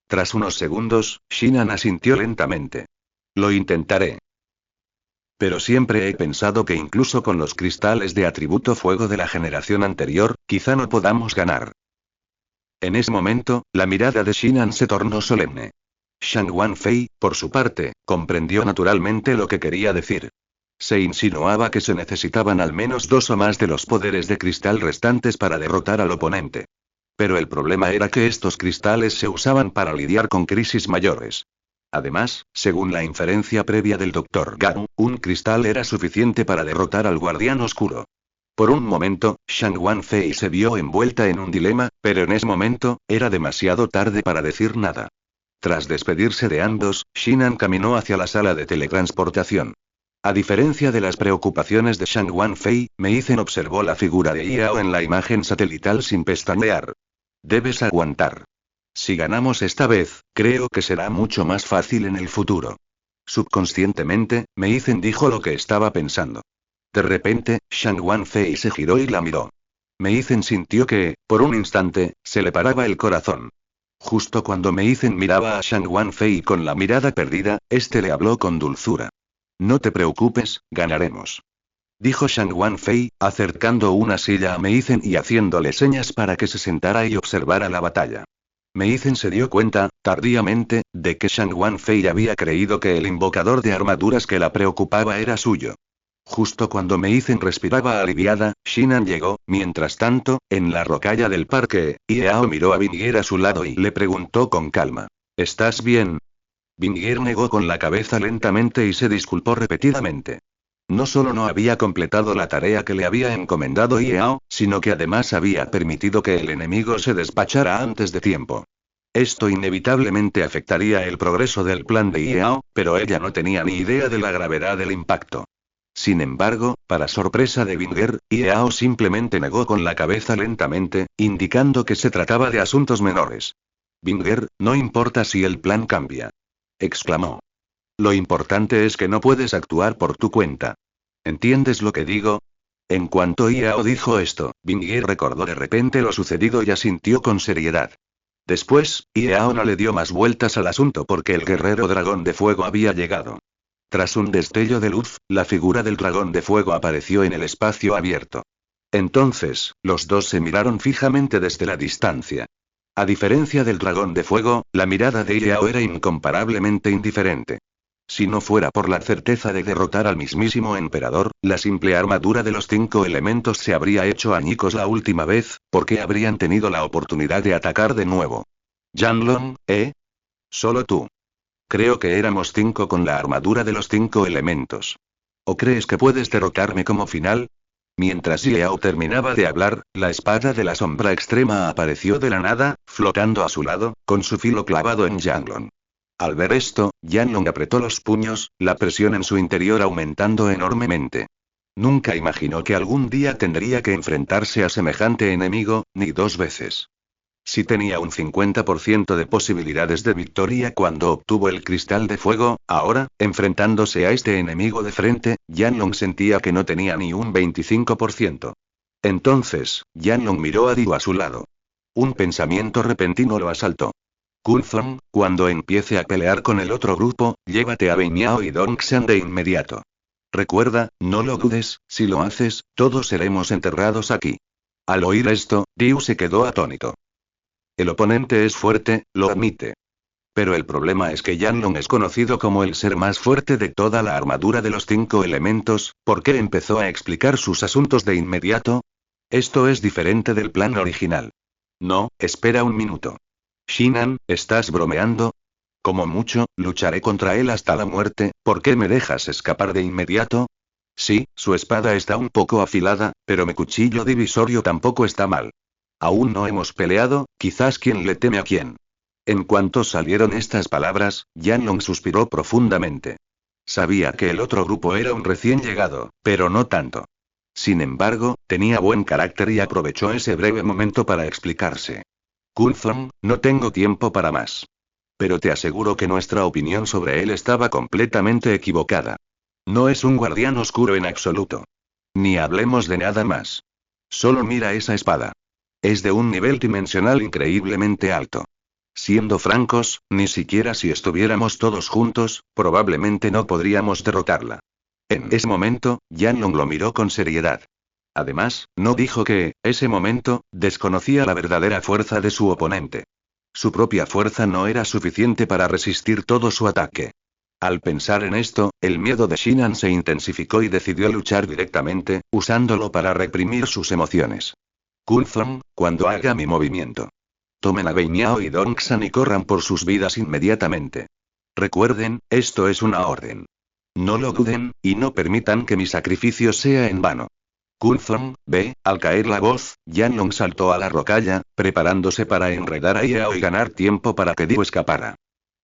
Tras unos segundos, Shinan asintió lentamente. Lo intentaré. Pero siempre he pensado que incluso con los cristales de atributo fuego de la generación anterior, quizá no podamos ganar. En ese momento, la mirada de Shinan se tornó solemne. Shang Wanfei, por su parte, comprendió naturalmente lo que quería decir. Se insinuaba que se necesitaban al menos 2 o más de los poderes de cristal restantes para derrotar al oponente. Pero el problema era que estos cristales se usaban para lidiar con crisis mayores. Además, según la inferencia previa del Dr. Garu, un cristal era suficiente para derrotar al guardián oscuro. Por un momento, Shang Wanfei se vio envuelta en un dilema, pero en ese momento, era demasiado tarde para decir nada. Tras despedirse de ambos, Shinan caminó hacia la sala de teletransportación. A diferencia de las preocupaciones de Shang Wanfei, Meizen observó la figura de Yao en la imagen satelital sin pestañear. Debes aguantar. Si ganamos esta vez, creo que será mucho más fácil en el futuro. Subconscientemente, Meizen dijo lo que estaba pensando. De repente, Shang Wanfei se giró y la miró. Meizen sintió que, por un instante, se le paraba el corazón. Justo cuando Meizen miraba a Shang Wanfei con la mirada perdida, este le habló con dulzura. No te preocupes, ganaremos. Dijo Shang Wanfei, acercando una silla a Meizen y haciéndole señas para que se sentara y observara la batalla. Meizen se dio cuenta, tardíamente, de que Shang Wanfei había creído que el invocador de armaduras que la preocupaba era suyo. Justo cuando Meizen respiraba aliviada, Shinan llegó. Mientras tanto, en la rocalla del parque, Yao miró a Bingier a su lado y le preguntó con calma. ¿Estás bien? Bingier negó con la cabeza lentamente y se disculpó repetidamente. No solo no había completado la tarea que le había encomendado Yao, sino que además había permitido que el enemigo se despachara antes de tiempo. Esto inevitablemente afectaría el progreso del plan de Yao, pero ella no tenía ni idea de la gravedad del impacto. Sin embargo, para sorpresa de Bingier, Yao simplemente negó con la cabeza lentamente, indicando que se trataba de asuntos menores. Bingier, no importa si el plan cambia. Exclamó. Lo importante es que no puedes actuar por tu cuenta. ¿Entiendes lo que digo? En cuanto Yao dijo esto, Bingier recordó de repente lo sucedido y asintió con seriedad. Después, Yao no le dio más vueltas al asunto porque el guerrero dragón de fuego había llegado. Tras un destello de luz, la figura del dragón de fuego apareció en el espacio abierto. Entonces, los dos se miraron fijamente desde la distancia. A diferencia del dragón de fuego, la mirada de Yao era incomparablemente indiferente. Si no fuera por la certeza de derrotar al mismísimo emperador, la simple armadura de los 5 elementos se habría hecho añicos la última vez, porque habrían tenido la oportunidad de atacar de nuevo. Yanlong, ¿eh? Solo tú. Creo que éramos 5 con la armadura de los 5 elementos. ¿O crees que puedes derrotarme como final? Mientras Yao terminaba de hablar, la espada de la sombra extrema apareció de la nada, flotando a su lado, con su filo clavado en Yanlong. Al ver esto, Yanlong apretó los puños, la presión en su interior aumentando enormemente. Nunca imaginó que algún día tendría que enfrentarse a semejante enemigo, ni 2 veces. Si tenía un 50% de posibilidades de victoria cuando obtuvo el cristal de fuego, ahora, enfrentándose a este enemigo de frente, Yanlong sentía que no tenía ni un 25%. Entonces, Yanlong miró a Dio a su lado. Un pensamiento repentino lo asaltó. Kulfong, cuando empiece a pelear con el otro grupo, llévate a Beinyao y Dongshan de inmediato. Recuerda, no lo dudes, si lo haces, todos seremos enterrados aquí. Al oír esto, Dio se quedó atónito. El oponente es fuerte, lo admite. Pero el problema es que Yanlong es conocido como el ser más fuerte de toda la armadura de los 5 elementos. ¿Por qué empezó a explicar sus asuntos de inmediato? Esto es diferente del plan original. No, espera un minuto. Shinan, ¿estás bromeando? Como mucho, lucharé contra él hasta la muerte. ¿Por qué me dejas escapar de inmediato? Sí, su espada está un poco afilada, pero mi cuchillo divisorio tampoco está mal. Aún no hemos peleado, quizás quién le teme a quién. En cuanto salieron estas palabras, Yanlong suspiró profundamente. Sabía que el otro grupo era un recién llegado, pero no tanto. Sin embargo, tenía buen carácter y aprovechó ese breve momento para explicarse. Kunzong, no tengo tiempo para más. Pero te aseguro que nuestra opinión sobre él estaba completamente equivocada. No es un guardián oscuro en absoluto. Ni hablemos de nada más. Solo mira esa espada. Es de un nivel dimensional increíblemente alto. Siendo francos, ni siquiera si estuviéramos todos juntos, probablemente no podríamos derrotarla. En ese momento, Yanlong lo miró con seriedad. Además, no dijo que, ese momento, desconocía la verdadera fuerza de su oponente. Su propia fuerza no era suficiente para resistir todo su ataque. Al pensar en esto, el miedo de Shinan se intensificó y decidió luchar directamente, usándolo para reprimir sus emociones. Kunzong, cuando haga mi movimiento. Tomen a Bei Miao y Dongsan y corran por sus vidas inmediatamente. Recuerden, esto es una orden. No lo duden, y no permitan que mi sacrificio sea en vano. Kunzong, ve, al caer la voz, Yanlong saltó a la rocalla, preparándose para enredar a Yao y ganar tiempo para que Dio escapara.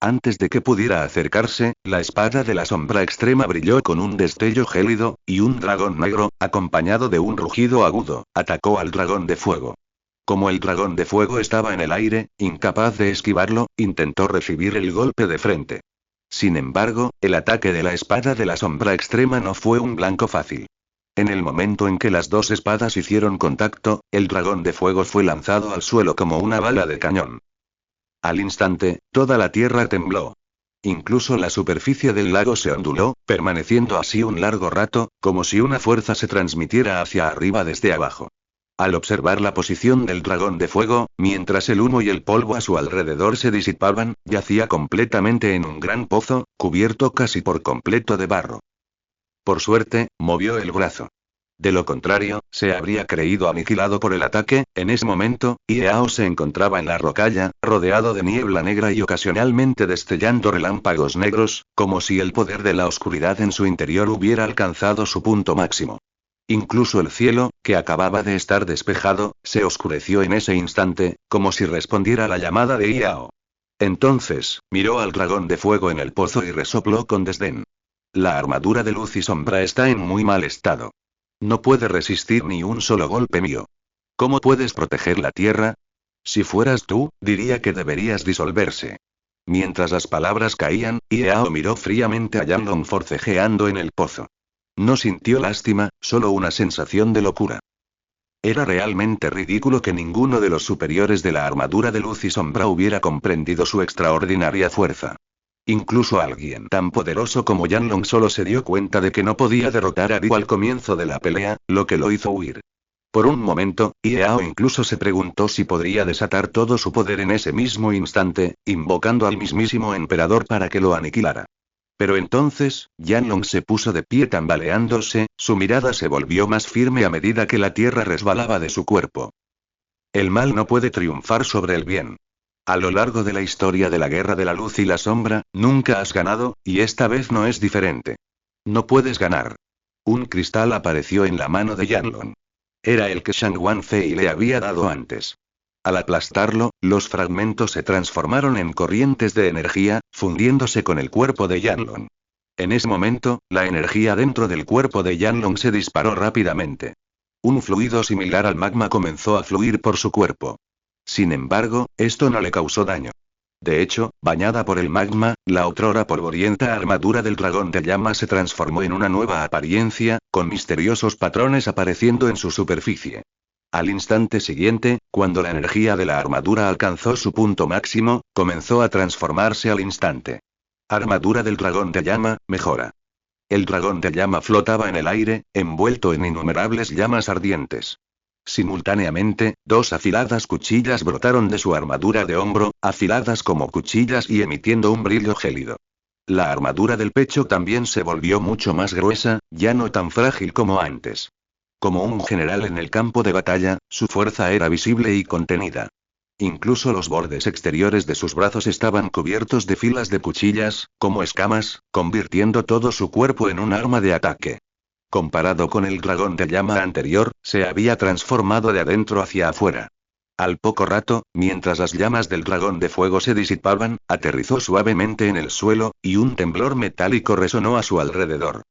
Antes de que pudiera acercarse, la espada de la sombra extrema brilló con un destello gélido, y un dragón negro, acompañado de un rugido agudo, atacó al dragón de fuego. Como el dragón de fuego estaba en el aire, incapaz de esquivarlo, intentó recibir el golpe de frente. Sin embargo, el ataque de la espada de la sombra extrema no fue un blanco fácil. En el momento en que las dos espadas hicieron contacto, el dragón de fuego fue lanzado al suelo como una bala de cañón. Al instante, toda la tierra tembló. Incluso la superficie del lago se onduló, permaneciendo así un largo rato, como si una fuerza se transmitiera hacia arriba desde abajo. Al observar la posición del dragón de fuego, mientras el humo y el polvo a su alrededor se disipaban, yacía completamente en un gran pozo, cubierto casi por completo de barro. Por suerte, movió el brazo. De lo contrario, se habría creído aniquilado por el ataque. En ese momento, Yao se encontraba en la rocalla, rodeado de niebla negra y ocasionalmente destellando relámpagos negros, como si el poder de la oscuridad en su interior hubiera alcanzado su punto máximo. Incluso el cielo, que acababa de estar despejado, se oscureció en ese instante, como si respondiera a la llamada de Yao. Entonces, miró al dragón de fuego en el pozo y resopló con desdén. La armadura de luz y sombra está en muy mal estado. No puede resistir ni un solo golpe mío. ¿Cómo puedes proteger la tierra? Si fueras tú, diría que deberías disolverse. Mientras las palabras caían, Yao miró fríamente a Yanlong forcejeando en el pozo. No sintió lástima, solo una sensación de locura. Era realmente ridículo que ninguno de los superiores de la armadura de luz y sombra hubiera comprendido su extraordinaria fuerza. Incluso alguien tan poderoso como Yanlong solo se dio cuenta de que no podía derrotar a Dio al comienzo de la pelea, lo que lo hizo huir. Por un momento, Yao incluso se preguntó si podría desatar todo su poder en ese mismo instante, invocando al mismísimo emperador para que lo aniquilara. Pero entonces, Yanlong se puso de pie tambaleándose, su mirada se volvió más firme a medida que la tierra resbalaba de su cuerpo. El mal no puede triunfar sobre el bien. A lo largo de la historia de la guerra de la luz y la sombra, nunca has ganado, y esta vez no es diferente. No puedes ganar. Un cristal apareció en la mano de Yanlong. Era el que Shang Wanfei le había dado antes. Al aplastarlo, los fragmentos se transformaron en corrientes de energía, fundiéndose con el cuerpo de Yanlong. En ese momento, la energía dentro del cuerpo de Yanlong se disparó rápidamente. Un fluido similar al magma comenzó a fluir por su cuerpo. Sin embargo, esto no le causó daño. De hecho, bañada por el magma, la otrora polvorienta armadura del dragón de llama se transformó en una nueva apariencia, con misteriosos patrones apareciendo en su superficie. Al instante siguiente, cuando la energía de la armadura alcanzó su punto máximo, comenzó a transformarse al instante. Armadura del dragón de llama, mejora. El dragón de llama flotaba en el aire, envuelto en innumerables llamas ardientes. Simultáneamente, dos afiladas cuchillas brotaron de su armadura de hombro, afiladas como cuchillas y emitiendo un brillo gélido. La armadura del pecho también se volvió mucho más gruesa, ya no tan frágil como antes. Como un general en el campo de batalla, su fuerza era visible y contenida. Incluso los bordes exteriores de sus brazos estaban cubiertos de filas de cuchillas, como escamas, convirtiendo todo su cuerpo en un arma de ataque. Comparado con el dragón de llama anterior, se había transformado de adentro hacia afuera. Al poco rato, mientras las llamas del dragón de fuego se disipaban, aterrizó suavemente en el suelo, y un temblor metálico resonó a su alrededor.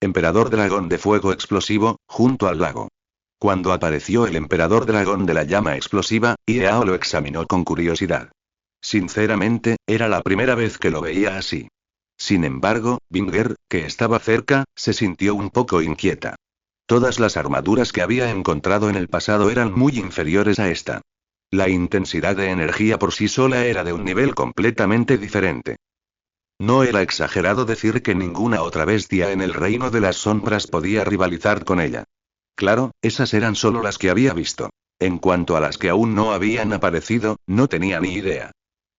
Emperador dragón de fuego explosivo, junto al lago. Cuando apareció el emperador dragón de la llama explosiva, Iao lo examinó con curiosidad. Sinceramente, era la primera vez que lo veía así. Sin embargo, Binger, que estaba cerca, se sintió un poco inquieta. Todas las armaduras que había encontrado en el pasado eran muy inferiores a esta. La intensidad de energía por sí sola era de un nivel completamente diferente. No era exagerado decir que ninguna otra bestia en el reino de las sombras podía rivalizar con ella. Claro, esas eran solo las que había visto. En cuanto a las que aún no habían aparecido, no tenía ni idea.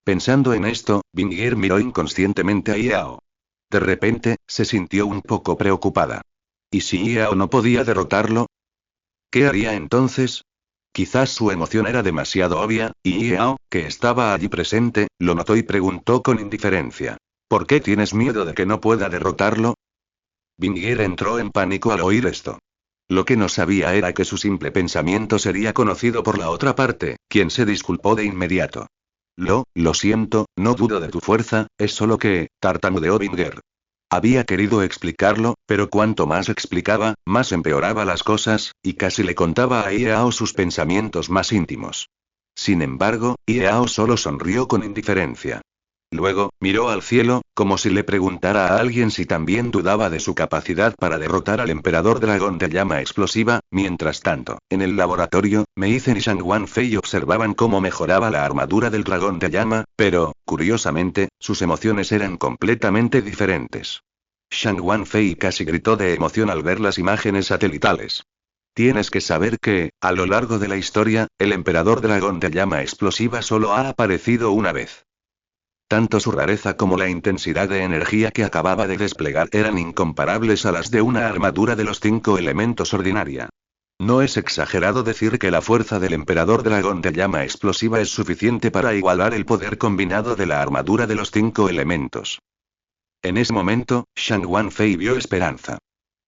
Pensando en esto, Binger miró inconscientemente a Iao. De repente, se sintió un poco preocupada. ¿Y si Iao no podía derrotarlo? ¿Qué haría entonces? Quizás su emoción era demasiado obvia, y Iao, que estaba allí presente, lo notó y preguntó con indiferencia. ¿Por qué tienes miedo de que no pueda derrotarlo? Binger entró en pánico al oír esto. Lo que no sabía era que su simple pensamiento sería conocido por la otra parte, quien se disculpó de inmediato. Lo siento, no dudo de tu fuerza, es solo que, tartamudeó Binger. Había querido explicarlo, pero cuanto más explicaba, más empeoraba las cosas, y casi le contaba a Iao sus pensamientos más íntimos. Sin embargo, Iao solo sonrió con indiferencia. Luego, miró al cielo, como si le preguntara a alguien si también dudaba de su capacidad para derrotar al emperador dragón de llama explosiva. Mientras tanto, en el laboratorio, Meizen y Shang Wanfei observaban cómo mejoraba la armadura del dragón de llama, pero, curiosamente, sus emociones eran completamente diferentes. Shang Wanfei casi gritó de emoción al ver las imágenes satelitales. Tienes que saber que, a lo largo de la historia, el emperador dragón de llama explosiva solo ha aparecido una vez. Tanto su rareza como la intensidad de energía que acababa de desplegar eran incomparables a las de una armadura de los 5 elementos ordinaria. No es exagerado decir que la fuerza del emperador dragón de llama explosiva es suficiente para igualar el poder combinado de la armadura de los 5 elementos. En ese momento, Shang Wanfei vio esperanza.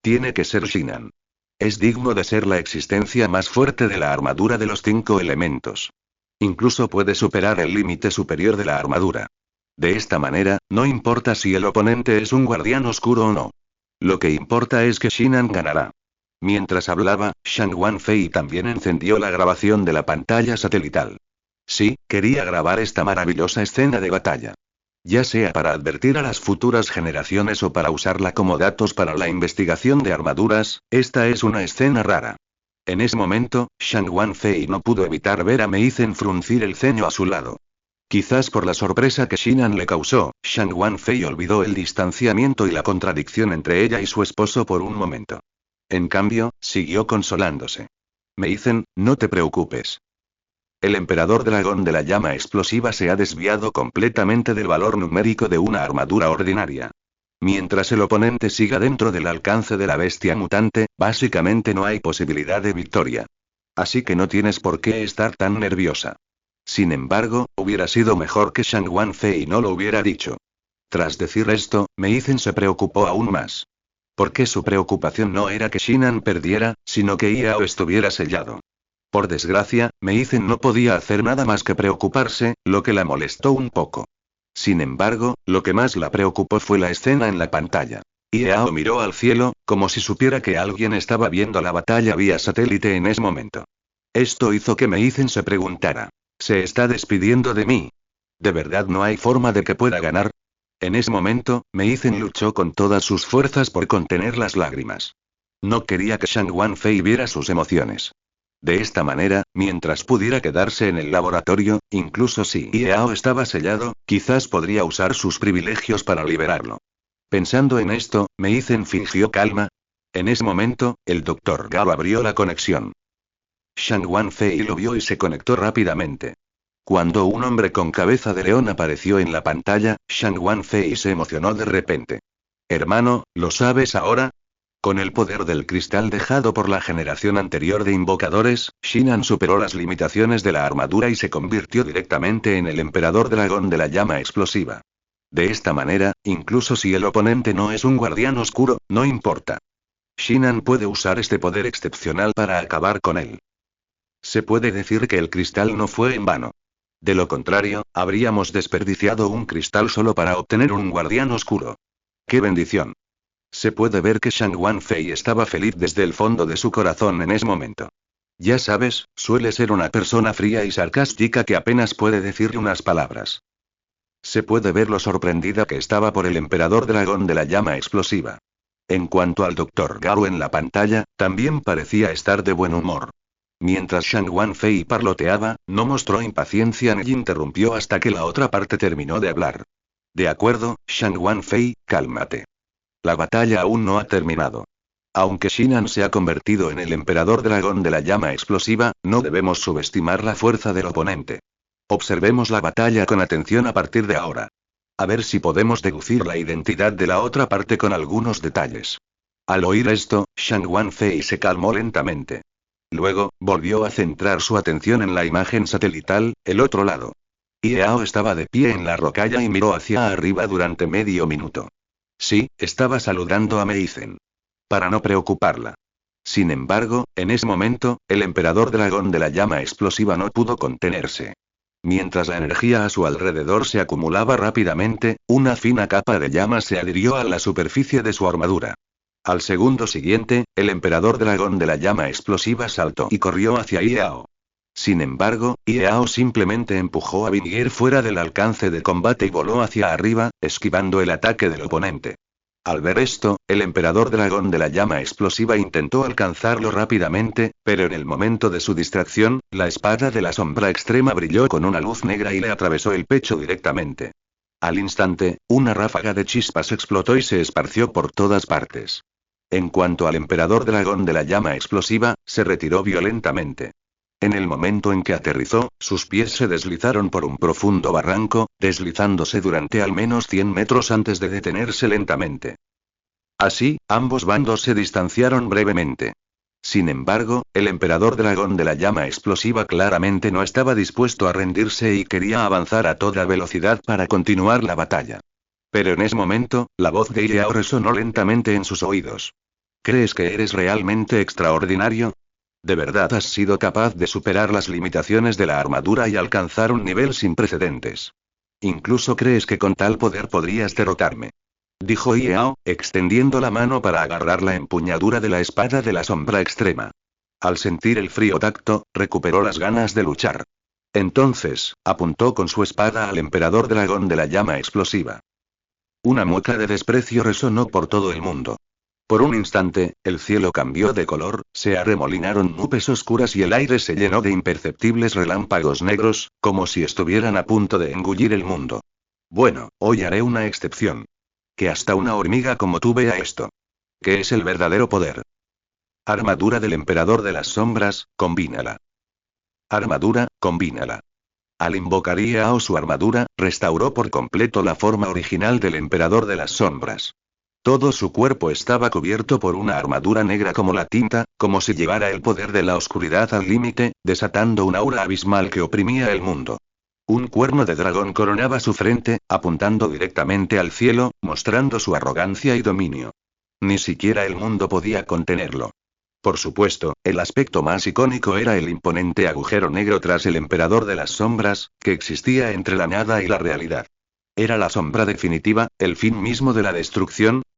Tiene que ser Shinan. Es digno de ser la existencia más fuerte de la armadura de los 5 elementos. Incluso puede superar el límite superior de la armadura. De esta manera, no importa si el oponente es un guardián oscuro o no. Lo que importa es que Shinan ganará. Mientras hablaba, Shang Wanfei también encendió la grabación de la pantalla satelital. Sí, quería grabar esta maravillosa escena de batalla. Ya sea para advertir a las futuras generaciones o para usarla como datos para la investigación de armaduras, esta es una escena rara. En ese momento, Shang Wanfei no pudo evitar ver a Meizen fruncir el ceño a su lado. Quizás por la sorpresa que Shinan le causó, Shang Wanfei olvidó el distanciamiento y la contradicción entre ella y su esposo por un momento. En cambio, siguió consolándose. Meizen, no te preocupes. El emperador dragón de la llama explosiva se ha desviado completamente del valor numérico de una armadura ordinaria. Mientras el oponente siga dentro del alcance de la bestia mutante, básicamente no hay posibilidad de victoria. Así que no tienes por qué estar tan nerviosa. Sin embargo, hubiera sido mejor que Shang Wanfei no lo hubiera dicho. Tras decir esto, Meizen se preocupó aún más. Porque su preocupación no era que Shinan perdiera, sino que Iao estuviera sellado. Por desgracia, Meizen no podía hacer nada más que preocuparse, lo que la molestó un poco. Sin embargo, lo que más la preocupó fue la escena en la pantalla. Iao miró al cielo, como si supiera que alguien estaba viendo la batalla vía satélite en ese momento. Esto hizo que Meizen se preguntara. ¿Se está despidiendo de mí? ¿De verdad no hay forma de que pueda ganar? En ese momento, Meizen luchó con todas sus fuerzas por contener las lágrimas. No quería que Shang Wanfei viera sus emociones. De esta manera, mientras pudiera quedarse en el laboratorio, incluso si Iao estaba sellado, quizás podría usar sus privilegios para liberarlo. Pensando en esto, Meizen fingió calma. En ese momento, el Dr. Gao abrió la conexión. Shang Wanfei lo vio y se conectó rápidamente. Cuando un hombre con cabeza de león apareció en la pantalla, Shang Wanfei se emocionó de repente. Hermano, ¿lo sabes ahora? Con el poder del cristal dejado por la generación anterior de invocadores, Shinan superó las limitaciones de la armadura y se convirtió directamente en el emperador dragón de la llama explosiva. De esta manera, incluso si el oponente no es un guardián oscuro, no importa. Shinan puede usar este poder excepcional para acabar con él. Se puede decir que el cristal no fue en vano. De lo contrario, habríamos desperdiciado un cristal solo para obtener un guardián oscuro. ¡Qué bendición! Se puede ver que Shang Wanfei estaba feliz desde el fondo de su corazón en ese momento. Ya sabes, suele ser una persona fría y sarcástica que apenas puede decir unas palabras. Se puede ver lo sorprendida que estaba por el emperador dragón de la llama explosiva. En cuanto al Dr. Garo en la pantalla, también parecía estar de buen humor. Mientras Shang Wanfei parloteaba, no mostró impaciencia ni interrumpió hasta que la otra parte terminó de hablar. De acuerdo, Shang Wanfei, cálmate. La batalla aún no ha terminado. Aunque Shinan se ha convertido en el emperador dragón de la llama explosiva, no debemos subestimar la fuerza del oponente. Observemos la batalla con atención a partir de ahora. A ver si podemos deducir la identidad de la otra parte con algunos detalles. Al oír esto, Shang Wanfei se calmó lentamente. Luego, volvió a centrar su atención en la imagen satelital, el otro lado. Yao estaba de pie en la rocalla y miró hacia arriba durante medio minuto. Sí, estaba saludando a Meizen. Para no preocuparla. Sin embargo, en ese momento, el emperador dragón de la llama explosiva no pudo contenerse. Mientras la energía a su alrededor se acumulaba rápidamente, una fina capa de llamas se adhirió a la superficie de su armadura. Al segundo siguiente, el emperador dragón de la llama explosiva saltó y corrió hacia Yao. Sin embargo, Yao simplemente empujó a Binier fuera del alcance de combate y voló hacia arriba, esquivando el ataque del oponente. Al ver esto, el emperador dragón de la llama explosiva intentó alcanzarlo rápidamente, pero en el momento de su distracción, la espada de la sombra extrema brilló con una luz negra y le atravesó el pecho directamente. Al instante, una ráfaga de chispas explotó y se esparció por todas partes. En cuanto al emperador dragón de la llama explosiva, se retiró violentamente. En el momento en que aterrizó, sus pies se deslizaron por un profundo barranco, deslizándose durante al menos 100 metros antes de detenerse lentamente. Así, ambos bandos se distanciaron brevemente. Sin embargo, el emperador dragón de la llama explosiva claramente no estaba dispuesto a rendirse y quería avanzar a toda velocidad para continuar la batalla. Pero en ese momento, la voz de Yao resonó lentamente en sus oídos. ¿Crees que eres realmente extraordinario? ¿De verdad has sido capaz de superar las limitaciones de la armadura y alcanzar un nivel sin precedentes? ¿Incluso crees que con tal poder podrías derrotarme? Dijo Yao, extendiendo la mano para agarrar la empuñadura de la espada de la sombra extrema. Al sentir el frío tacto, recuperó las ganas de luchar. Entonces, apuntó con su espada al emperador dragón de la llama explosiva. Una mueca de desprecio resonó por todo el mundo. Por un instante, el cielo cambió de color, se arremolinaron nubes oscuras y el aire se llenó de imperceptibles relámpagos negros, como si estuvieran a punto de engullir el mundo. Bueno, hoy haré una excepción. Que hasta una hormiga como tú vea esto. ¿Qué es el verdadero poder? Armadura del emperador de las sombras, combínala. Armadura, combínala. Al invocar Yao su armadura, restauró por completo la forma original del emperador de las sombras. Todo su cuerpo estaba cubierto por una armadura negra como la tinta, como si llevara el poder de la oscuridad al límite, desatando un aura abismal que oprimía el mundo. Un cuerno de dragón coronaba su frente, apuntando directamente al cielo, mostrando su arrogancia y dominio. Ni siquiera el mundo podía contenerlo. Por supuesto, el aspecto más icónico era el imponente agujero negro tras el emperador de las sombras, que existía entre la nada y la realidad. Era la sombra definitiva, el fin mismo de la destrucción,